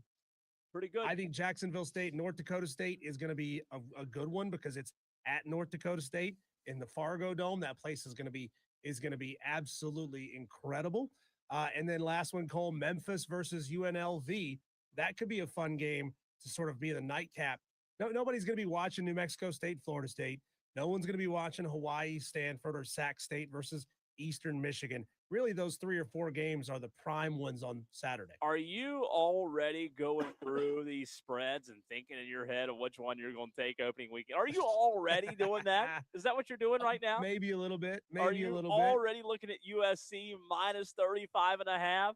D: Pretty good.
C: I think Jacksonville State, North Dakota State is going to be a good one because it's at North Dakota State in the Fargo Dome. That place is going to be absolutely incredible. And then last one, Cole, Memphis versus UNLV. That could be a fun game to sort of be the nightcap. Nobody's going to be watching New Mexico State, Florida State. No one's going to be watching Hawaii, Stanford, or Sac State versus Eastern Michigan. Really, those 3 or 4 games are the prime ones on Saturday.
D: Are you already going through these spreads and thinking in your head of which one you're going to take opening weekend? Are you already doing that? Is that what you're doing right now?
C: Maybe a little bit.
D: Are you already looking at USC minus 35.5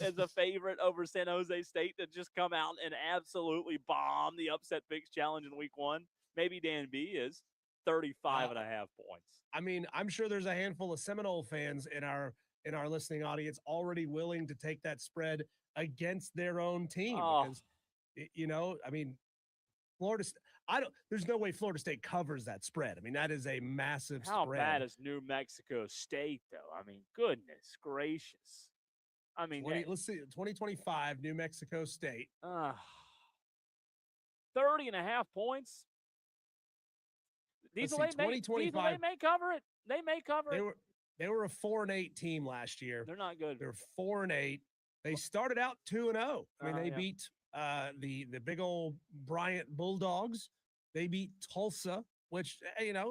D: as a favorite over San Jose State to just come out and absolutely bomb the upset picks challenge in week 1? Maybe Dan B is 35.5 points.
C: I mean, I'm sure there's a handful of Seminole fans in our listening audience already willing to take that spread against their own team because, I mean, there's no way Florida State covers that spread. I mean, that is a massive
D: How
C: spread.
D: How bad is New Mexico State, though? I mean, goodness gracious. I mean,
C: let's see, 2025, New Mexico State.
D: 30.5 points. Diesel, they may cover it. They may cover it.
C: They were a 4-8 team last year.
D: They're not good.
C: They're 4-8. They started out 2-0. I mean, they beat the big old Bryant Bulldogs. They beat Tulsa, which,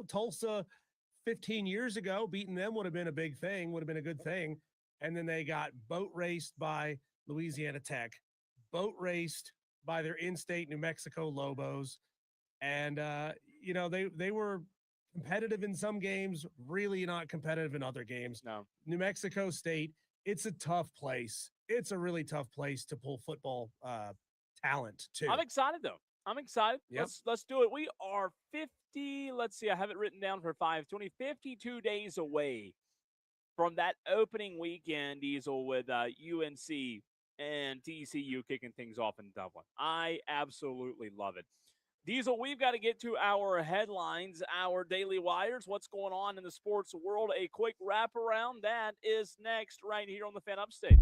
C: Tulsa 15 years ago, beating them would have been a big thing, would have been a good thing. And then they got boat raced by Louisiana Tech, boat raced by their in-state New Mexico Lobos. And, they were competitive in some games, really not competitive in other games.
D: No.
C: New Mexico State, it's a tough place. It's a really tough place to pull football talent, too.
D: I'm excited, though. I'm excited.
C: Yep.
D: Let's do it. We are 50, let's see, I have it written down for 520, 52 days away from that opening weekend, Diesel, with UNC and TCU kicking things off in Dublin. I absolutely love it. Diesel, we've got to get to our headlines, our daily wires, what's going on in the sports world. A quick wraparound. That is next right here on the Fan Upstate.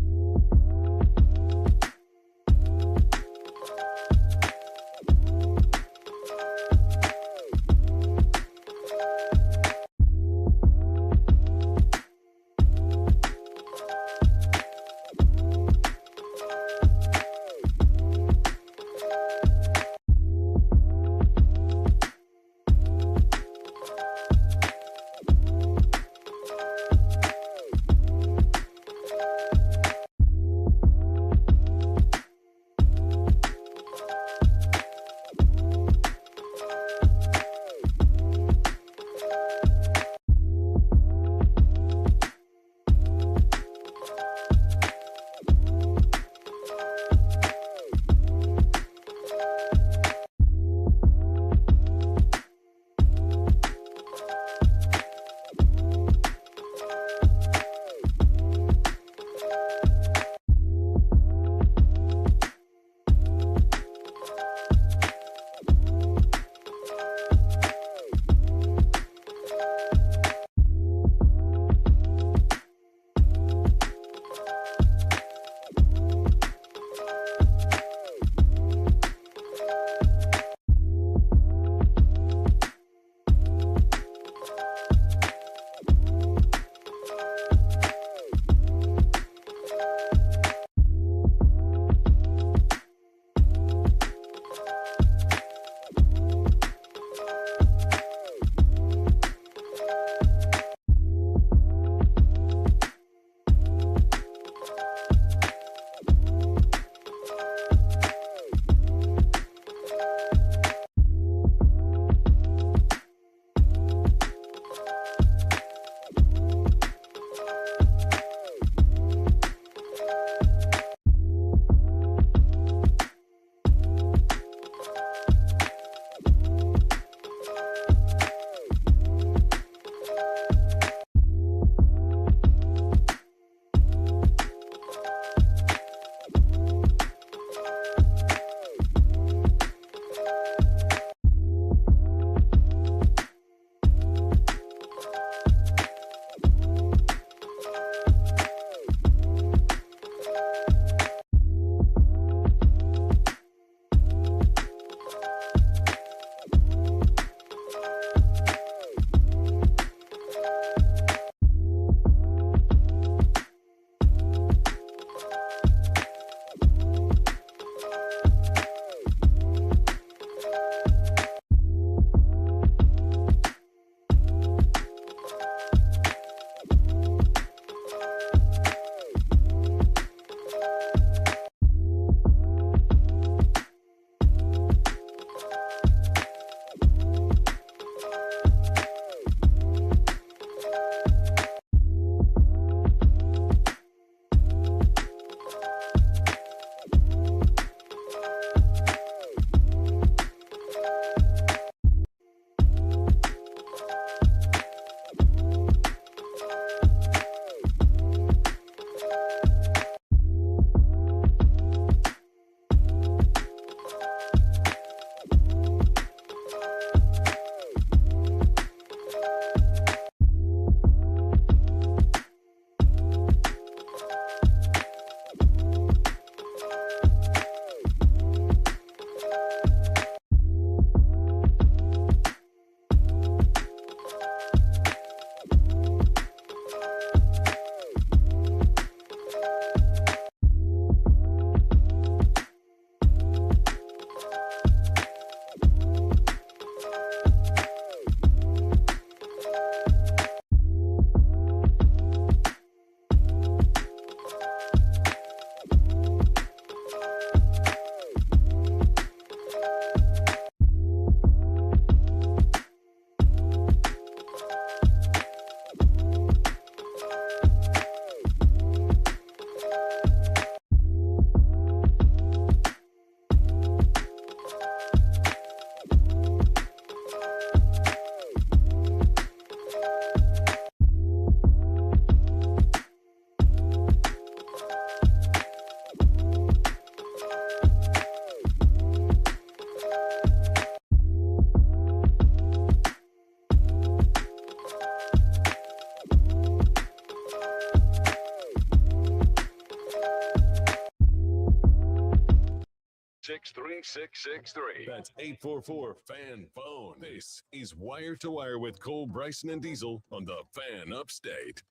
A: 3663. That's 844-FAN-PHONE. This is Wire to Wire with Cole, Bryson, and Diesel on the Fan Upstate.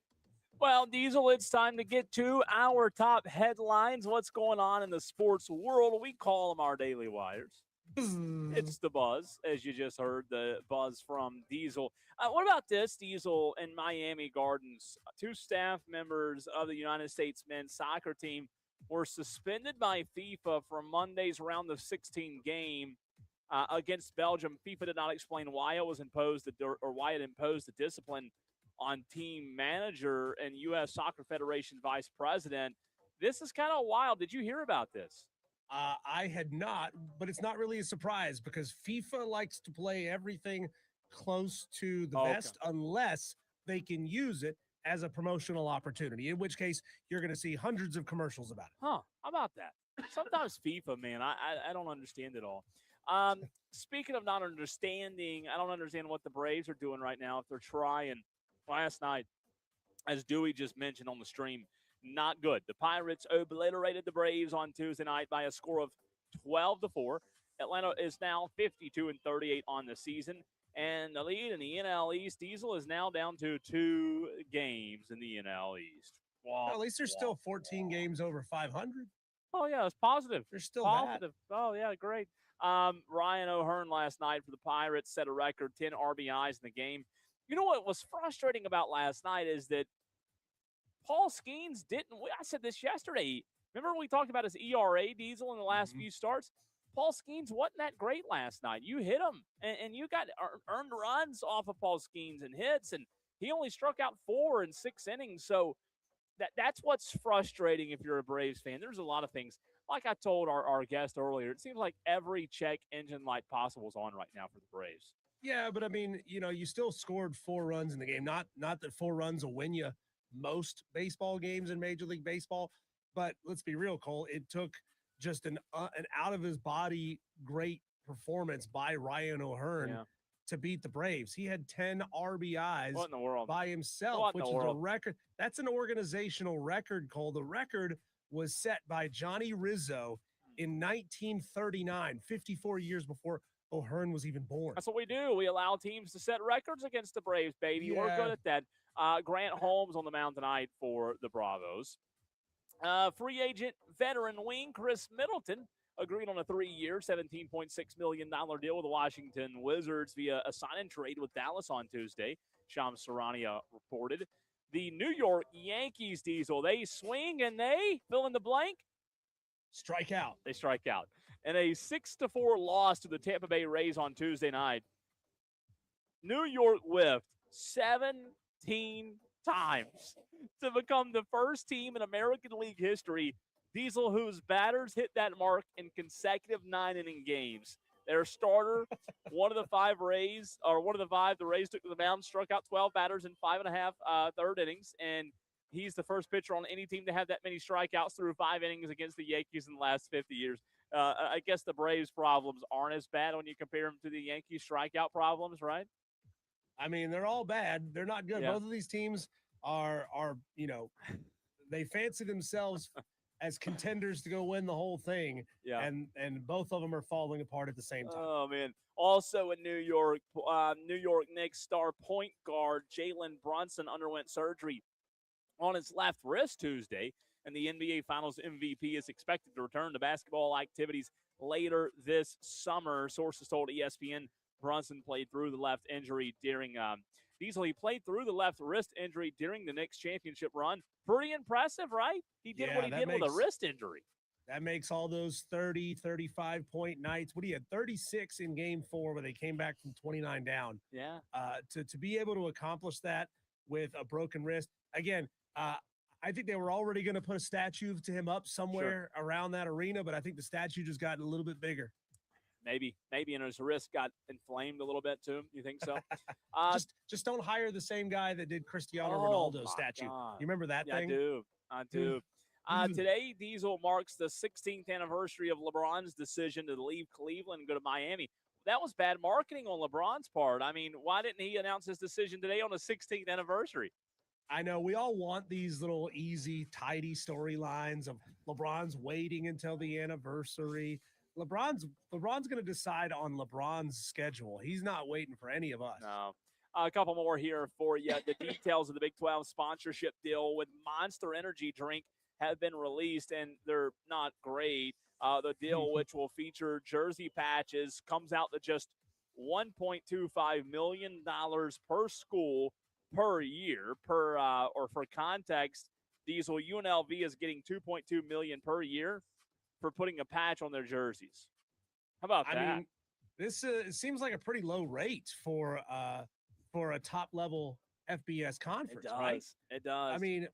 D: Well, Diesel, it's time to get to our top headlines. What's going on in the sports world? We call them our daily wires. It's the buzz, as you just heard, the buzz from Diesel. What about this, Diesel? In Miami Gardens, 2 staff members of the United States men's soccer team were suspended by FIFA for Monday's round of 16 game against Belgium. FIFA did not explain why it was imposed or why it imposed the discipline on team manager and U.S. Soccer Federation vice president. This is kind of wild. Did you hear about this?
C: I had not, but it's not really a surprise because FIFA likes to play everything close to the vest unless they can use it as a promotional opportunity, in which case you're going to see hundreds of commercials about it.
D: How about that? Sometimes FIFA, man, I don't understand it all. Speaking of not understanding, I don't understand what the Braves are doing right now if they're trying. Last night, as Dewey just mentioned on the stream, not good. The Pirates obliterated the Braves on Tuesday night by a score of 12-4. Atlanta is now 52-38 on the season, and the lead in the NL East, Diesel, is now down to 2 games in the NL East.
C: Well, at least there's still 14 games over 500.
D: Oh yeah, it's positive.
C: They're still
D: positive. Oh yeah, great. Ryan O'Hearn last night for the Pirates set a record 10 RBIs in the game. You know what was frustrating about last night is that Paul Skeens didn't. I said this yesterday. Remember we talked about his ERA, Diesel, in the last few starts? Paul Skeens wasn't that great last night. You hit him, and you got earned runs off of Paul Skeens and hits, and he only struck out 4 in 6 innings. So that's what's frustrating if you're a Braves fan. There's a lot of things. Like I told our guest earlier, it seems like every check engine light possible is on right now for the Braves.
C: Yeah, but I mean, you still scored 4 runs in the game. Not that 4 runs will win you most baseball games in Major League Baseball, but let's be real, Cole. It took just an out of his body great performance by Ryan O'Hearn to beat the Braves. He had 10 RBIs
D: what in the world?
C: By himself, which is a record. That's an organizational record, Cole. The record was set by Johnny Rizzo in 1939, 54 years before O'Hearn was even born.
D: That's what we do. We allow teams to set records against the Braves, baby.
C: Yeah.
D: We're good at that. Grant Holmes on the mound tonight for the Bravos. Free agent veteran wing Chris Middleton agreed on a 3-year, $17.6 million deal with the Washington Wizards via a sign and trade with Dallas on Tuesday. Shams Charania reported. The New York Yankees, Diesel, they swing and they fill in the blank.
C: Strike out.
D: They strike out. And a 6-4 loss to the Tampa Bay Rays on Tuesday night. New York whiffed 17 times to become the first team in American League history, Diesel, whose batters hit that mark in consecutive 9-inning games. Their starter, one of the five the Rays took to the mound, struck out 12 batters in 5.5 third innings, and he's the first pitcher on any team to have that many strikeouts through 5 innings against the Yankees in the last 50 years. I guess the Braves' problems aren't as bad when you compare them to the Yankees' strikeout problems, right?
C: I mean, they're all bad. They're not good. Yeah. Both of these teams are they fancy themselves as contenders to go win the whole thing. Yeah. And both of them are falling apart at the same time.
D: Oh, man. Also in New York, New York Knicks star point guard Jalen Brunson underwent surgery on his left wrist Tuesday, and the NBA Finals MVP is expected to return to basketball activities later this summer. Sources told ESPN Brunson played through the left injury during Diesel. He played through the left wrist injury during the Knicks championship run. Pretty impressive, right? He did what he did with a wrist injury.
C: That makes all those 30, 35-point nights. What he had 36 in game 4 where they came back from 29 down.
D: Yeah.
C: To be able to accomplish that with a broken wrist. Again, I think they were already going to put a statue to him up somewhere around that arena, but I think the statue just got a little bit bigger.
D: Maybe, and his wrist got inflamed a little bit too. You think so?
C: Just don't hire the same guy that did Cristiano Ronaldo's statue. God. You remember that thing?
D: I do. Today, Diesel marks the 16th anniversary of LeBron's decision to leave Cleveland and go to Miami. That was bad marketing on LeBron's part. I mean, why didn't he announce his decision today on the 16th anniversary?
C: I know we all want these little easy, tidy storylines of LeBron's waiting until the anniversary. LeBron's going to decide on LeBron's schedule. He's not waiting for any of us.
D: No. A couple more here for you. The details of the Big 12 sponsorship deal with Monster Energy drink have been released, and they're not great. The deal, which will feature jersey patches, comes out to just $1.25 million per school per year. Or for context, Diesel, UNLV is getting $2.2 million per year for putting a patch on their jerseys. How about that?
C: I mean, this seems like a pretty low rate for a top level FBS conference, right?
D: It does.
C: I mean,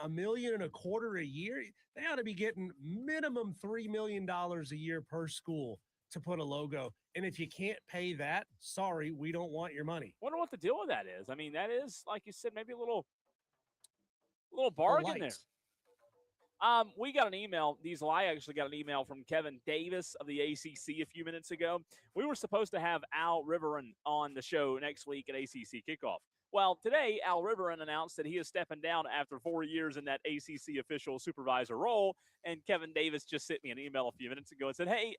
C: $1.25 million a year. They ought to be getting minimum $3 million a year per school to put a logo. And if you can't pay that, sorry, we don't want your money.
D: Wonder what the deal with that is. I mean, that is, like you said, maybe a little bargain there. We got an email. Diesel, I actually got an email from Kevin Davis of the ACC a few minutes ago. We were supposed to have Al Riveron on the show next week at ACC kickoff. Well, today, Al Riveron announced that he is stepping down after 4 years in that ACC official supervisor role. And Kevin Davis just sent me an email a few minutes ago and said, hey,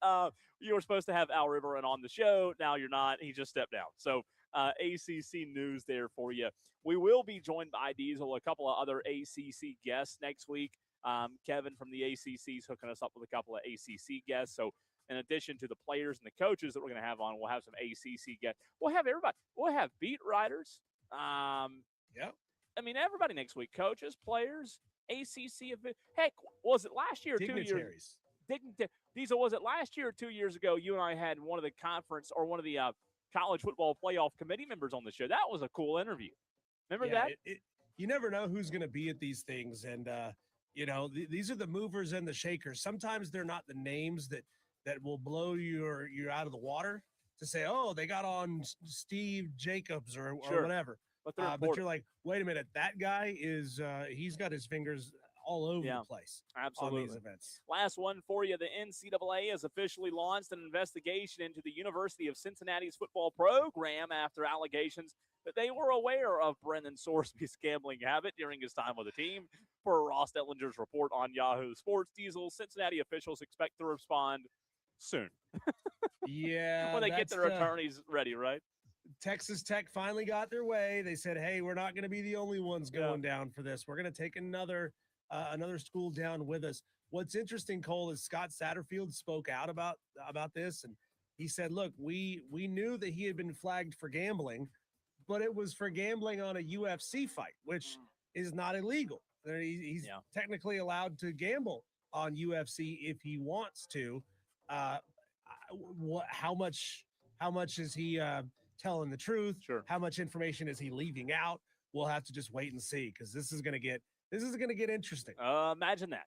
D: you were supposed to have Al Riveron on the show. Now you're not. He just stepped down. So ACC news there for you. We will be joined by Diesel, a couple of other ACC guests next week. Kevin from the ACC is hooking us up with a couple of ACC guests. So in addition to the players and the coaches that we're going to have on, we'll have some ACC guests. We'll have everybody. We'll have beat writers.
C: Yep.
D: I mean, everybody next week. Coaches, players, ACC. Heck, was it last year or 2 years? Diesel, was it last year or 2 years ago? You and I had one of the conference or one of the college football playoff committee members on the show. That was a cool interview. Remember that?
C: You never know who's going to be at these things. And, these are the movers and the shakers. Sometimes they're not the names that will blow you out of the water to say, oh, they got on Steve Jacobs or whatever. But you're like, wait a minute, that guy is he's got his fingers all over the place.
D: Absolutely.
C: On these events.
D: Last one for you. The NCAA has officially launched an investigation into the University of Cincinnati's football program after allegations that they were aware of Brendan Sorsby's gambling habit during his time with the team. Per Ross Dellinger's report on Yahoo Sports, Diesel, Cincinnati officials expect to respond soon.
C: Yeah.
D: When they get their attorneys ready, right?
C: Texas Tech finally got their way. They said, hey, we're not going to be the only ones going down for this. We're going to take another school down with us. What's interesting, Cole, is Scott Satterfield spoke out about this, and he said, look, we knew that he had been flagged for gambling, but it was for gambling on a UFC fight, which is not illegal. He's technically allowed to gamble on UFC if he wants to. How much is he telling the truth?
D: Sure.
C: How much information is he leaving out? We'll have to just wait and see, because this is going to get interesting.
D: Imagine that.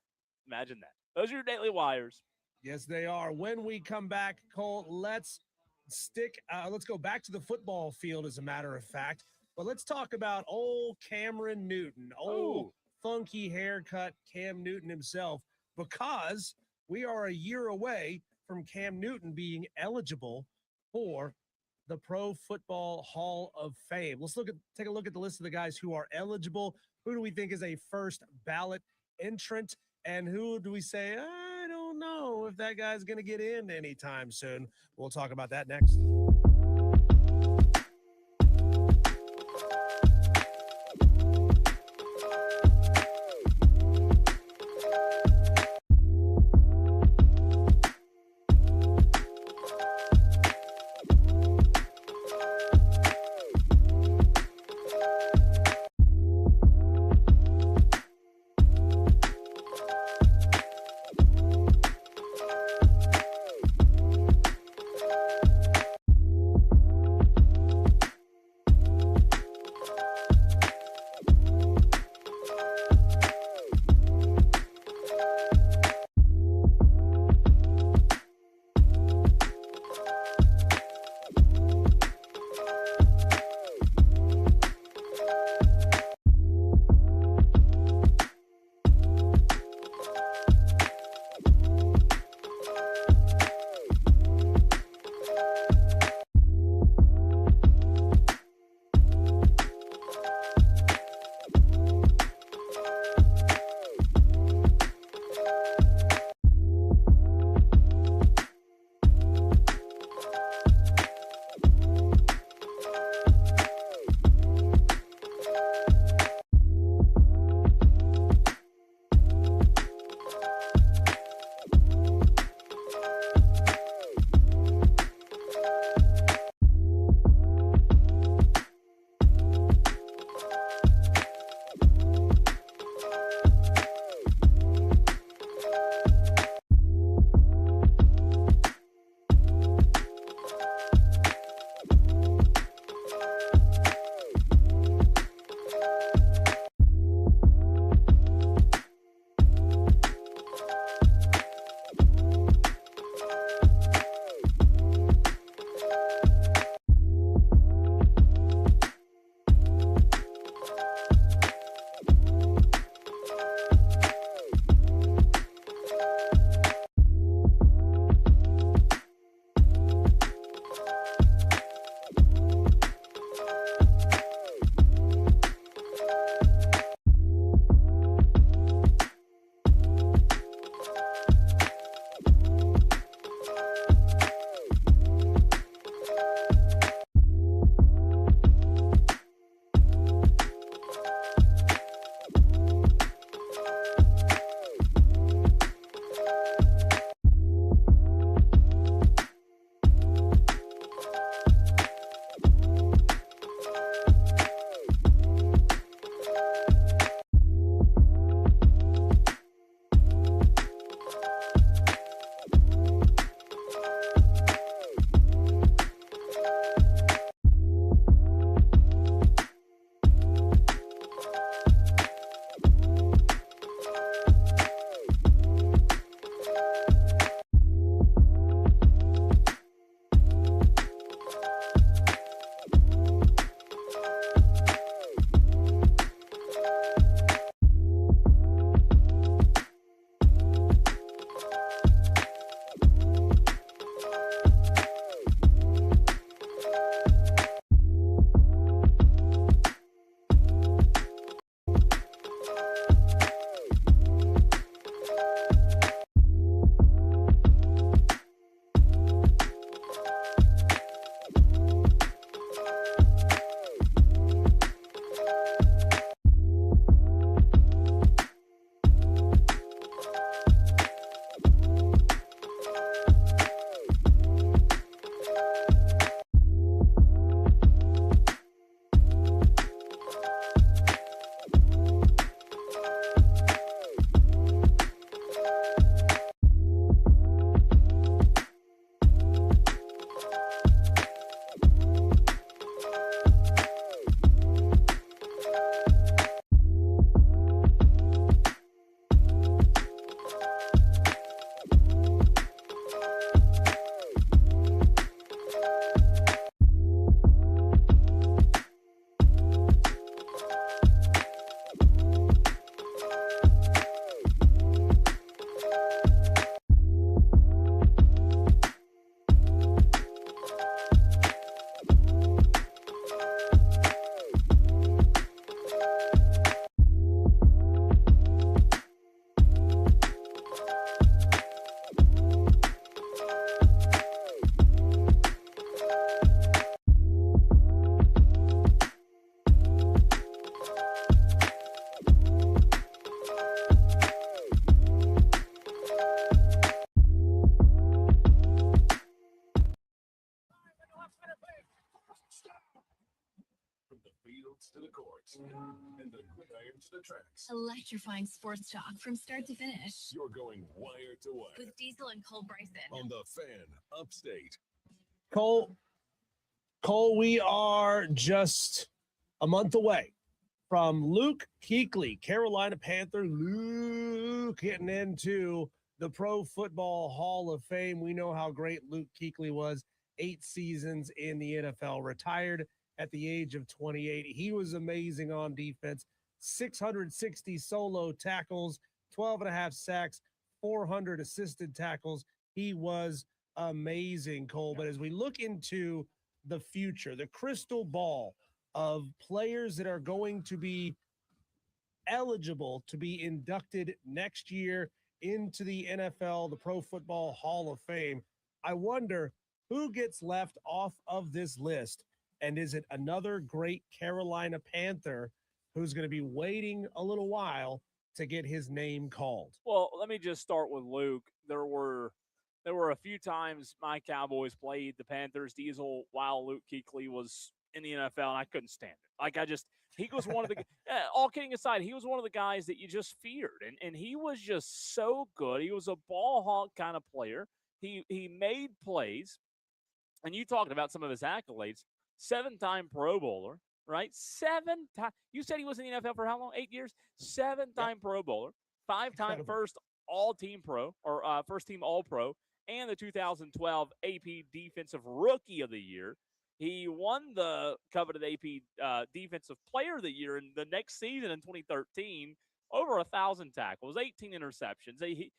D: Those are your daily wires.
C: Yes, they are. When we come back, Cole, let's go back to the football field, as a matter of fact. But let's talk about old Cameron Newton, funky haircut Cam Newton himself, because we are a year away from Cam Newton being eligible for the Pro Football Hall of Fame. Let's take a look at the list of the guys who are eligible. Who do we think is a first ballot entrant? And who do we say, I don't know if that guy's going to get in anytime soon? We'll talk about that next.
A: From the fields to the courts and the gridiron to the tracks.
B: Electrifying sports talk from start to finish.
A: You're going wire to wire
B: With Diesel and Cole Bryson.
A: on the Fan Upstate.
C: Cole, we are just a month away from Luke Kuechly, Carolina Panther. Luke getting into the Pro Football Hall of Fame. We know how great Luke Kuechly was. 8 seasons in the NFL, retired at the age of 28. He was amazing on defense. 660 solo tackles, 12 and a half sacks, 400 assisted tackles. He was amazing, Cole. But as we look into the future, the crystal ball of players that are going to be eligible to be inducted next year into the NFL, the Pro Football Hall of Fame, I wonder who gets left off of this list. And is it another great Carolina Panther who's going to be waiting a little while to get his name called?
D: Well, let me just start with Luke. There were a few times my Cowboys played the Panthers, Diesel, while Luke Kuechly was in the NFL, and I couldn't stand it. He was one of the all kidding aside, he was one of the guys that you just feared, and he was just so good. He was a ball hawk kind of player. He made plays, and you talked about some of his accolades. 7-time Pro Bowler, right? 7 times. You said he was in the NFL for how long? 8 years? 7-time Pro Bowler, 5-time first all-team pro or first team all-pro, and the 2012 AP Defensive Rookie of the Year. He won the coveted AP Defensive Player of the Year in the next season in 2013. Over 1,000 tackles, 18 interceptions. He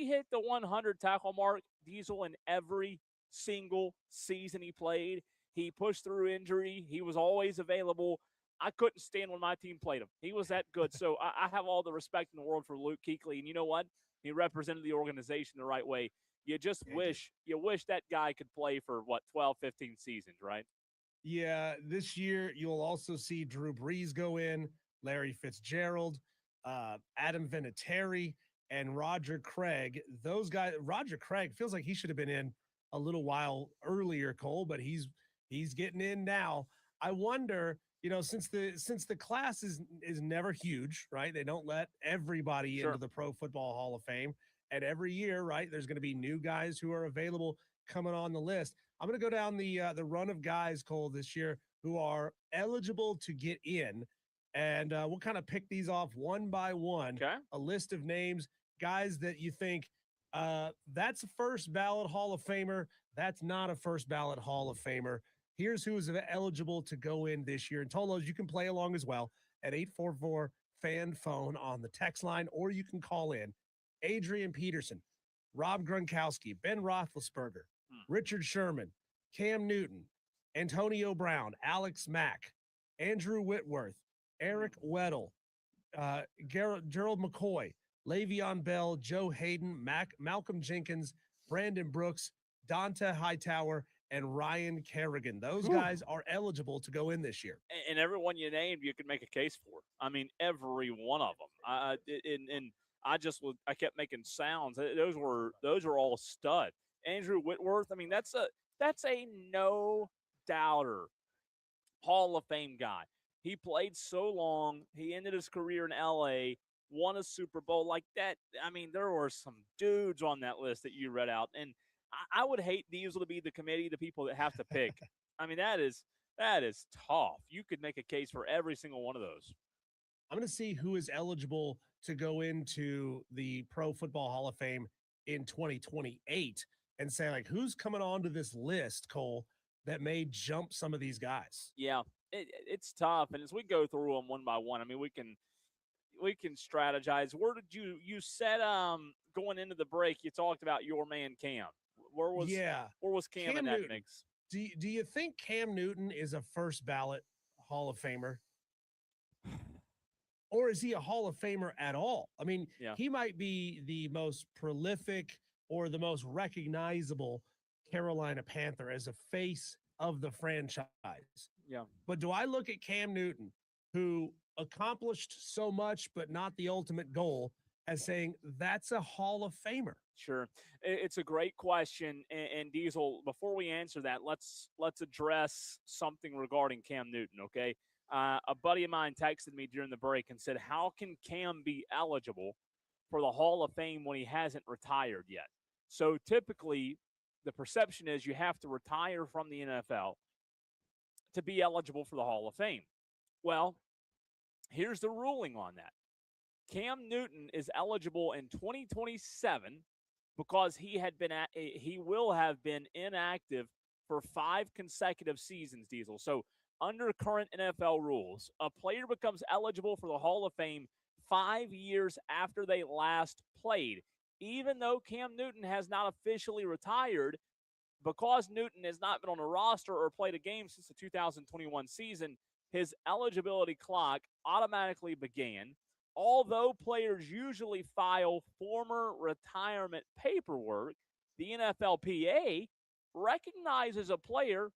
D: hit the 100 tackle mark, Diesel, in every single season he played. He pushed through injury. He was always available. I couldn't stand when my team played him. He was that good. So I have all the respect in the world for Luke Kuechly. And you know what? He represented the organization the right way. You just wish that guy could play for, 12, 15 seasons, right?
C: Yeah, this year you'll also see Drew Brees go in, Larry Fitzgerald, Adam Vinatieri, and Roger Craig. Those guys, Roger Craig feels like he should have been in a little while earlier, Cole, but he's getting in now. I wonder, since the class is never huge, right? They don't let everybody into the Pro Football Hall of Fame. And every year, right, there's going to be new guys who are available coming on the list. I'm going to go down the run of guys, Cole, this year who are eligible to get in. And we'll kind of pick these off one by one.
D: Okay.
C: A list of names, guys that you think that's a first ballot Hall of Famer. That's not a first ballot Hall of Famer. Here's who is eligible to go in this year. And Tolos, you can play along as well at 844-FAN-PHONE on the text line, or you can call in. Adrian Peterson, Rob Gronkowski, Ben Roethlisberger, Richard Sherman, Cam Newton, Antonio Brown, Alex Mack, Andrew Whitworth, Eric Weddle, Gerald McCoy, Le'Veon Bell, Joe Hayden, Malcolm Jenkins, Brandon Brooks, Dante Hightower, and Ryan Kerrigan. Those guys are eligible to go in this year.
D: And everyone you named, you could make a case for. I mean, every one of them. I kept making sounds. Those were all stud. Andrew Whitworth. I mean, that's a no doubter Hall of Fame guy. He played so long. He ended his career in LA, won a Super Bowl like that. I mean, there were some dudes on that list that you read out, and I would hate Diesel to be the committee, the people that have to pick. I mean, that is tough. You could make a case for every single one of those.
C: I'm going to see who is eligible to go into the Pro Football Hall of Fame in 2028 and say, like, who's coming onto this list, Cole, that may jump some of these guys.
D: Yeah, it's tough. And as we go through them one by one, I mean, we can strategize. Where did you said going into the break, you talked about your man Cam. Where was Cam in that
C: Newton.
D: mix?
C: Do you think Cam Newton is a first ballot Hall of Famer? Or is he a Hall of Famer at all? I mean, he might be the most prolific or the most recognizable Carolina Panther as a face of the franchise.
D: Yeah.
C: But do I look at Cam Newton, who accomplished so much but not the ultimate goal, as saying that's a Hall of Famer?
D: Sure. It's a great question. And Diesel, before we answer that, let's address something regarding Cam Newton, okay? A buddy of mine texted me during the break and said, how can Cam be eligible for the Hall of Fame when he hasn't retired yet? So typically, the perception is you have to retire from the NFL to be eligible for the Hall of Fame. Well, here's the ruling on that. Cam Newton is eligible in 2027 because he will have been inactive for 5 consecutive seasons, Diesel. So under current NFL rules, a player becomes eligible for the Hall of Fame 5 years after they last played. Even though Cam Newton has not officially retired, because Newton has not been on a roster or played a game since the 2021 season, his eligibility clock automatically began. Although players usually file former retirement paperwork, the NFLPA recognizes a player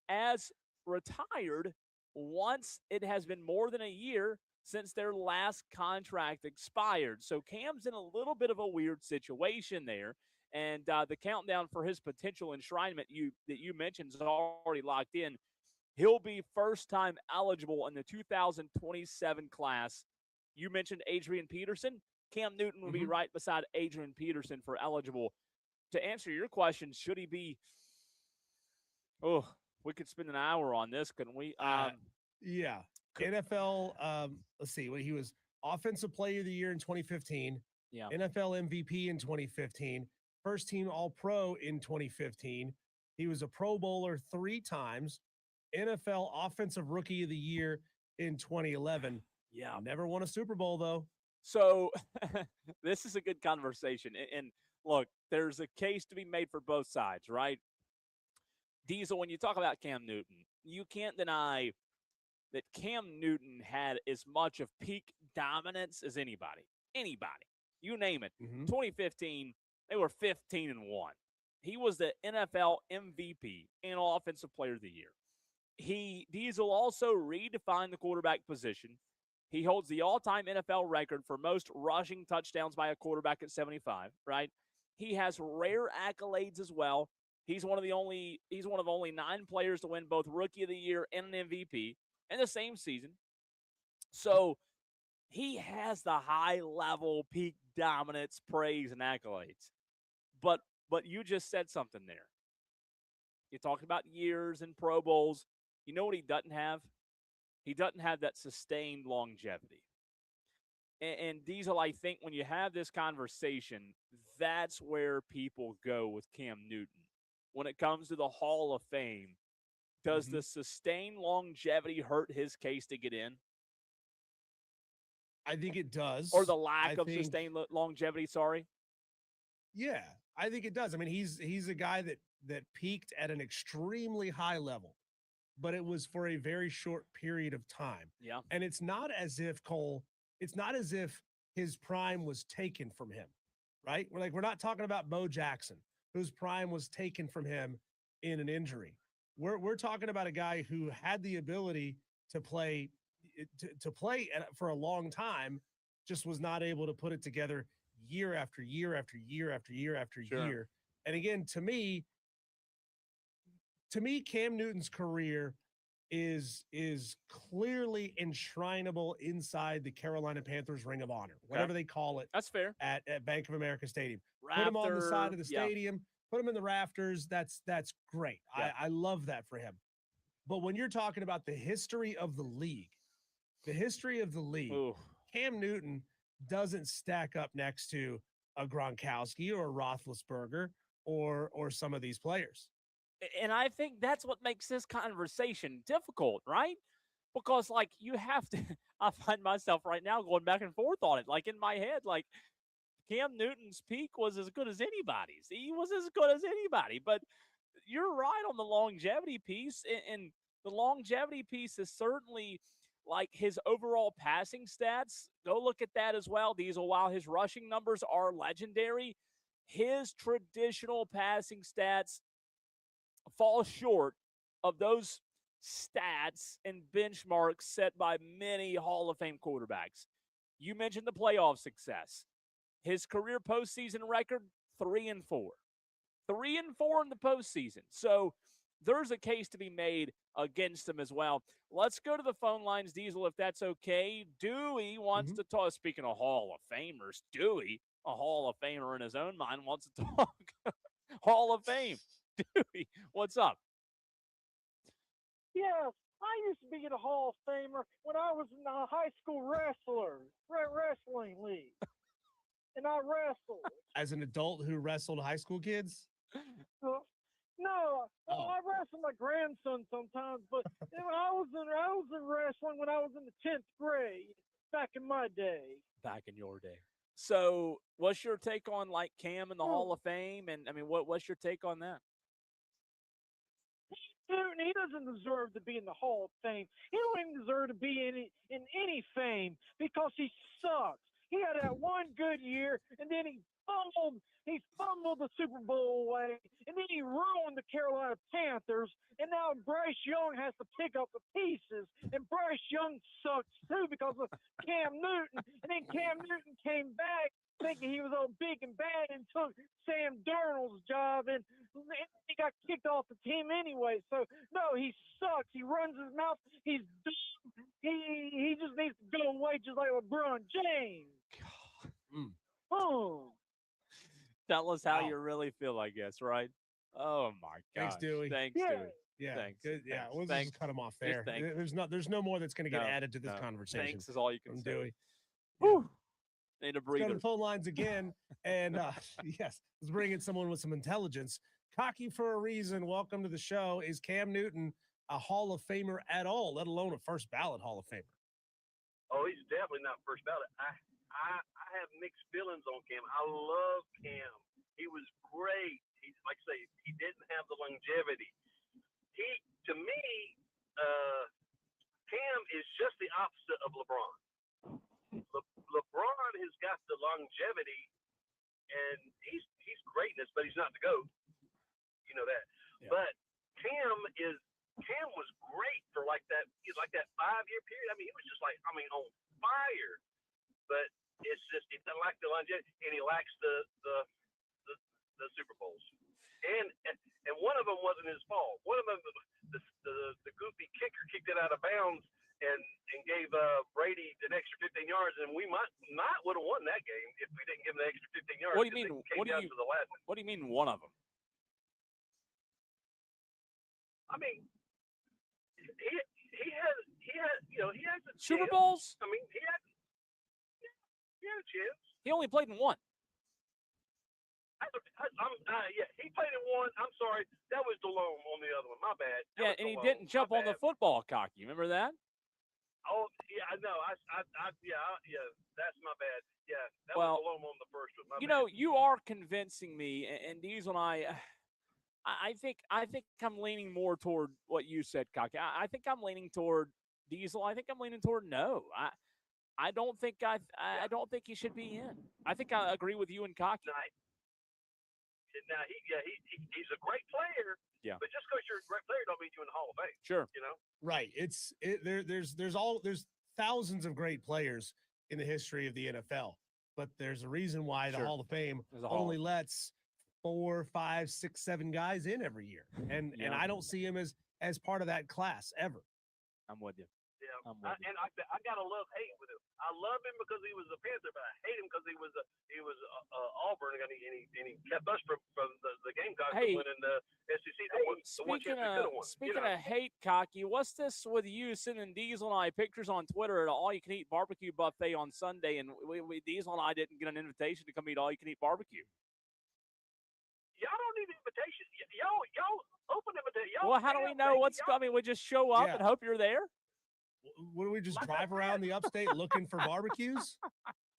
D: as retired once it has been more than a year since their last contract expired. So Cam's in a little bit of a weird situation there. And the countdown for his potential enshrinement that you mentioned is already locked in. He'll be first-time eligible in the 2027 class. You mentioned Adrian Peterson. Cam Newton will be right beside Adrian Peterson for eligible. To answer your question, should he be – oh, we could spend an hour on this, couldn't we?
C: Yeah. NFL, let's see. He was Offensive Player of the Year in 2015.
D: Yeah.
C: NFL MVP in 2015. First team All-Pro in 2015. He was a Pro Bowler 3 times. NFL Offensive Rookie of the Year in 2011.
D: Yeah.
C: Never won a Super Bowl, though.
D: So this is a good conversation. And look, there's a case to be made for both sides, right? Diesel, when you talk about Cam Newton, you can't deny that Cam Newton had as much of peak dominance as anybody. Anybody. You name it. 2015, they were 15-1. He was the NFL MVP and Offensive Player of the Year. Diesel also redefined the quarterback position. He holds the all-time NFL record for most rushing touchdowns by a quarterback at 75, right? He has rare accolades as well. He's one of only 9 players to win both Rookie of the Year and an MVP in the same season. So he has the high-level peak dominance, praise, and accolades. But you just said something there. You talked about years and Pro Bowls. You know what he doesn't have? He doesn't have that sustained longevity. And Diesel, I think when you have this conversation, that's where people go with Cam Newton. When it comes to the Hall of Fame, does the sustained longevity hurt his case to get in?
C: I think it does.
D: Or the lack of sustained longevity, sorry?
C: Yeah, I think it does. I mean, he's a guy that peaked at an extremely high level, but it was for a very short period of time.
D: Yeah.
C: And it's not as if, Cole, it's not as if his prime was taken from him, right? We're not talking about Bo Jackson, whose prime was taken from him in an injury. We're talking about a guy who had the ability to play for a long time, just was not able to put it together year after year after year after year after year. And again, to me, Cam Newton's career is clearly enshrinable inside the Carolina Panthers Ring of Honor, whatever they call it.
D: That's fair.
C: At Bank of America Stadium. Put him on the side of the stadium, put him in the rafters. That's great. Yeah. I love that for him. But when you're talking about the history of the league,
D: Ooh.
C: Cam Newton doesn't stack up next to a Gronkowski or a Roethlisberger or some of these players.
D: And I think that's what makes this conversation difficult, right? Because, you have to – I find myself right now going back and forth on it. In my head, Cam Newton's peak was as good as anybody's. He was as good as anybody. But you're right on the longevity piece. And the longevity piece is certainly – his overall passing stats, go look at that as well, Diesel. While his rushing numbers are legendary, his traditional passing stats fall short of those stats and benchmarks set by many Hall of Fame quarterbacks. You mentioned the playoff success. His career postseason record, 3-4. 3-4 in the postseason. So there's a case to be made against them as well. Let's go to the phone lines, Diesel, if that's okay. Dewey wants to talk. Speaking of Hall of Famers, Dewey, a Hall of Famer in his own mind, wants to talk Hall of Fame. Dewey, what's up?
H: Yes, I used to be in a Hall of Famer when I was in the high school wrestling league. And I wrestled.
C: As an adult who wrestled high school kids?
H: No, I wrestle my grandson sometimes, but I was in wrestling when I was in the 10th grade back in my day.
D: Back in your day. So what's your take on like Cam in the Hall of Fame? And I mean, what's your take on that?
H: Dude, he doesn't deserve to be in the Hall of Fame. He don't even deserve to be in any fame because he sucks. He had that one good year, and then he fumbled the Super Bowl away, and then he ruined the Carolina Panthers, and now Bryce Young has to pick up the pieces, and Bryce Young sucks too because of Cam Newton, and then Cam Newton came back thinking he was all big and bad and took Sam Darnold's job, and he got kicked off the team anyway. So, no, he sucks. He runs his mouth. He's dumb. He just needs to go away just like LeBron James. Oh.
D: Tell us how you really feel, I guess, right? Oh my God!
C: Thanks, Dewey.
D: Thanks, Dewey.
C: Yeah,
D: thanks.
C: good. Yeah, we'll
D: thanks.
C: just cut him off there. There's no more that's going to get added to this conversation.
D: Thanks is all you can say.
C: Dewey.
D: Whew. Need a breather.
C: Let's go to the phone lines again, and yes, let's bring in someone with some intelligence. Cocky for a reason. Welcome to the show. Is Cam Newton a Hall of Famer at all, let alone a first ballot Hall of Famer?
I: Oh, he's definitely not first ballot. I have mixed feelings on Cam. I love Cam. He was great. He's like I say, he didn't have the longevity. To me, Cam is just the opposite of LeBron. LeBron has got the longevity, and he's greatness, but he's not the GOAT. You know that. Yeah. But Cam was great for like that 5-year period. I mean, he was just on fire. But it's just he doesn't like the longevity, and he lacks the Super Bowls. And one of them wasn't his fault. One of them, the goofy kicker kicked it out of bounds and gave Brady an extra 15 yards, and we might would have won that game if we didn't give him the extra 15 yards.
D: What do you mean? What do you mean one of them?
I: I mean, he has
D: Super Bowls.
I: I mean, he had a chance.
D: He only played in one.
I: He played in one. I'm sorry, that was DeLome on the other one. My bad.
D: Yeah, and he didn't jump on the football, Cocky. Remember that?
I: Oh yeah, I know. That's my bad. Yeah, that was DeLome on the first one.
D: You know, you are convincing me, and Diesel and I think I'm leaning more toward what you said, Cocky. I think I'm leaning toward Diesel. I think I'm leaning toward no. I don't think he should be in. I think I agree with you and Cocky.
I: Now he's a great player.
D: Yeah.
I: But just because you're a great player don't mean you're in the Hall of Fame.
D: Sure.
I: You know.
C: Right. There's thousands of great players in the history of the NFL, but there's a reason why the Hall of Fame only lets 4, 5, 6, 7 guys in every year, and I don't see him as part of that class ever.
D: I'm with you.
I: Yeah, I got a love-hate with him. I love him because he was a Panther, but I hate him because he was Auburn, and he kept us from the Gamecocks winning the SEC.
D: Speaking of hate, Cocky, what's this with you sending Diesel and I pictures on Twitter at an all-you-can-eat barbecue buffet on Sunday, and we Diesel and I didn't get an invitation to come eat all-you-can-eat barbecue?
I: Y'all don't need an invitation. Y'all open invitation.
D: Well, how do we know what's coming? We just show up and hope you're there?
C: What do we just drive around the upstate looking for barbecues?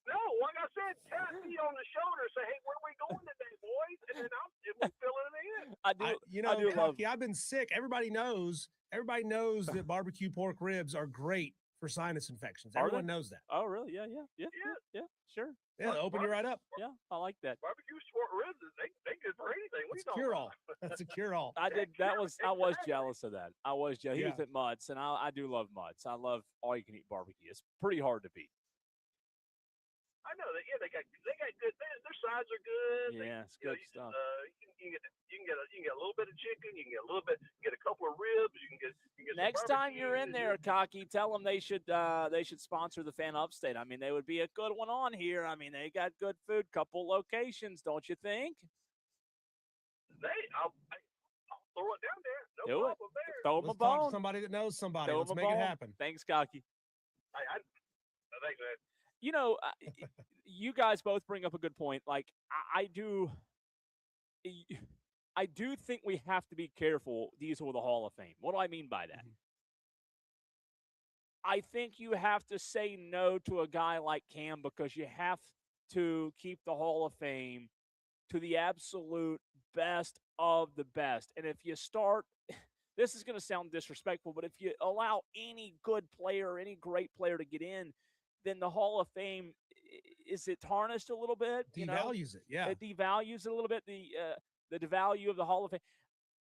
I: No, like I said, tap me on the shoulder and say, hey, where are we going today, boys? And then we'll fill it in.
C: Cocky, I've been sick. Everybody knows that barbecue pork ribs are great for sinus infections. Everyone knows that.
D: Oh, really? Yeah, sure.
C: Yeah, open you right up.
D: Yeah, I like that.
I: Barbecue pork ribs, they good for anything.
C: It's a cure-all. That's a cure-all.
D: I was jealous of that. I was jealous. He was at Mutt's, and I do love Mutt's. I love all-you-can-eat barbecue. It's pretty hard to beat.
I: I know that. Yeah, they got good. Their sides are good.
D: Yeah, it's good stuff.
I: You can get a little bit of chicken. You can get a little bit. You get a couple of ribs. You can get
D: Next time you're in there, Cocky, tell them they should sponsor the Fan Upstate. I mean, they would be a good one on here. I mean, they got good food, couple locations, don't you think?
I: I'll throw it down there. No
D: Do
I: problem
D: it.
I: there.
D: Throw them
C: Let's
D: a bone.
C: talk to somebody that knows somebody. Let's make it happen.
D: Thanks, Cocky.
I: Thanks, man.
D: You know, you guys both bring up a good point. Like, I do think we have to be careful, Diesel, with the Hall of Fame. What do I mean by that? I think you have to say no to a guy like Cam because you have to keep the Hall of Fame to the absolute best of the best. And if you start, this is going to sound disrespectful, but if you allow any good player, any great player to get in, then the Hall of Fame, is it tarnished a little bit?
C: Devalues it, yeah.
D: It devalues it a little bit, the devalue of the Hall of Fame.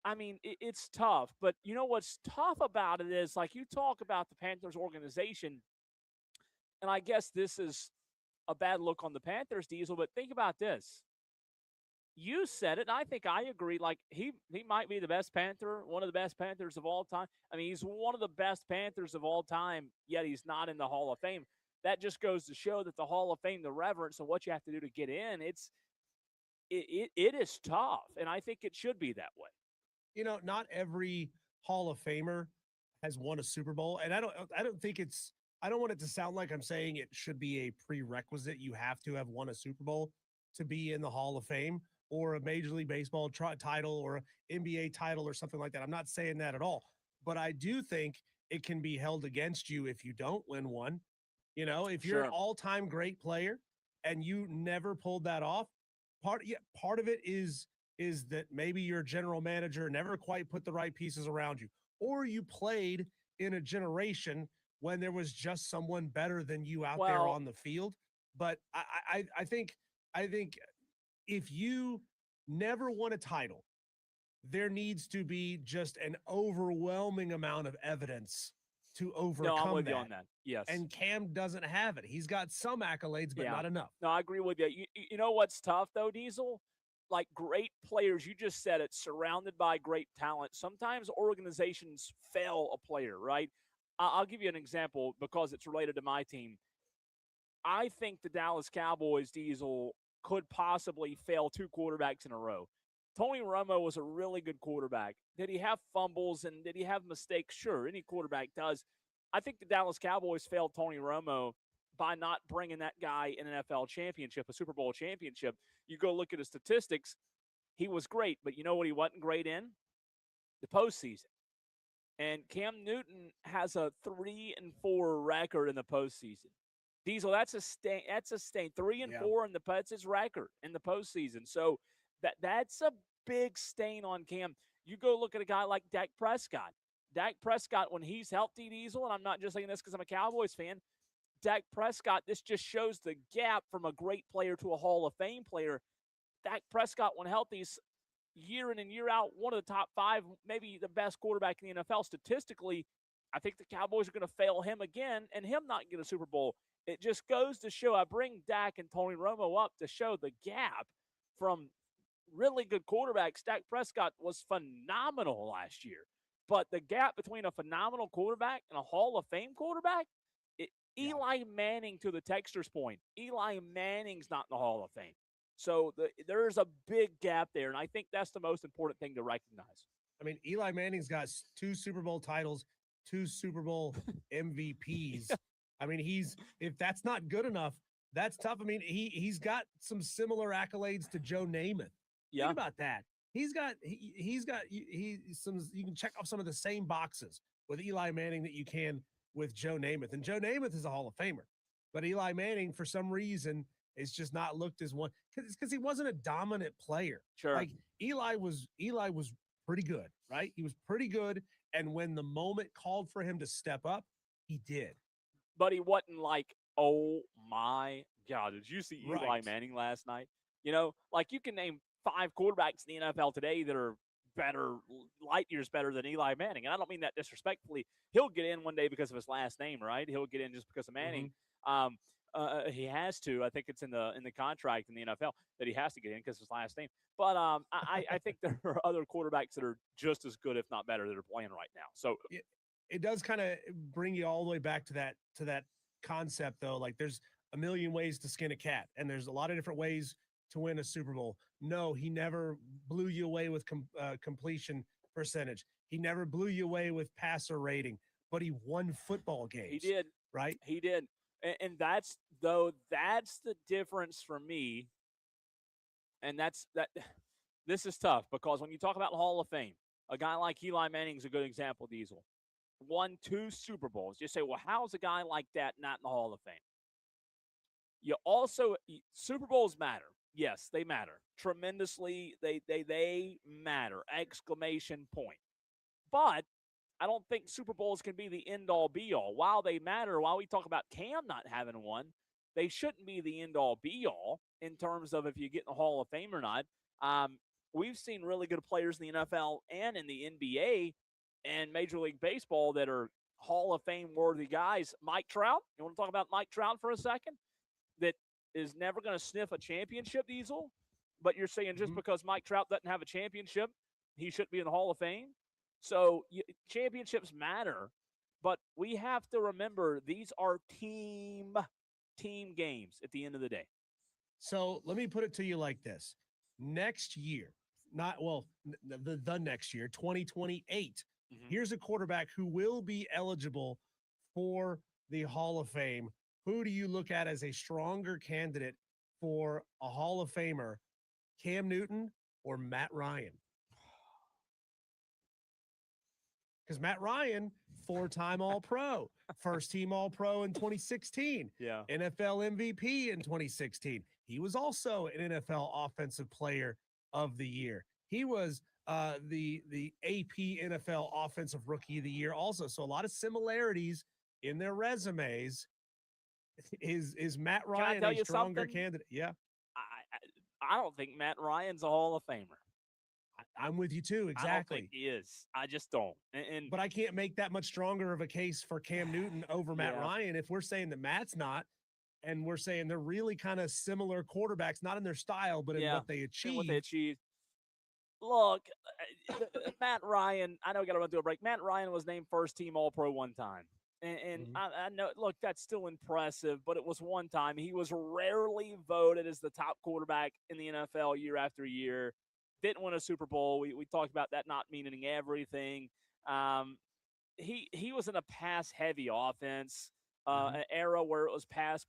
D: I mean, it's tough. But you know what's tough about it is, like, you talk about the Panthers organization, and I guess this is a bad look on the Panthers, Diesel, but think about this. You said it, and I think I agree. Like, he might be the best Panther, one of the best Panthers of all time. I mean, he's one of the best Panthers of all time, yet he's not in the Hall of Fame. That just goes to show that the Hall of Fame, the reverence and what you have to do to get in, it is tough, and I think it should be that way.
C: You know, not every Hall of Famer has won a Super Bowl, and I don't think it's. I don't want it to sound like I'm saying it should be a prerequisite. You have to have won a Super Bowl to be in the Hall of Fame, or a Major League Baseball title, or an NBA title, or something like that. I'm not saying that at all, but I do think it can be held against you if you don't win one. You know, if you're an all-time great player and you never pulled that off, part of it is that maybe your general manager never quite put the right pieces around you, or you played in a generation when there was just someone better than you out there on the field. But I think if you never won a title, there needs to be just an overwhelming amount of evidence to overcome
D: I'm with
C: that.
D: you on that. Yes.
C: And Cam doesn't have it. He's got some accolades, but not enough.
D: No, I agree with you. You know what's tough, though, Diesel? Like, great players, you just said it, surrounded by great talent. Sometimes organizations fail a player, right? I'll give you an example because it's related to my team. I think the Dallas Cowboys, Diesel, could possibly fail 2 quarterbacks in a row. Tony Romo was a really good quarterback. Did he have fumbles and did he have mistakes? Sure, any quarterback does. I think the Dallas Cowboys failed Tony Romo by not bringing that guy an NFL championship, a Super Bowl championship. You go look at his statistics, he was great, but you know what he wasn't great in? The postseason. And Cam Newton has a 3-4 record in the postseason. Diesel, that's a stain. 3-4 in that's his record in the postseason. So that's a big stain on Cam. You go look at a guy like Dak Prescott. Dak Prescott, when he's healthy, Diesel, and I'm not just saying this because I'm a Cowboys fan, Dak Prescott, this just shows the gap from a great player to a Hall of Fame player. Dak Prescott, when healthy, is year in and year out one of the top 5, maybe the best quarterback in the NFL statistically. I think the Cowboys are going to fail him again and him not get a Super Bowl. It just goes to show, I bring Dak and Tony Romo up to show the gap from really good quarterbacks. Dak Prescott was phenomenal last year. But the gap between a phenomenal quarterback and a Hall of Fame quarterback, Eli Manning, to the texter's point, Eli Manning's not in the Hall of Fame. So there's a big gap there, and I think that's the most important thing to recognize.
C: I mean, Eli Manning's got 2 Super Bowl titles, 2 Super Bowl MVPs. I mean, if that's not good enough, that's tough. I mean, he's got some similar accolades to Joe Namath.
D: Yeah.
C: Think about that. You can check off some of the same boxes with Eli Manning that you can with Joe Namath. And Joe Namath is a Hall of Famer. But Eli Manning, for some reason, is just not looked as one because he wasn't a dominant player.
D: Sure.
C: Like Eli was pretty good, right? He was pretty good. And when the moment called for him to step up, he did.
D: But he wasn't like, oh my God, did you see Eli Manning last night? You know, like you can name 5 quarterbacks in the NFL today that are better, light years better than Eli Manning. And I don't mean that disrespectfully. He'll get in one day because of his last name, right? He'll get in just because of Manning. He has to. I think it's in the contract in the NFL that he has to get in because his last name. But I think there are other quarterbacks that are just as good, if not better, that are playing right now. So
C: it does kind of bring you all the way back to that concept, though. Like, there's a million ways to skin a cat, and there's a lot of different ways to win a Super Bowl. No, he never blew you away with completion percentage. He never blew you away with passer rating, but he won football games.
D: He did.
C: Right?
D: He did. And that's the difference for me. And this is tough because when you talk about the Hall of Fame, a guy like Eli Manning is a good example, Diesel. Won 2 Super Bowls. You say, well, how's a guy like that not in the Hall of Fame? You also, Super Bowls matter. Yes, they matter tremendously. They matter! Exclamation point. But I don't think Super Bowls can be the end-all, be-all. While they matter, while we talk about Cam not having one, they shouldn't be the end-all, be-all in terms of if you get in the Hall of Fame or not. We've seen really good players in the NFL and in the NBA and Major League Baseball that are Hall of Fame-worthy guys. Mike Trout, you want to talk about Mike Trout for a second? That is never going to sniff a championship, Diesel, but you're saying just because Mike Trout doesn't have a championship, he shouldn't be in the Hall of Fame? So championships matter, but we have to remember these are team games at the end of the day.
C: So let me put it to you like this. Next year, the next year, 2028, here's a quarterback who will be eligible for the Hall of Fame. Who do you look at as a stronger candidate for a Hall of Famer, Cam Newton or Matt Ryan? Because Matt Ryan, 4-time All-Pro, first-team All-Pro in 2016, NFL MVP in 2016. He was also an NFL Offensive Player of the Year. He was the AP NFL Offensive Rookie of the Year also. So a lot of similarities in their resumes. Is Matt Ryan a stronger candidate? Yeah.
D: I don't think Matt Ryan's a Hall of Famer.
C: I'm with you too. Exactly.
D: I don't think he is. I just don't.
C: But I can't make that much stronger of a case for Cam Newton over Matt Ryan if we're saying that Matt's not, and we're saying they're really kind of similar quarterbacks, not in their style, but in what they achieve.
D: Look, Matt Ryan, I know we got to run through a break. Matt Ryan was named first-team All-Pro one time. And I know, look, that's still impressive, but it was one time. He was rarely voted as the top quarterback in the NFL year after year. Didn't win a Super Bowl. We talked about that not meaning everything. He was in a pass-heavy offense, an era where it was pass.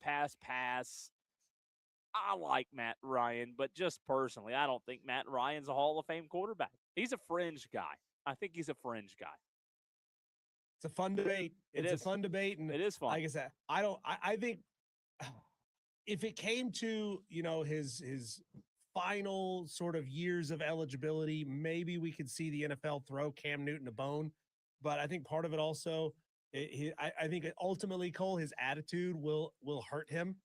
D: I like Matt Ryan, but just personally, I don't think Matt Ryan's a Hall of Fame quarterback. He's a fringe guy. I think he's a fringe guy.
C: It's a fun debate. It's a fun debate, and
D: it is fun.
C: Like I said, I think if it came to his final sort of years of eligibility, maybe we could see the NFL throw Cam Newton a bone. But I think part of it also, I think ultimately, Cole, his attitude will hurt him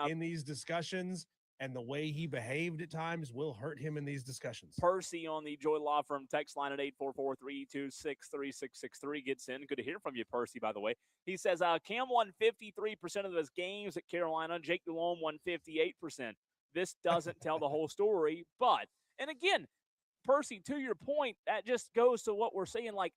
C: in these discussions. And the way he behaved at times will hurt him in these discussions.
D: Percy on the Joy Law Firm text line at 844-326-3663 gets in. Good to hear from you, Percy, by the way. He says, Cam won 53% of his games at Carolina. Jake Delhomme won 58%. This doesn't tell the whole story. But, and again, Percy, to your point, that just goes to what we're saying. Like,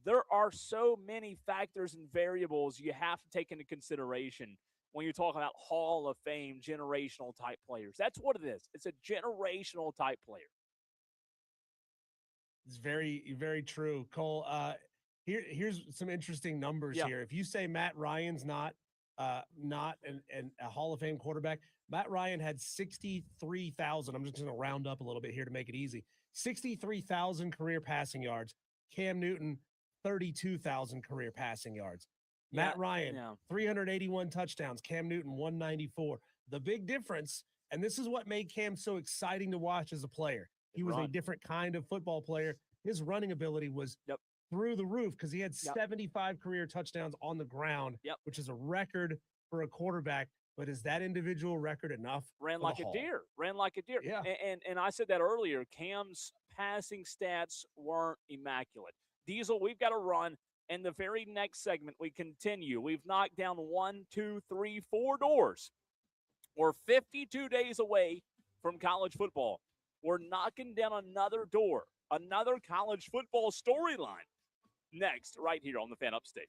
D: there are so many factors and variables you have to take into consideration when you're talking about Hall of Fame, generational type players. That's what it is. It's a generational type player.
C: It's very, very true. Cole, here's some interesting numbers here. If you say Matt Ryan's not a Hall of Fame quarterback, Matt Ryan had 63,000. I'm just going to round up a little bit here to make it easy. 63,000 career passing yards. Cam Newton, 32,000 career passing yards. Matt Ryan, 381 touchdowns. Cam Newton, 194. The big difference, and this is what made Cam so exciting to watch as a player. He was a different kind of football player. His running ability was through the roof because he had 75 career touchdowns on the ground, which is a record for a quarterback. But is that individual record enough?
D: Ran like a deer.
C: Yeah.
D: And I said that earlier. Cam's passing stats weren't immaculate. Diesel, we've got to run. In the very next segment, we continue. We've knocked down 1, 2, 3, 4 doors. We're 52 days away from college football. We're knocking down another door, another college football storyline. Next, right here on the Fan Upstate.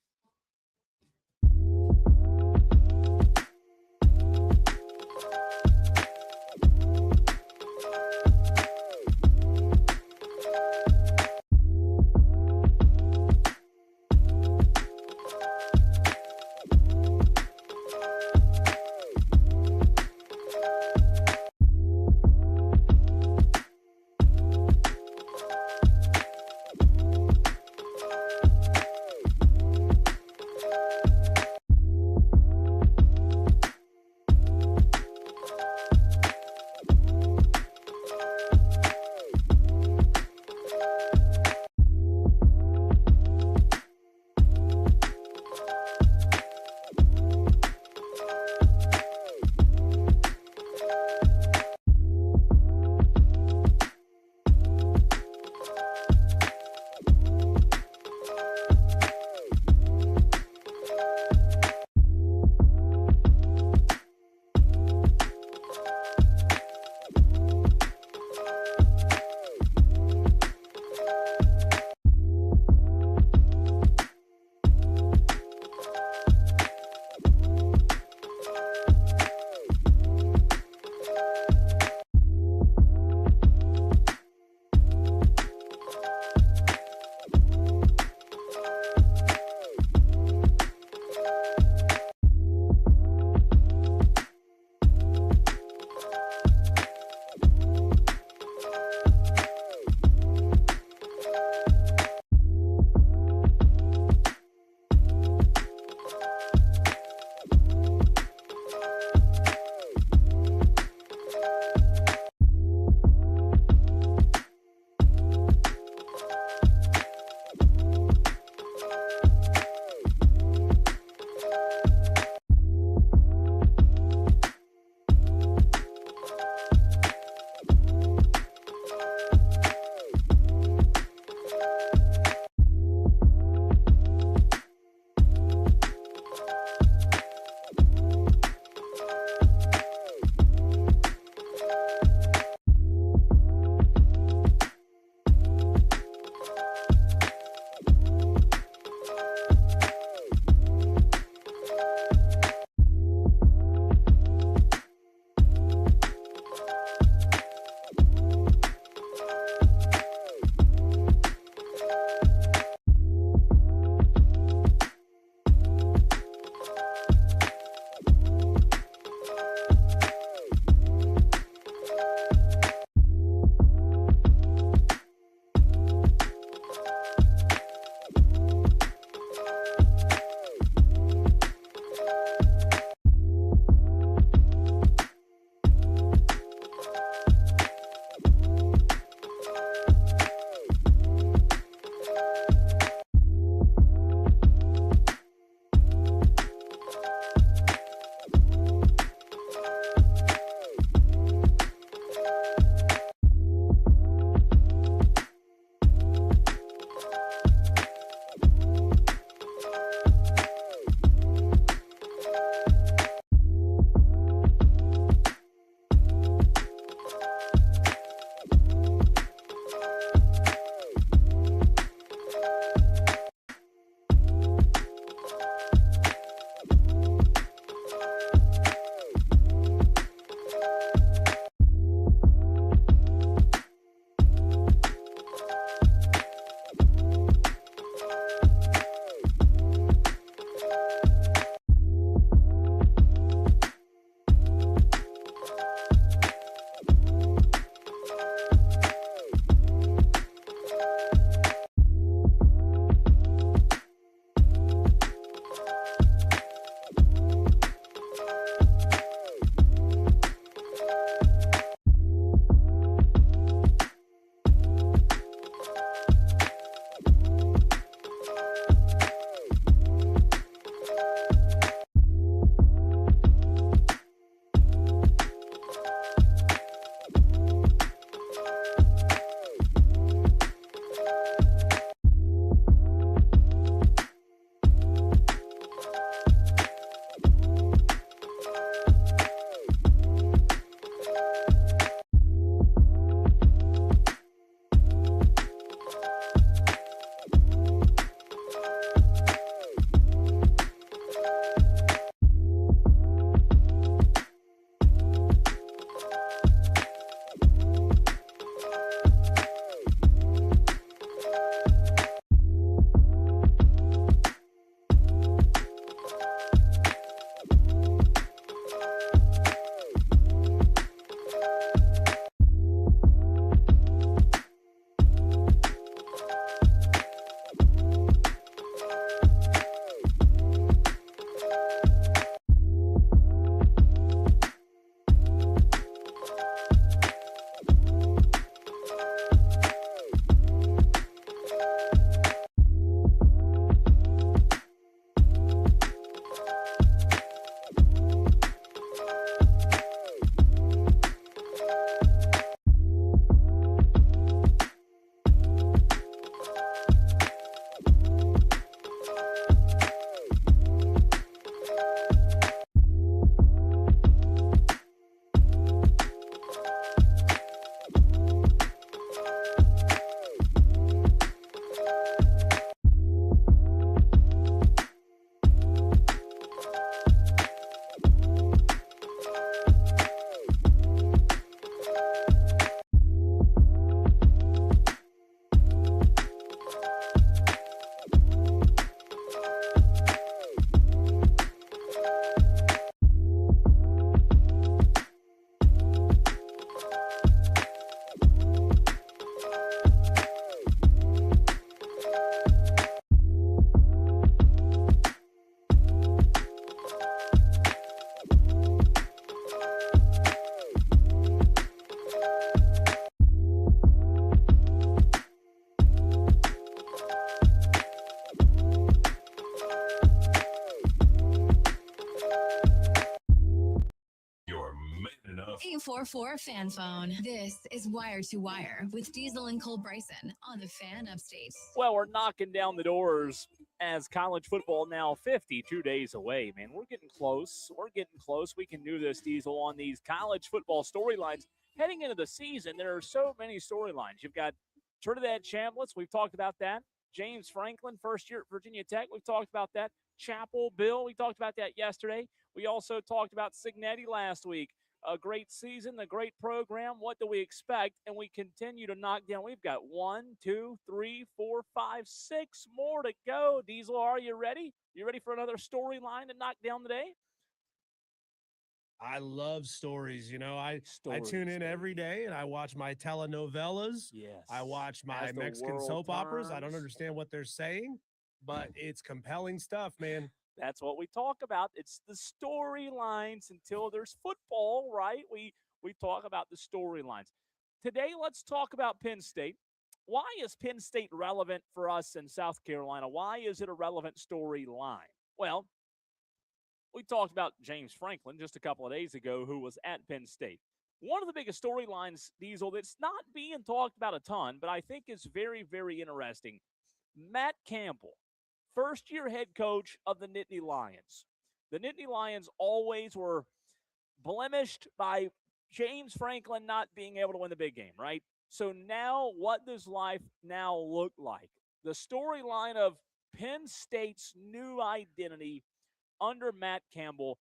B: 844 Fan Phone. This is Wire to Wire with Diesel and Cole Bryson on the Fan Upstate.
D: Well, we're knocking down the doors as college football now 52 days away, man. We're getting close. We're getting close. We can do this, Diesel, on these college football storylines. Heading into the season, there are so many storylines. You've got Trinidad Chambliss. We've talked about that. James Franklin, first year at Virginia Tech. We've talked about that. Chapel Bill, we talked about that yesterday. We also talked about Signetti last week. A great season, a great program. What do we expect? And we continue to knock down. We've got 1, 2, 3, 4, 5, 6 more to go. Diesel, are you ready? You ready for another storyline to knock down today?
C: I love stories. You know, I tune in every day and I watch my telenovelas.
D: Yes.
C: I watch my Mexican soap operas. I don't understand what they're saying, but it's compelling stuff, man.
D: That's what we talk about. It's the storylines until there's football, right? We talk about the storylines. Today, let's talk about Penn State. Why is Penn State relevant for us in South Carolina? Why is it a relevant storyline? Well, we talked about James Franklin just a couple of days ago, who was at Penn State. One of the biggest storylines, Diesel, that's not being talked about a ton, but I think is very, very interesting. Matt Campbell, first-year head coach of the Nittany Lions. The Nittany Lions always were blemished by James Franklin not being able to win the big game, right? So now what does life now look like? The storyline of Penn State's new identity under Matt Campbell.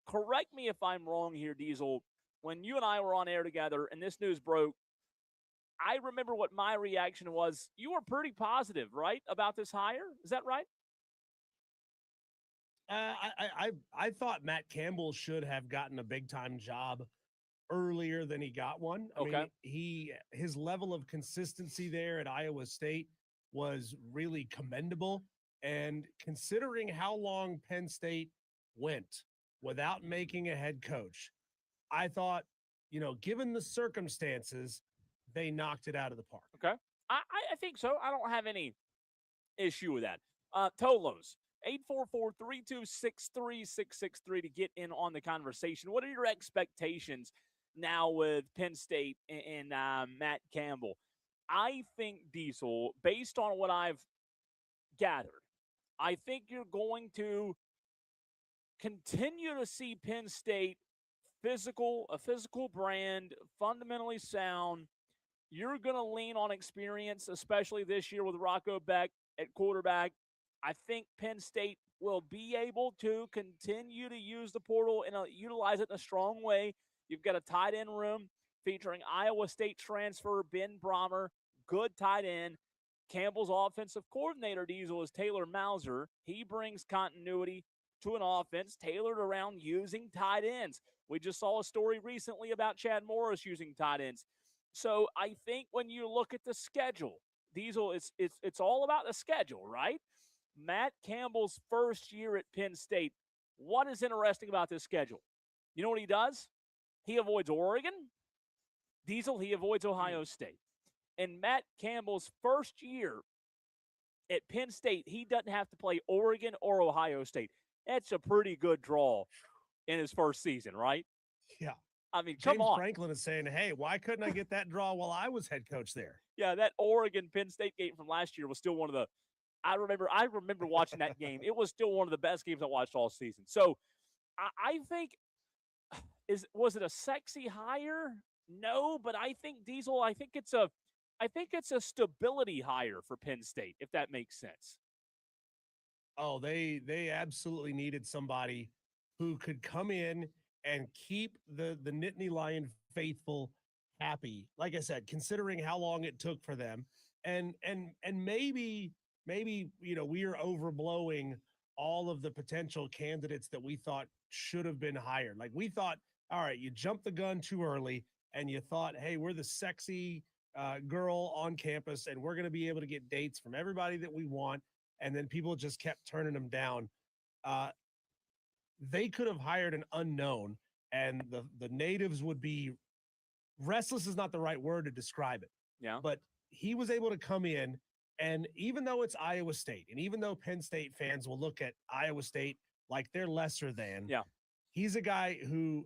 D: Correct me if I'm wrong here, Diesel. When you and I were on air together and this news broke, I remember what my reaction was. You were pretty positive, right, about this hire? Is that right?
C: I thought Matt Campbell should have gotten a big-time job earlier than he got one. I mean, his level of consistency there at Iowa State was really commendable. And considering how long Penn State went without making a head coach, I thought, you know, given the circumstances, they knocked it out of the park.
D: Okay. I think so. I don't have any issue with that. Tolos, 844-326-3663 to get in on the conversation. What are your expectations now with Penn State and Matt Campbell? I think, Diesel, based on what I've gathered, I think you're going to continue to see Penn State a physical brand, fundamentally sound. You're going to lean on experience, especially this year with Rocco Beck at quarterback. I think Penn State will be able to continue to use the portal and utilize it in a strong way. You've got a tight end room featuring Iowa State transfer Ben Brahmer, good tight end. Campbell's offensive coordinator, Diesel, is Taylor Mauser. He brings continuity to an offense tailored around using tight ends. We just saw a story recently about Chad Morris using tight ends. So I think when you look at the schedule, Diesel, it's all about the schedule, right? Matt Campbell's first year at Penn State, what is interesting about this schedule? You know what he does? He avoids Oregon. Diesel, he avoids Ohio State. In Matt Campbell's first year at Penn State, he doesn't have to play Oregon or Ohio State. That's a pretty good draw in his first season, right?
C: Yeah.
D: I mean, come on.
C: James Franklin is saying, hey, why couldn't I get that draw while I was head coach there?
D: Yeah, that Oregon-Penn State game from last year was still one of the – I remember watching that game. It was still one of the best games I watched all season. So I think – was it a sexy hire? No, but I think, Diesel, I think it's a stability hire for Penn State, if that makes sense.
C: Oh, they absolutely needed somebody who could come in and keep the Nittany Lion faithful happy. Like I said, considering how long it took for them, and maybe you know, we are overblowing all of the potential candidates that we thought should have been hired. Like we thought, all right, you jumped the gun too early, and you thought, hey, we're the sexy girl on campus, and we're going to be able to get dates from everybody that we want. And then people just kept turning them down. They could have hired an unknown, and the natives would be restless is not the right word to describe it.
D: Yeah.
C: But he was able to come in, and even though it's Iowa State, and even though Penn State fans will look at Iowa State like they're lesser than,
D: yeah,
C: he's a guy who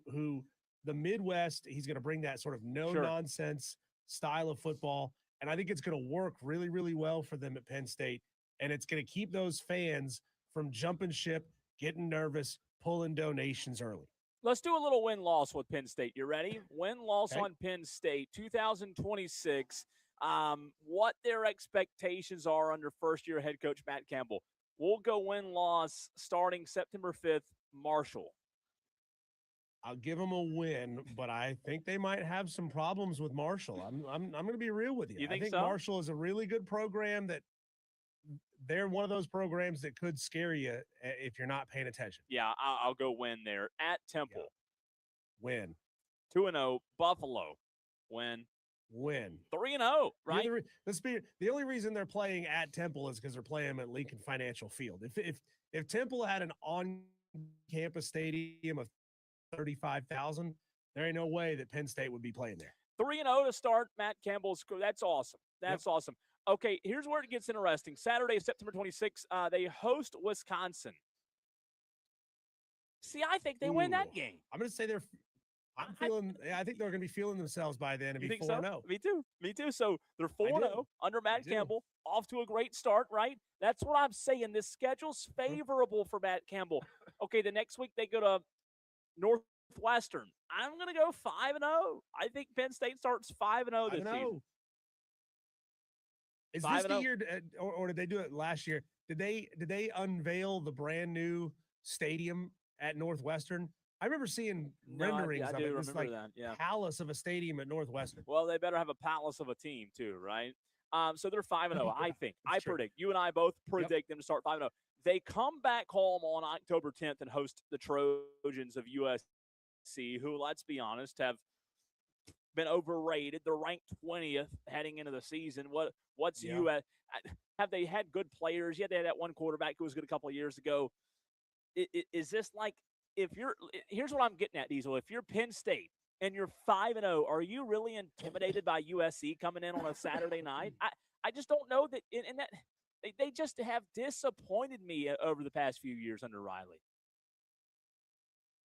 C: the Midwest. He's going to bring that sort of no-nonsense style of football, and I think it's going to work really, really well for them at Penn State, and it's going to keep those fans from jumping ship, getting nervous, pulling donations early.
D: Let's do a little win-loss with Penn State. You ready? Win-loss on Penn State, 2026. What their expectations are under first-year head coach Matt Campbell. We'll go win-loss starting September 5th, Marshall.
C: I'll give them a win, but I think they might have some problems with Marshall. I'm going to be real with you.
D: You think
C: I think
D: so?
C: Marshall is a really good program that they're one of those programs that could scare you if you're not paying attention.
D: Yeah, I'll go win there. At Temple.
C: Yeah. Win.
D: 2-0. Buffalo. Win. 3-0, right?
C: The only reason they're playing at Temple is because they're playing them at Lincoln Financial Field. If Temple had an on-campus stadium of 35,000, there ain't no way that Penn State would be playing there.
D: 3-0 to start Matt Campbell's career. That's awesome. That's awesome. Okay, here's where it gets interesting. Saturday, September 26th, they host Wisconsin. See, I think they win that game.
C: I'm going to say I think they're going to be feeling themselves by then and be 4-0.
D: So? Me too. So they're 4-0 under Matt Campbell, off to a great start, right? That's what I'm saying. This schedule's favorable for Matt Campbell. Okay, the next week they go to Northwestern. I'm going to go 5-0. I think Penn State starts 5-0 this season.
C: Is this the year, or did they do it last year? Did they unveil the brand new stadium at Northwestern? I remember seeing renderings of it. It was like palace of a stadium at Northwestern.
D: Well, they better have a palace of a team too, right? So they're 5-0. I think. I predict. You and I both predict them to start 5-0. They come back home on October 10th and host the Trojans of USC, who, let's be honest, have been overrated. They're ranked 20th heading into the season. What's US? Have they had good players? Yeah, they had that one quarterback who was good a couple of years ago. Is this like, here's what I'm getting at, Diesel. If you're Penn State and you're 5-0, are you really intimidated by USC coming in on a Saturday night? I just don't know that. In that, they just have disappointed me over the past few years under Riley.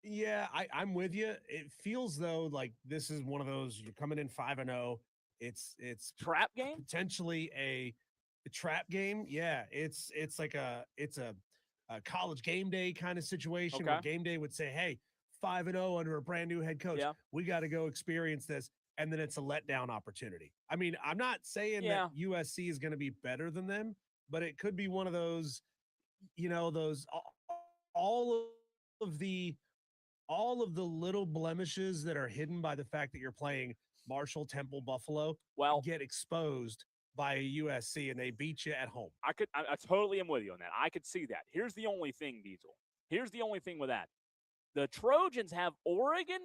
C: Yeah, I'm with you. It feels though like this is one of those, you're coming in 5-0. It's
D: trap game,
C: potentially a trap game. Yeah, it's like a college game day kind of situation where game day would say, hey, 5-0 under a brand new head coach. Yeah. We got to go experience this. And then it's a letdown opportunity. I mean, I'm not saying that USC is going to be better than them, but it could be one of those, those all of the little blemishes that are hidden by the fact that you're playing Marshall, Temple, Buffalo, get exposed by USC and they beat you at home.
D: I totally am with you on that. I could see that. Here's the only thing, Diesel. Here's the only thing with that. The Trojans have Oregon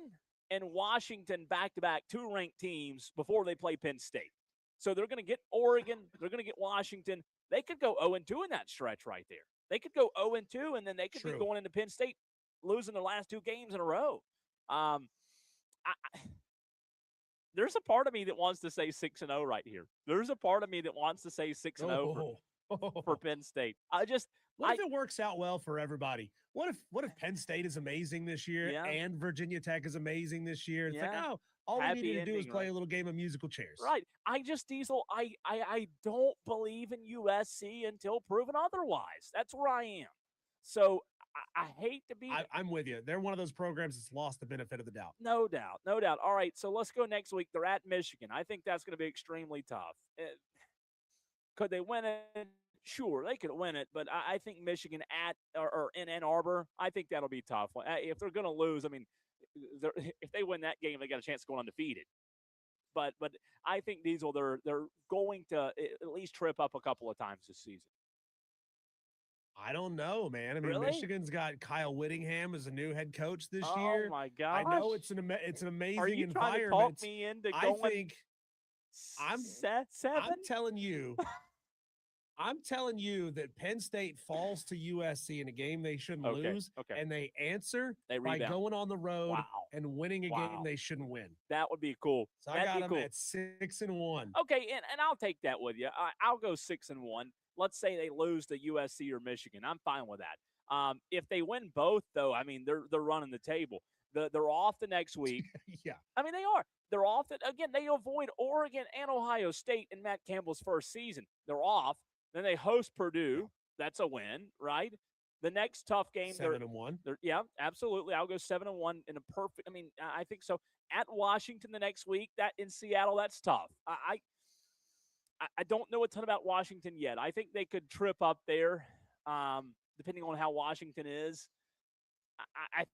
D: and Washington back-to-back, two ranked teams before they play Penn State. So they're going to get Oregon. They're going to get Washington. They could go 0-2 in that stretch right there. They could go 0-2, and then they could be going into Penn State losing the last two games in a row. There's a part of me that wants to say 6-0 right here. There's a part of me that wants to say 6-0 for Penn State.
C: What if it works out well for everybody? What if Penn State is amazing this year and Virginia Tech is amazing this year? It's like, all we need to do is play a little game of musical chairs.
D: Right. Diesel, I don't believe in USC until proven otherwise. That's where I am. So I hate to be.
C: I'm with you. They're one of those programs that's lost the benefit of the doubt.
D: No doubt. All right, so let's go next week. They're at Michigan. I think that's going to be extremely tough. Could they win it? Sure, they could win it, but I think Michigan at or in Ann Arbor, I think that'll be tough. If they're going to lose, I mean, if they win that game, they got a chance to go undefeated. But I think Diesel, they're going to at least trip up a couple of times this season.
C: I don't know, man. I mean,
D: really?
C: Michigan's got Kyle Whittingham as a new head coach this year.
D: Oh my gosh!
C: I know it's an amazing environment.
D: Are you trying to talk me into going?
C: I think
D: seven.
C: I'm telling you that Penn State falls to USC in a game they shouldn't lose, and they answer by going on the road and winning a game they shouldn't win.
D: That would be cool.
C: So I got them at 6-1.
D: Okay, and I'll take that with you. I'll go 6-1. Let's say they lose to USC or Michigan. I'm fine with that. If they win both, though, I mean, they're running the table. They're off the next week.
C: Yeah.
D: I mean, they are. They're off. Again, they avoid Oregon and Ohio State in Matt Campbell's first season. They're off. Then they host Purdue. That's a win, right? The next tough game,
C: 7-1.
D: Yeah, absolutely. I'll go 7-1 in a perfect. I mean, I think so. At Washington the next week, that in Seattle, that's tough. I don't know a ton about Washington yet. I think they could trip up there, depending on how Washington is. I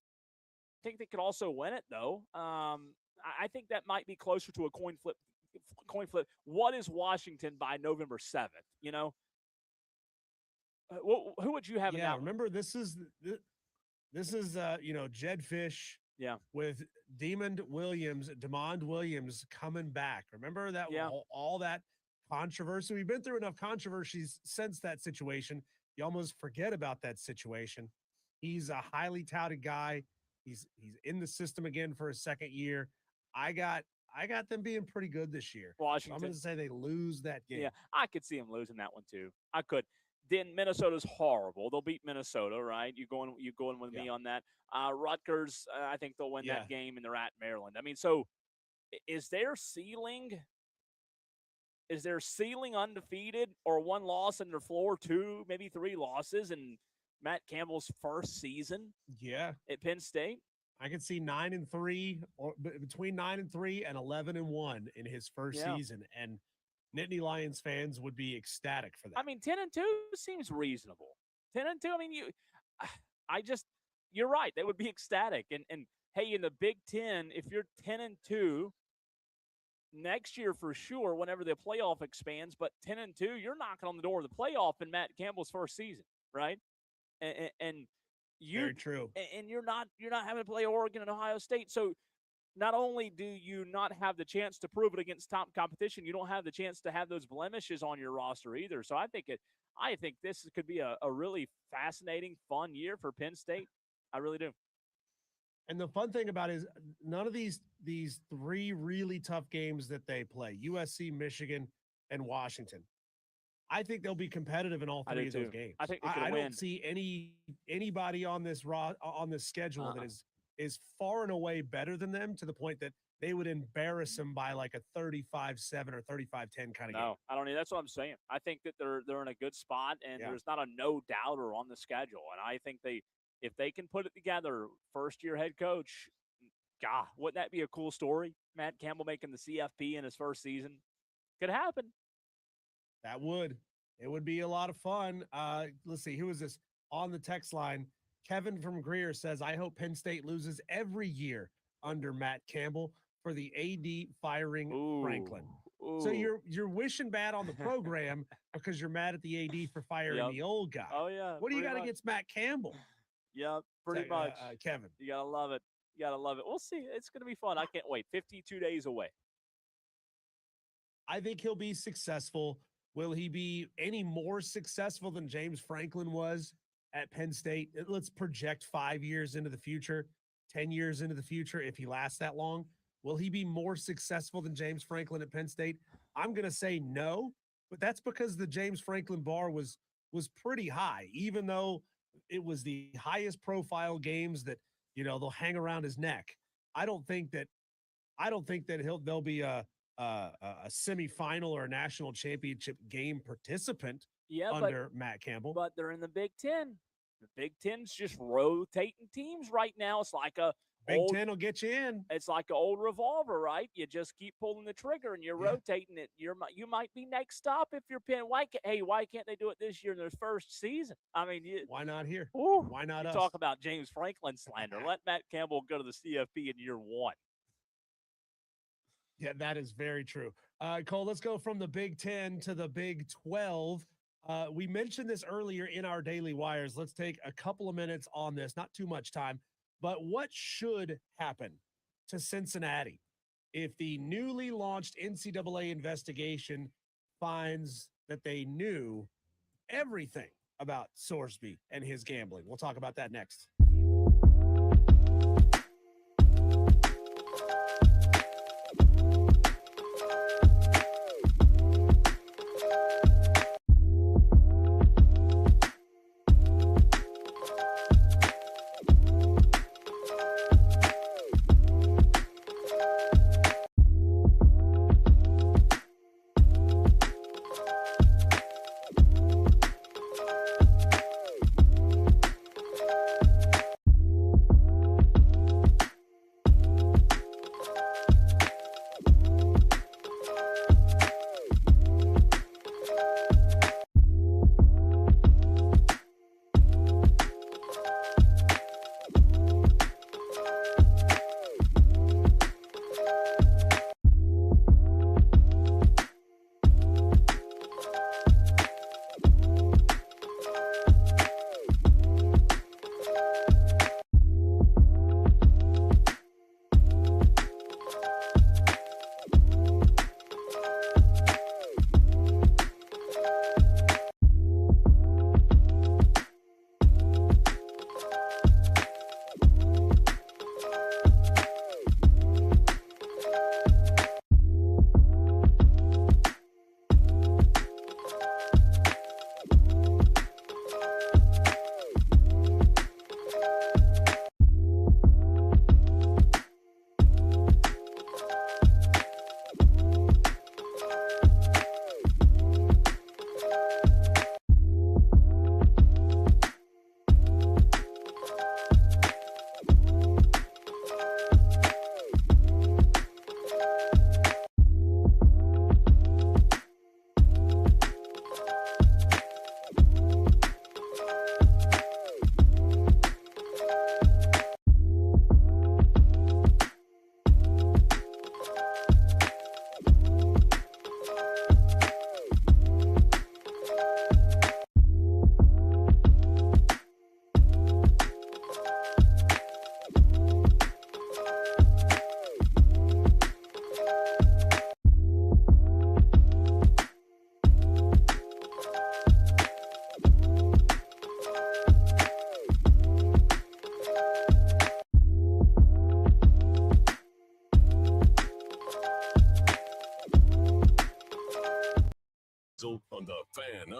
D: think they could also win it, though. I think that might be closer to a coin flip. What is Washington by November 7th? You know, who would you have?
C: Yeah, remember this is Jed Fish.
D: Yeah,
C: with Demond Williams coming back. Remember that?
D: Yeah.
C: All that controversy. We've been through enough controversies since that situation. You almost forget about that situation. He's a highly touted guy. He's in the system again for a second year. I got them being pretty good this year.
D: Washington.
C: I'm going to say they lose that game.
D: Yeah, I could see them losing that one too. I could. Then Minnesota's horrible. They'll beat Minnesota, right? You going with me on that? Rutgers, I think they'll win that game, and they're at Maryland. I mean, so is their ceiling undefeated or one loss in their floor, 2, maybe 3 losses in Matt Campbell's first season?
C: Yeah,
D: at Penn State.
C: I could see 9-3, or between 9-3 and 11-1 in his first season, and Nittany Lions fans would be ecstatic for that.
D: I mean, 10-2 seems reasonable. 10-2. I mean, you're right. They would be ecstatic. And hey, in the Big Ten, if you're 10-2 next year for sure, whenever the playoff expands, but 10-2, you're knocking on the door of the playoff in Matt Campbell's first season, right? And
C: very true.
D: And you're not having to play Oregon and Ohio State, so. Not only do you not have the chance to prove it against top competition, you don't have the chance to have those blemishes on your roster either. So I think this could be a really fascinating, fun year for Penn State. I really do.
C: And the fun thing about it is none of these 3 really tough games that they play, USC, Michigan, and Washington, I think they'll be competitive in all 3 of those games.
D: I think they can win.
C: Don't see anybody on this schedule that is far and away better than them, to the point that they would embarrass them by like a 35-7 or 35-10 kind of game.
D: No, I don't need. That's what I'm saying. I think that they're in a good spot, and there's not a no doubter on the schedule. And I think if they can put it together, first year head coach, God, wouldn't that be a cool story? Matt Campbell making the CFB in his first season. Could happen.
C: That would. It would be a lot of fun. Let's see. Who is this on the text line? Kevin from Greer says, I hope Penn State loses every year under Matt Campbell for the AD firing Franklin. So you're wishing bad on the program because you're mad at the AD for firing the old guy.
D: Oh, yeah.
C: What do you got against Matt Campbell?
D: Yeah, pretty much.
C: Kevin.
D: You got to love it. We'll see. It's going to be fun. I can't wait. 52 days away.
C: I think he'll be successful. Will he be any more successful than James Franklin was at Penn State? Let's project 5 years into the future, 10 years into the future. If he lasts that long, will he be more successful than James Franklin at Penn State? I'm going to say no, but that's because the James Franklin bar was pretty high, even though it was the highest profile games that, they'll hang around his neck. I don't think that there'll be a semifinal or a national championship game participant under Matt Campbell.
D: But they're in the Big Ten. The Big Ten's just rotating teams right now. It's like a
C: Big Ten will get you in.
D: It's like an old revolver, right? You just keep pulling the trigger and you're rotating it. You might be next stop if you're Penn. Why can't they do it this year in their first season? I mean,
C: why not here?
D: Why
C: not us?
D: Talk about James Franklin slander. Let Matt Campbell go to the CFB in year 1.
C: Yeah, that is very true. Cole, let's go from the Big Ten to the Big 12. We mentioned this earlier in our Daily Wires. Let's take a couple of minutes on this, not too much time. But what should happen to Cincinnati if the newly launched NCAA investigation finds that they knew everything about Sorsby and his gambling? We'll talk about that next.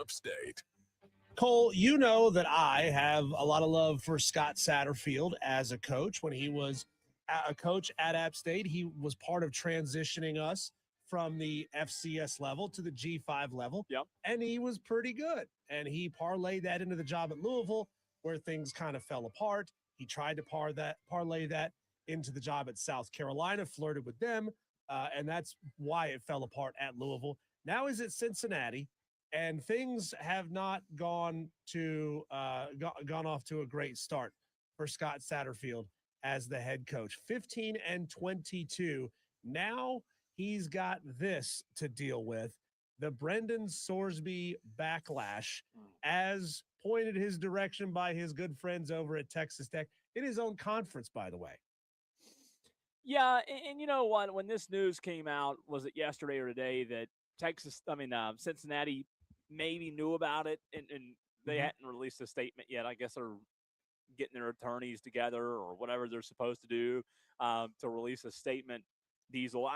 A: Upstate.
C: Cole, you know that I have a lot of love for Scott Satterfield as a coach. When he was a coach at App State, he was part of transitioning us from the FCS level to the G5 level.
D: Yep.
C: And he was pretty good. And he parlayed that into the job at Louisville, where things kind of fell apart. He tried to parlay that into the job at South Carolina, flirted with them, and that's why it fell apart at Louisville. Now he's at Cincinnati, and things have not gone off to a great start for Scott Satterfield as the head coach. 15-22. Now he's got this to deal with: the Brendan Sorsby backlash, as pointed his direction by his good friends over at Texas Tech in his own conference, by the way.
D: Yeah, and you know what? When this news came out, was it yesterday or today, that Cincinnati maybe knew about it, and they hadn't released a statement yet. I guess they're getting their attorneys together or whatever they're supposed to do to release a statement. Diesel,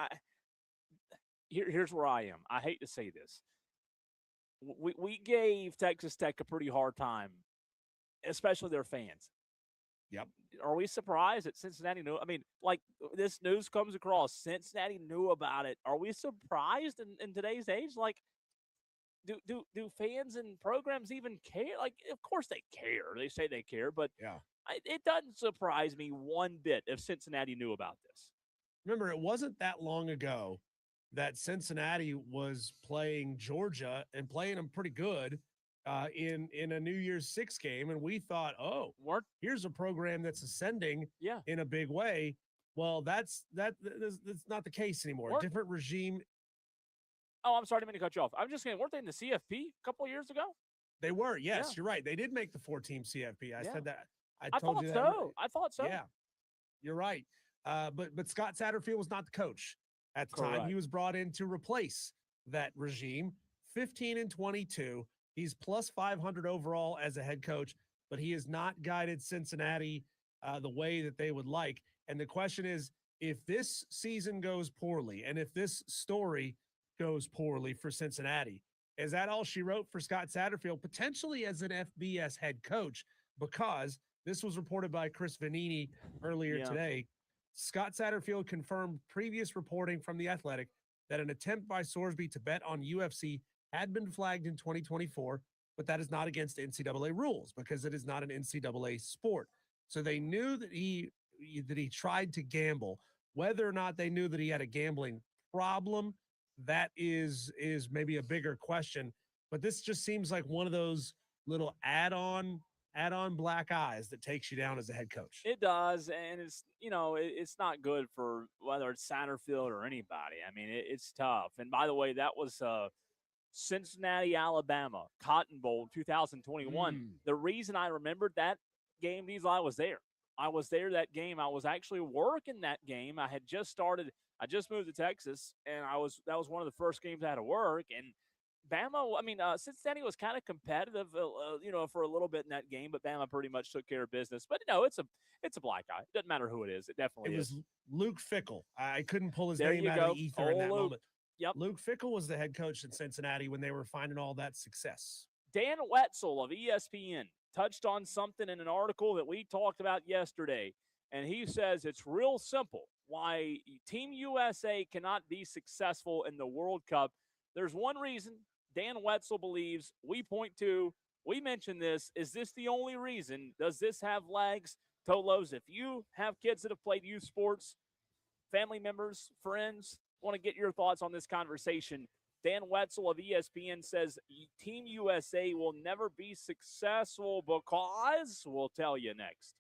D: here's where I am. I hate to say this. We gave Texas Tech a pretty hard time, especially their fans.
C: Yep.
D: Are we surprised that Cincinnati knew? I mean, like, this news comes across, Cincinnati knew about it. Are we surprised in today's age? Like, do fans and programs even care? Like, of course they care. They say they care, but
C: yeah,
D: it doesn't surprise me one bit if Cincinnati knew about this.
C: Remember, it wasn't that long ago that Cincinnati was playing Georgia and playing them pretty good in a New Year's Six game, and we thought, here's a program that's ascending in a big way. Well, that's not the case anymore. Different regime.
D: Oh, I'm sorry, I didn't mean to cut you off. I'm just saying, weren't they in the CFP a couple of years ago?
C: They were, yes, You're right. They did make the 4-team CFP. I said that.
D: I thought
C: you that.
D: So. I thought so.
C: Yeah, you're right. But Scott Satterfield was not the coach at the time. He was brought in to replace that regime. 15-22. He's plus 500 overall as a head coach, but he has not guided Cincinnati the way that they would like. And the question is, if this season goes poorly and if this story goes poorly for Cincinnati, is that all she wrote for Scott Satterfield, potentially as an FBS head coach? Because this was reported by Chris Vanini earlier today. Scott Satterfield confirmed previous reporting from The Athletic that an attempt by Sorsby to bet on UFC had been flagged in 2024, but that is not against NCAA rules because it is not an NCAA sport. So they knew that he tried to gamble. Whether or not they knew that he had a gambling problem, that is maybe a bigger question. But this just seems like one of those little add-on black eyes that takes you down as a head coach.
D: It does, and it's not good for whether it's Satterfield or anybody. I mean, it's tough. And by the way, that was Cincinnati, Alabama, Cotton Bowl 2021. The reason I remembered that game, I was there. I was there that game. I was actually working that game. I just moved to Texas, and that was one of the first games I had to work. And Cincinnati was kind of competitive, for a little bit in that game, but Bama pretty much took care of business. But no, it's a black eye. It doesn't matter who it is. It definitely is.
C: It was Luke Fickell. I couldn't pull his name out of the ether in that moment.
D: Yep.
C: Luke Fickell was the head coach in Cincinnati when they were finding all that success.
D: Dan Wetzel of ESPN touched on something in an article that we talked about yesterday, and he says it's real simple why Team USA cannot be successful in the World Cup. There's one reason Dan Wetzel believes we mentioned this. Is this the only reason? Does this have legs? Tolos, if you have kids that have played youth sports, family members, friends, want to get your thoughts on this conversation. Dan Wetzel of ESPN says Team USA will never be successful because we'll tell you next.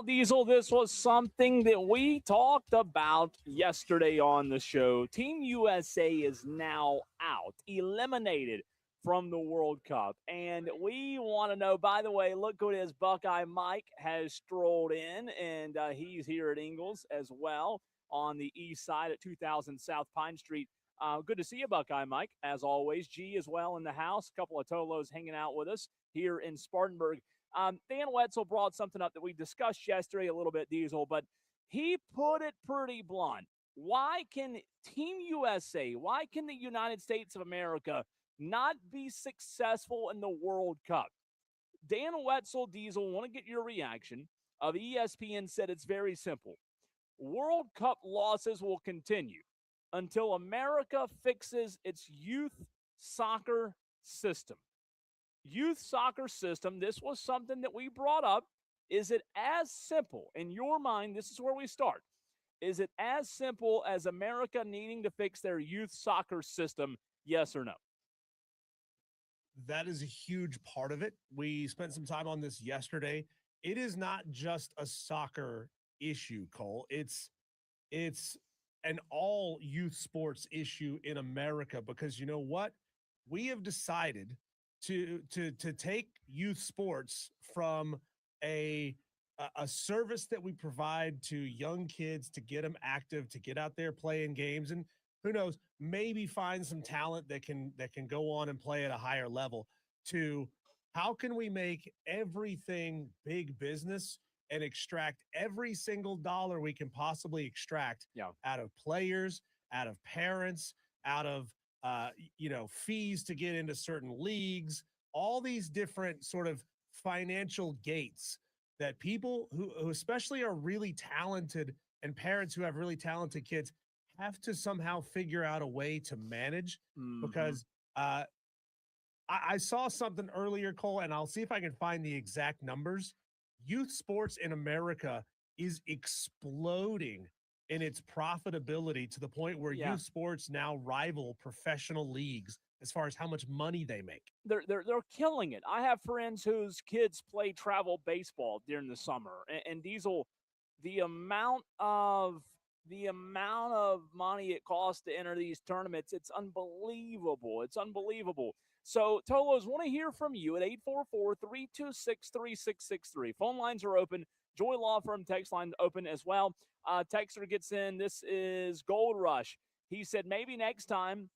D: Diesel, this was something that we talked about yesterday on the show. Team USA is now out, eliminated from the World Cup. And we want to know, by the way, look who it is. Buckeye Mike has strolled in, and he's here at Ingles as well on the east side at 2000 South Pine Street. Good to see you, Buckeye Mike, as always. G as well in the house. A couple of Tolos hanging out with us here in Spartanburg. Dan Wetzel brought something up that we discussed yesterday a little bit, Diesel, but he put it pretty blunt. Why can Team USA, why can the United States of America not be successful in the World Cup? Dan Wetzel, Diesel, want to get your reaction of ESPN said it's very simple. World Cup losses will continue until America fixes its youth soccer system. Youth soccer system, this was something that we brought up. Is it as simple, in your mind, this is where we start, is it as simple as America needing to fix their youth soccer system, yes or no?
C: That is a huge part of it. We spent some time on this yesterday. It is not just a soccer issue, Cole. It's an all youth sports issue in America, because you know what? We have decided to take youth sports from a service that we provide to young kids to get them active, to get out there playing games, and who knows, maybe find some talent that can go on and play at a higher level, to how can we make everything big business and extract every single dollar we can possibly extract out of players, out of parents, out of fees to get into certain leagues, all these different sort of financial gates that people who especially are really talented, and parents who have really talented kids have to somehow figure out a way to manage. Because I saw something earlier, Cole, and I'll see if I can find the exact numbers. Youth sports in America is exploding in its profitability to the point where youth sports now rival professional leagues as far as how much money they make.
D: They're killing it. I have friends whose kids play travel baseball during the summer, and Diesel, the amount of money it costs to enter these tournaments, it's unbelievable. It's unbelievable. So, Tolos, want to hear from you at 844-326-3663. Phone lines are open. Joy Law Firm text line open as well. Texter gets in. This is Gold Rush. He said, maybe next time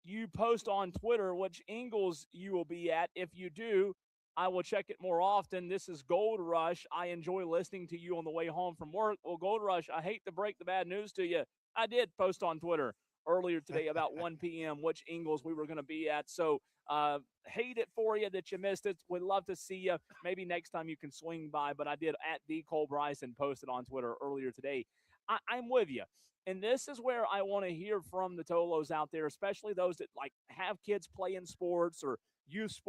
D: you post on Twitter which Ingles you will be at. If you do, I will check it more often. This is Gold Rush. I enjoy listening to you on the way home from work. Well, Gold Rush, I hate to break the bad news to you. I did post on Twitter earlier today about 1 p.m. which Ingles we were going to be at. So hate it for you that you missed it. We'd love to see you. Maybe next time you can swing by, but I did at the Cole Bryson posted on Twitter earlier today. I'm with you. And this is where I want to hear from the Tolos out there, especially those that like have kids playing sports, youth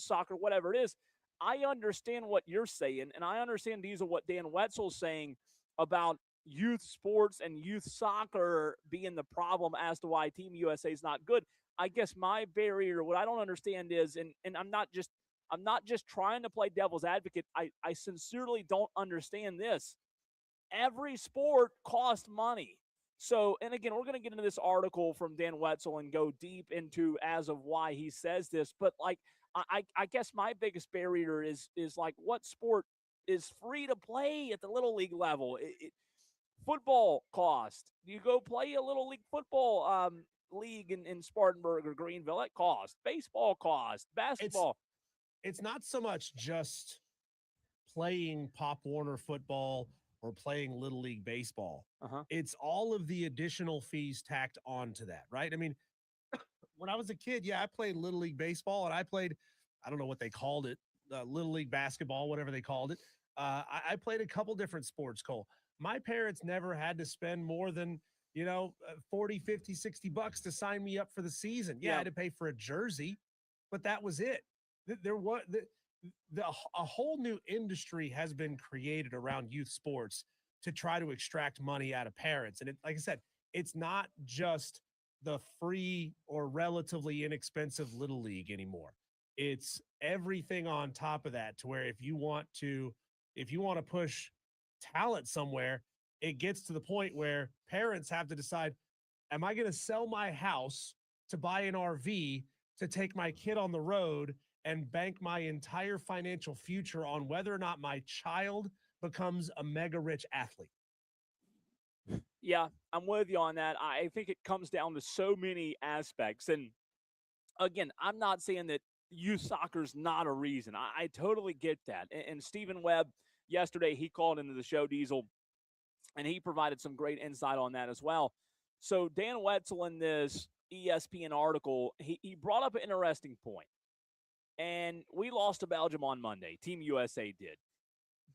D: soccer, whatever it is. I understand what you're saying, and I understand these are what Dan Wetzel's saying about youth sports and youth soccer being the problem as to why Team USA is not good. I guess my barrier, what I don't understand is, and I'm not just trying to play devil's advocate. I sincerely don't understand this. Every sport costs money. So, and again, we're going to get into this article from Dan Wetzel and go deep into as of why he says this. But like, I guess my biggest barrier is like, what sport is free to play at the little league level? Football cost. You go play a little league football league in Spartanburg or Greenville. It costs. Baseball cost. Basketball.
C: It's not so much just playing Pop Warner football or playing Little League baseball. It's all of the additional fees tacked onto that, right? I mean, when I was a kid, I played Little League baseball, and I played, I don't know what they called it, Little League basketball, whatever they called it. I played a couple different sports, Cole. My parents never had to spend more than, 40, 50, 60 bucks to sign me up for the season. I had to pay for a jersey, but that was it. There was a whole new industry has been created around youth sports to try to extract money out of parents. And like I said, it's not just the free or relatively inexpensive Little League anymore. It's everything on top of that, to where if you want to push talent somewhere, it gets to the point where parents have to decide, am I going to sell my house to buy an RV to take my kid on the road and bank my entire financial future on whether or not my child becomes a mega rich athlete?
D: Yeah, I'm with you on that. I think it comes down to so many aspects. And again, I'm not saying that youth soccer's not a reason. I totally get that. And Stephen Webb, yesterday, he called into the show, Diesel, and he provided some great insight on that as well. So Dan Wetzel in this ESPN article, he brought up an interesting point. And we lost to Belgium on Monday. Team USA did.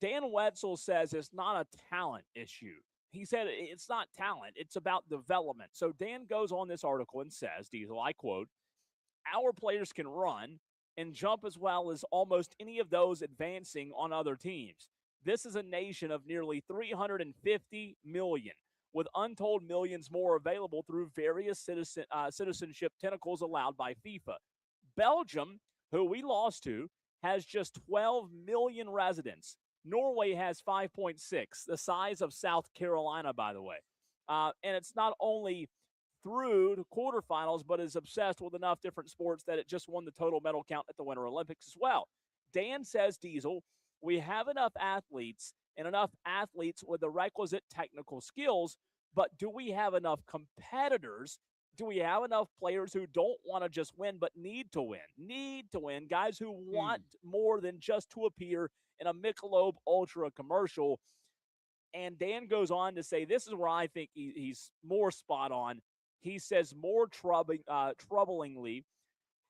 D: Dan Wetzel says it's not a talent issue. He said it's not talent. It's about development. So Dan goes on this article and says, Diesel, I quote, our players can run and jump as well as almost any of those advancing on other teams. This is a nation of nearly 350 million, with untold millions more available through various citizenship tentacles allowed by FIFA. Belgium, who we lost to, has just 12 million residents. Norway has 5.6, the size of South Carolina, by the way. And it's not only through the quarterfinals, but is obsessed with enough different sports that it just won the total medal count at the Winter Olympics as well. Dan says, Diesel, we have enough athletes and enough athletes with the requisite technical skills, but do we have enough competitors? Do we have enough players who don't want to just win, but need to win, guys who want more than just to appear in a Michelob Ultra commercial? And Dan goes on to say, this is where I think he's more spot on. He says, more troublingly,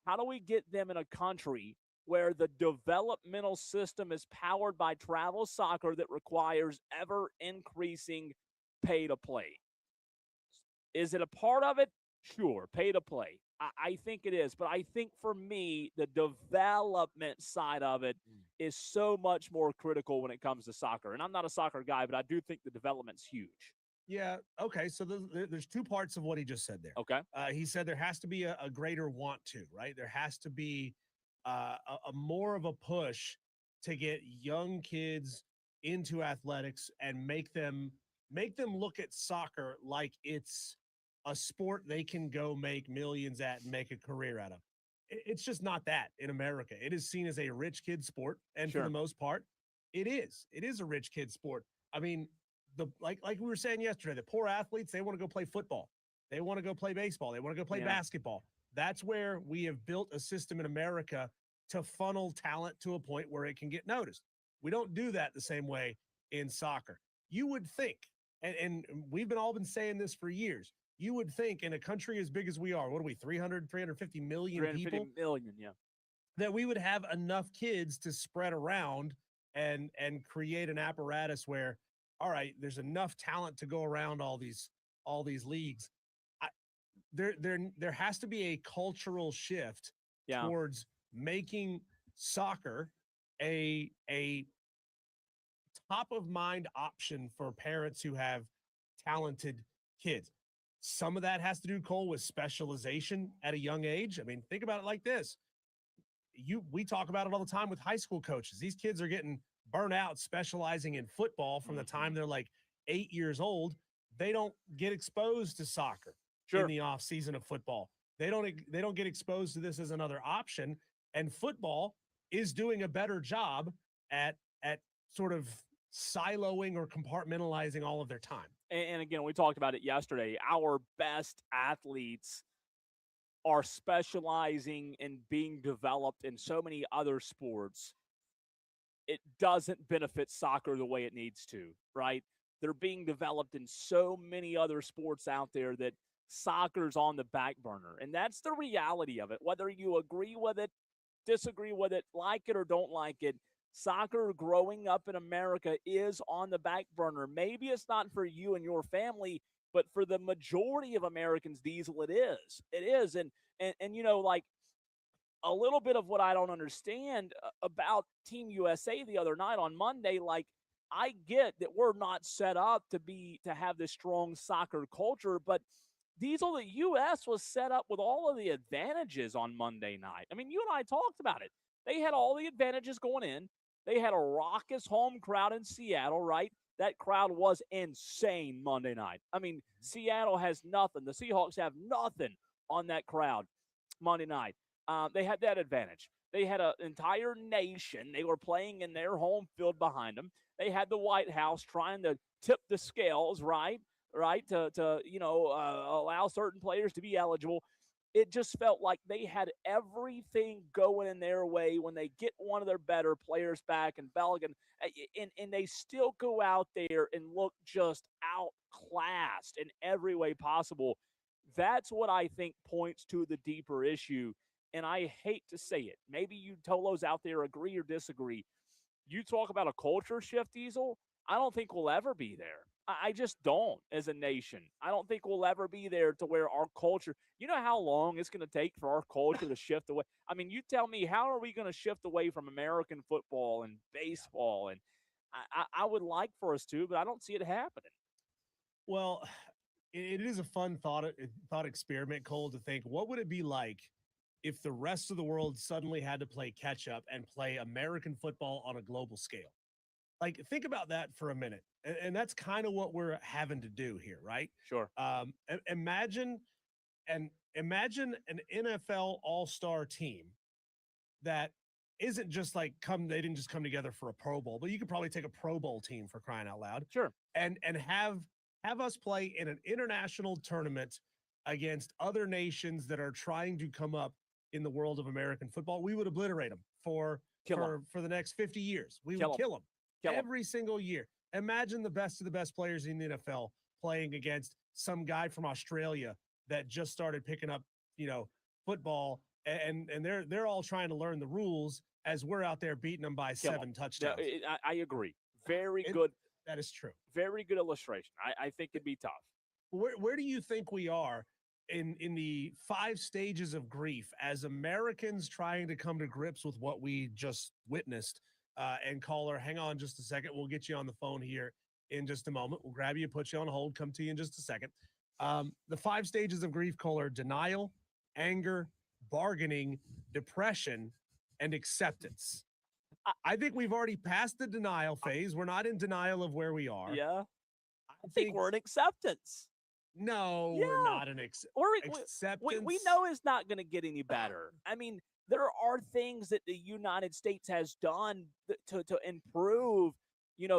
D: how do we get them in a country where the developmental system is powered by travel soccer that requires ever-increasing pay-to-play? Is it a part of it? Sure, pay-to-play. I think it is. But I think for me, the development side of it is so much more critical when it comes to soccer. And I'm not a soccer guy, but I do think the development's huge.
C: Yeah. Okay. So there's two parts of what he just said there.
D: Okay.
C: He said there has to be a greater want to, right? There has to be a more of a push to get young kids into athletics and make them look at soccer like it's a sport they can go make millions at and make a career out of. It's just not that in America. It is seen as a rich kid sport. And for the most part, it is a rich kid sport. I mean, like we were saying yesterday, the poor athletes, they want to go play football. They want to go play baseball. They want to go play basketball. That's where we have built a system in America to funnel talent to a point where it can get noticed. We don't do that the same way in soccer. You would think, and we've all been saying this for years, you would think in a country as big as we are, what are we, 350 million people?
D: 350 million, yeah.
C: That we would have enough kids to spread around and create an apparatus where, all right, there's enough talent to go around all these leagues. There has to be a cultural shift towards making soccer a top of mind option for parents who have talented kids. Some of that has to do, Cole, with specialization at a young age. I mean, think about it like this. We talk about it all the time with high school coaches. These kids are getting burnt out specializing in football from the time they're like 8 years old. They don't get exposed to soccer in the off season of football. They don't get exposed to this as another option. And football is doing a better job at sort of siloing or compartmentalizing all of their time.
D: And again, we talked about it yesterday. Our best athletes are specializing and being developed in so many other sports. It doesn't benefit soccer the way it needs to, right? They're being developed in so many other sports out there that soccer's on the back burner. And that's the reality of it. Whether you agree with it, disagree with it, like it or don't like it, soccer growing up in America is on the back burner. Maybe it's not for you and your family, but for the majority of Americans, Diesel, it is. It is. And you know, like, a little bit of what I don't understand about Team USA the other night on Monday, like, I get that we're not set up to have this strong soccer culture, but Diesel, the U.S. was set up with all of the advantages on Monday night. I mean, you and I talked about it. They had all the advantages going in. They had a raucous home crowd in Seattle, right? that crowd was insane Monday night. I mean, Seattle has nothing. The Seahawks have nothing on that crowd Monday night. They had that advantage. They had an entire nation. They were playing in their home field behind them. They had the White House trying to tip the scales, right, to allow certain players to be eligible. It just felt like they had everything going in their way when they get one of their better players back in Belgium, and they still go out there and look just outclassed in every way possible. That's what I think points to the deeper issue, and I hate to say it. Maybe you Tolos out there agree or disagree. You talk about a culture shift, Diesel, I don't think we'll ever be there. I just don't as a nation. I don't think we'll ever be there to where our culture, you know how long it's going to take for our culture to shift away? I mean, you tell me, how are we going to shift away from American football and baseball? And I would like for us to, but I don't see it happening.
C: Well, it is a fun thought experiment, Cole, to think, what would it be like if the rest of the world suddenly had to play catch up and play American football on a global scale? Like, think about that for a minute. And that's kind of what we're having to do here, right?
D: Sure.
C: Imagine an NFL all-star team that isn't just like they didn't just come together for a Pro Bowl, but you could probably take a Pro Bowl team, for crying out loud.
D: Sure.
C: And have us play in an international tournament against other nations that are trying to come up in the world of American football. We would obliterate them for the next 50 years. We would kill them. Every single year. Imagine the best of the best players in the NFL playing against some guy from Australia that just started picking up, football, and they're all trying to learn the rules as we're out there beating them by 7 touchdowns.
D: I agree. Very good.
C: That is true.
D: Very good illustration. I think it'd be tough.
C: Where do you think we are in the 5 stages of grief as Americans trying to come to grips with what we just witnessed? And caller, hang on just a second. We'll get you on the phone here in just a moment. We'll grab you, put you on hold, come to you in just a second. The 5 stages of grief, caller: denial, anger, bargaining, depression, and acceptance. I think we've already passed the denial phase. We're not in denial of where we are.
D: Yeah. I think we're in acceptance.
C: No, we're not in acceptance.
D: We know it's not going to get any better. I mean, there are things that the United States has done to improve,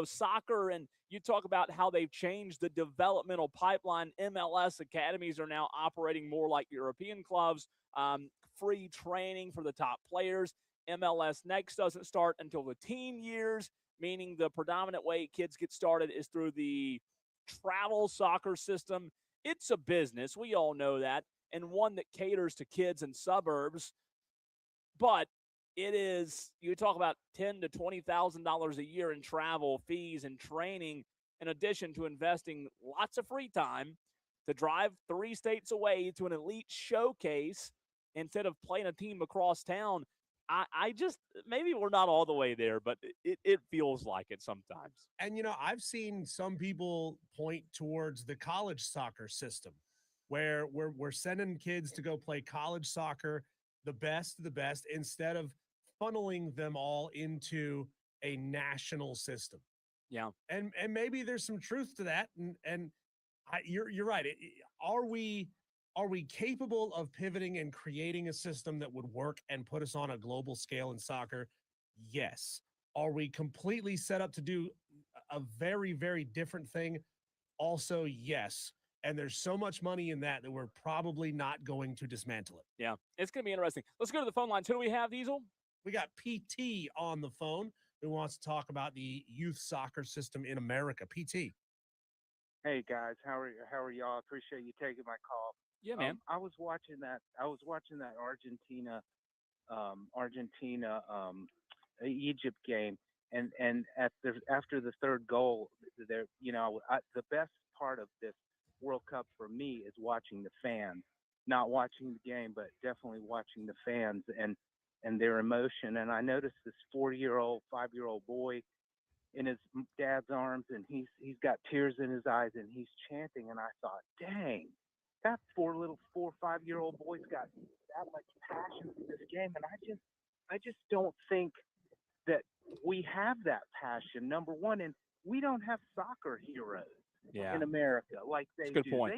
D: soccer. And you talk about how they've changed the developmental pipeline. MLS academies are now operating more like European clubs, free training for the top players. MLS Next doesn't start until the teen years, meaning the predominant way kids get started is through the travel soccer system. It's a business. We all know that, and one that caters to kids in suburbs. But it is, you talk about $10,000 to $20,000 a year in travel, fees, and training, in addition to investing lots of free time to drive 3 states away to an elite showcase instead of playing a team across town. I just, maybe we're not all the way there, but it feels like it sometimes.
C: And, I've seen some people point towards the college soccer system where we're sending kids to go play college soccer, the best of the best, instead of funneling them all into a national system.
D: Yeah.
C: And maybe there's some truth to that. And you're right. Are we capable of pivoting and creating a system that would work and put us on a global scale in soccer? Yes. Are we completely set up to do a very, very different thing? Also, yes. And there's so much money in that we're probably not going to dismantle it.
D: Yeah, it's going to be interesting. Let's go to the phone lines. Who do we have, Diesel?
C: We got PT on the phone who wants to talk about the youth soccer system in America. PT.
J: Hey guys, how are y'all? Appreciate you taking my call.
D: Yeah, man.
J: I was watching that Argentina Egypt game, and after the third goal, there, the best part of this World Cup for me is watching the fans, not watching the game, but definitely watching the fans and their emotion. And I noticed this 5-year-old boy in his dad's arms, and he's got tears in his eyes, and he's chanting. And I thought, dang, that 4 or 5-year-old boy's got that much passion for this game. And I just don't think that we have that passion, number one. And we don't have soccer heroes
D: Yeah.
J: in America like they
D: That's a good
J: do.
D: point.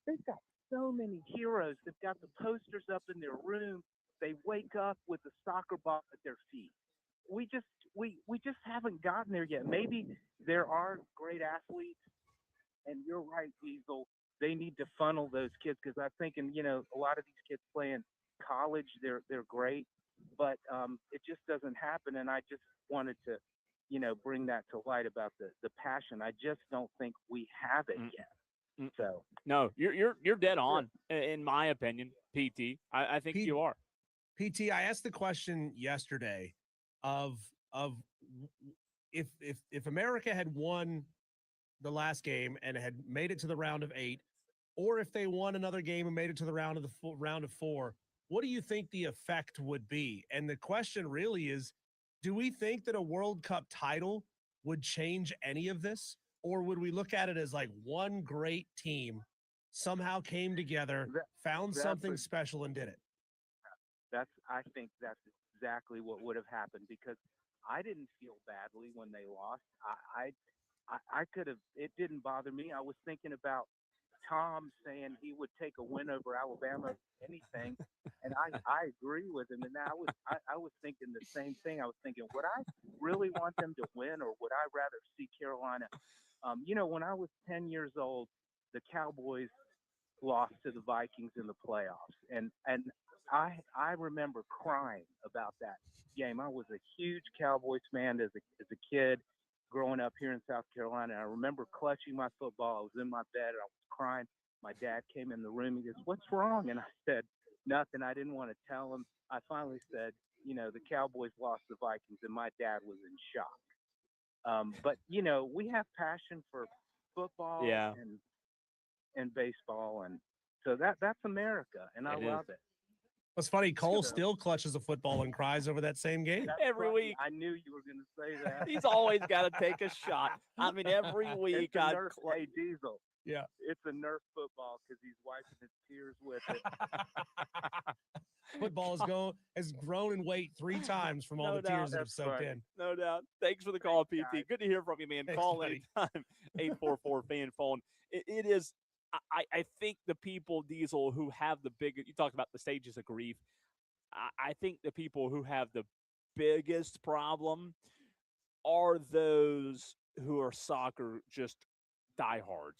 J: They've got so many heroes. They've got the posters up in their room. They wake up with a soccer ball at their feet. We just haven't gotten there yet. Maybe there are great athletes, and you're right, Diesel. They need to funnel those kids because I'm thinking, a lot of these kids play in college. They're great, but it just doesn't happen. And I just wanted to, bring that to light about the passion. I just don't think we have it yet. So
D: no, you're dead on in my opinion, PT. I think you are.
C: PT, I asked the question yesterday of if America had won the last game and had made it to the round of 8, or if they won another game and made it to the round of 4, what do you think the effect would be? And the question really is, do we think that a World Cup title would change any of this? Or would we look at it as like one great team somehow came together, found something special and did it?
J: I think that's exactly what would have happened, because I didn't feel badly when they lost. I could have, it didn't bother me. I was thinking about Tom saying he would take a win over Alabama, anything. And I agree with him. And I was thinking the same thing. I was thinking, would I really want them to win, or would I rather see Carolina? When I was 10 years old, the Cowboys lost to the Vikings in the playoffs. And I remember crying about that game. I was a huge Cowboys fan as a kid growing up here in South Carolina. I remember clutching my football. I was in my bed. I was crying. My dad came in the room. He goes, "What's wrong?" And I said, "Nothing." I didn't want to tell him. I finally said, the Cowboys lost the Vikings, and my dad was in shock. But, we have passion for football and baseball. And so that's America, and I love it.
C: It's funny, Cole still clutches a football and cries over that same game.
D: Every week.
J: I knew you were going to say that.
D: He's always got to take a shot. I mean, every week.
J: Hey, Diesel.
C: Yeah.
J: It's a Nerf football because he's wiping his tears with it.
C: Football has grown in weight 3 times from all the tears that have soaked in.
D: No doubt. Thanks for the call, PT. Good to hear from you, man.
C: Thanks,
D: Call
C: buddy.
D: anytime. 844 fan phone. It is. I think the people, Diesel, who have the biggest, you talked about the stages of grief. I think the people who have the biggest problem are those who are soccer just diehards,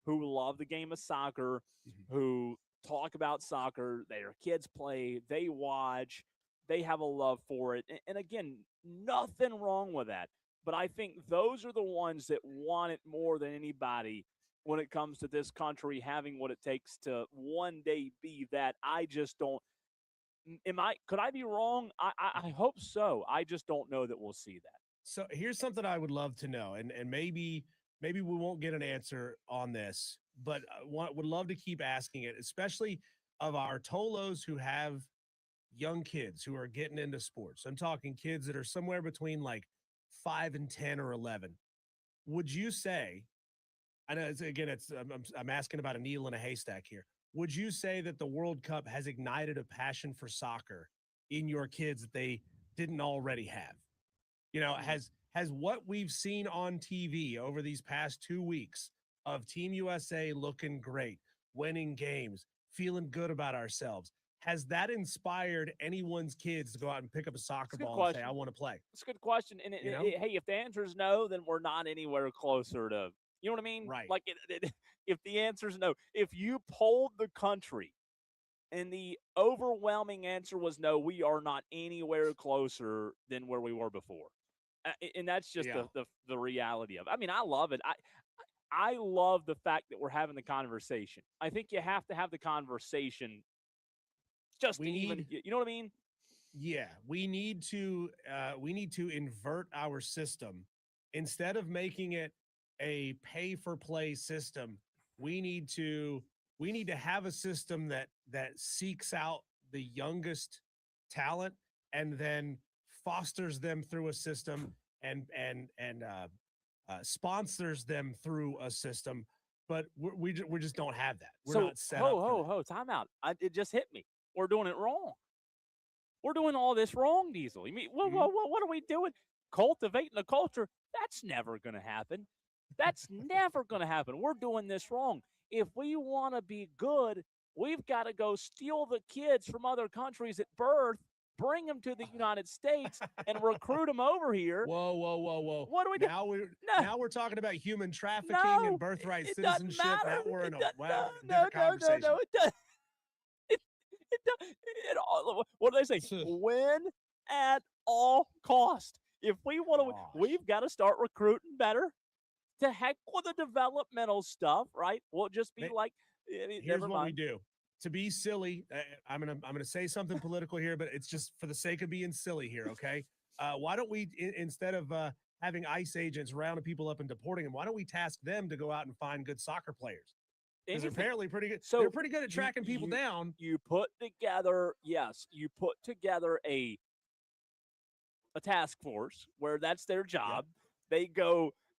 D: who love the game of soccer, who talk about soccer, their kids play, they watch, they have a love for it. And again, nothing wrong with that. But I think those are the ones that want it more than anybody when it comes to this country having what it takes to one day be that. I just don't. Could I be wrong? I hope so. I just don't know that we'll see that.
C: So here's something I would love to know, and maybe we won't get an answer on this, but would love to keep asking it, especially of our Tolos who have young kids who are getting into sports. I'm talking kids that are somewhere between like 5 and 10 or 11. Would you say, I know I'm asking about a needle in a haystack here. Would you say that the World Cup has ignited a passion for soccer in your kids that they didn't already have? Has what we've seen on TV over these past 2 weeks of Team USA looking great, winning games, feeling good about ourselves, has that inspired anyone's kids to go out and pick up a soccer ball and say, "I want to play"?
D: It's a good question. And hey, if the answer is no, then we're not anywhere closer to, you know what I mean?
C: Right.
D: Like if the answer is no, if you polled the country and the overwhelming answer was no, we are not anywhere closer than where we were before. And that's just the reality of it. I mean, I love it. I love the fact that we're having the conversation. I think you have to have the conversation just you know what I mean?
C: Yeah, we need to invert our system. Instead of making it a pay for play system, we need to have a system that seeks out the youngest talent and then fosters them through a system and sponsors them through a system. But we just don't have that. We're not set up.
D: Time out. It just hit me. We're doing it wrong. We're doing all this wrong, Diesel. You mean what are we doing? cultivating a culture. That's never going to happen. That's never going to happen. We're doing this wrong. If we want to be good, we've got to go steal the kids from other countries at birth, bring them to the United States, and recruit them over here.
C: Whoa.
D: What do we do?
C: Now we're talking about human trafficking and birthright citizenship. Now we're in a different conversation.
D: No, it does. What do they say? Win at all cost. If we want to, we've got to start recruiting better. To heck with the developmental stuff, right? We'll just be like,
C: here's what we do. To be silly, I'm gonna say something political here, but it's just for the sake of being silly here, okay? Why don't we, instead of having ICE agents rounding people up and deporting them, why don't we task them to go out and find good soccer players? Because they're apparently pretty good. So they're pretty good at tracking people down.
D: You put together a task force where that's their job. Yep.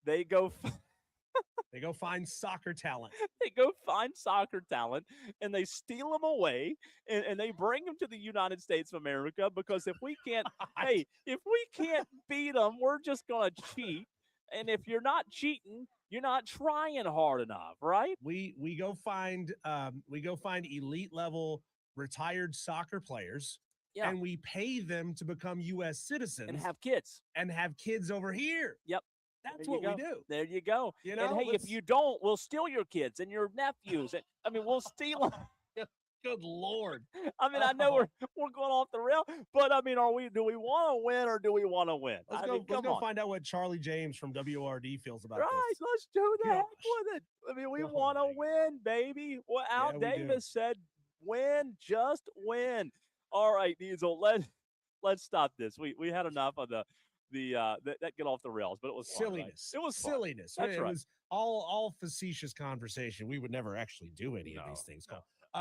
D: They go
C: find soccer talent.
D: They go find soccer talent, and they steal them away, and they bring them to the United States of America, because if we can't, if we can't beat them, we're just going to cheat. And if you're not cheating, you're not trying hard enough, right?
C: We go find elite level retired soccer players. Yeah. And we pay them to become U.S. citizens
D: and have kids
C: over here.
D: Yep.
C: That's what we do.
D: There you go.
C: You know,
D: and hey, if you don't, we'll steal your kids and your nephews. We'll steal them.
C: Good Lord.
D: I know we're going off the rail, but do we want to win or do we want to win?
C: Let's go find out what Charlie James from WRD feels about
D: this.
C: Right,
D: let's do the heck with it. We want to win, baby. Well, Al Davis said, win, just win. All right, Diesel, let's stop this. We had enough of that get off the rails, but it was
C: silliness.
D: Fun, right? It was
C: silliness.
D: That's
C: it
D: right.
C: was all facetious conversation. We would never actually do any of these things.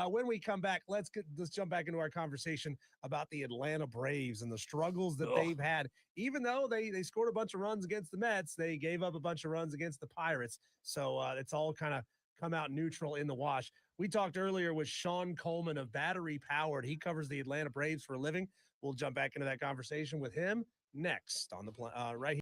C: When we come back, let's jump back into our conversation about the Atlanta Braves and the struggles that they've had. Even though they scored a bunch of runs against the Mets, they gave up a bunch of runs against the Pirates. So it's all kind of come out neutral in the wash. We talked earlier with Sean Coleman of Battery Powered. He covers the Atlanta Braves for a living. We'll jump back into that conversation with him next on the right here.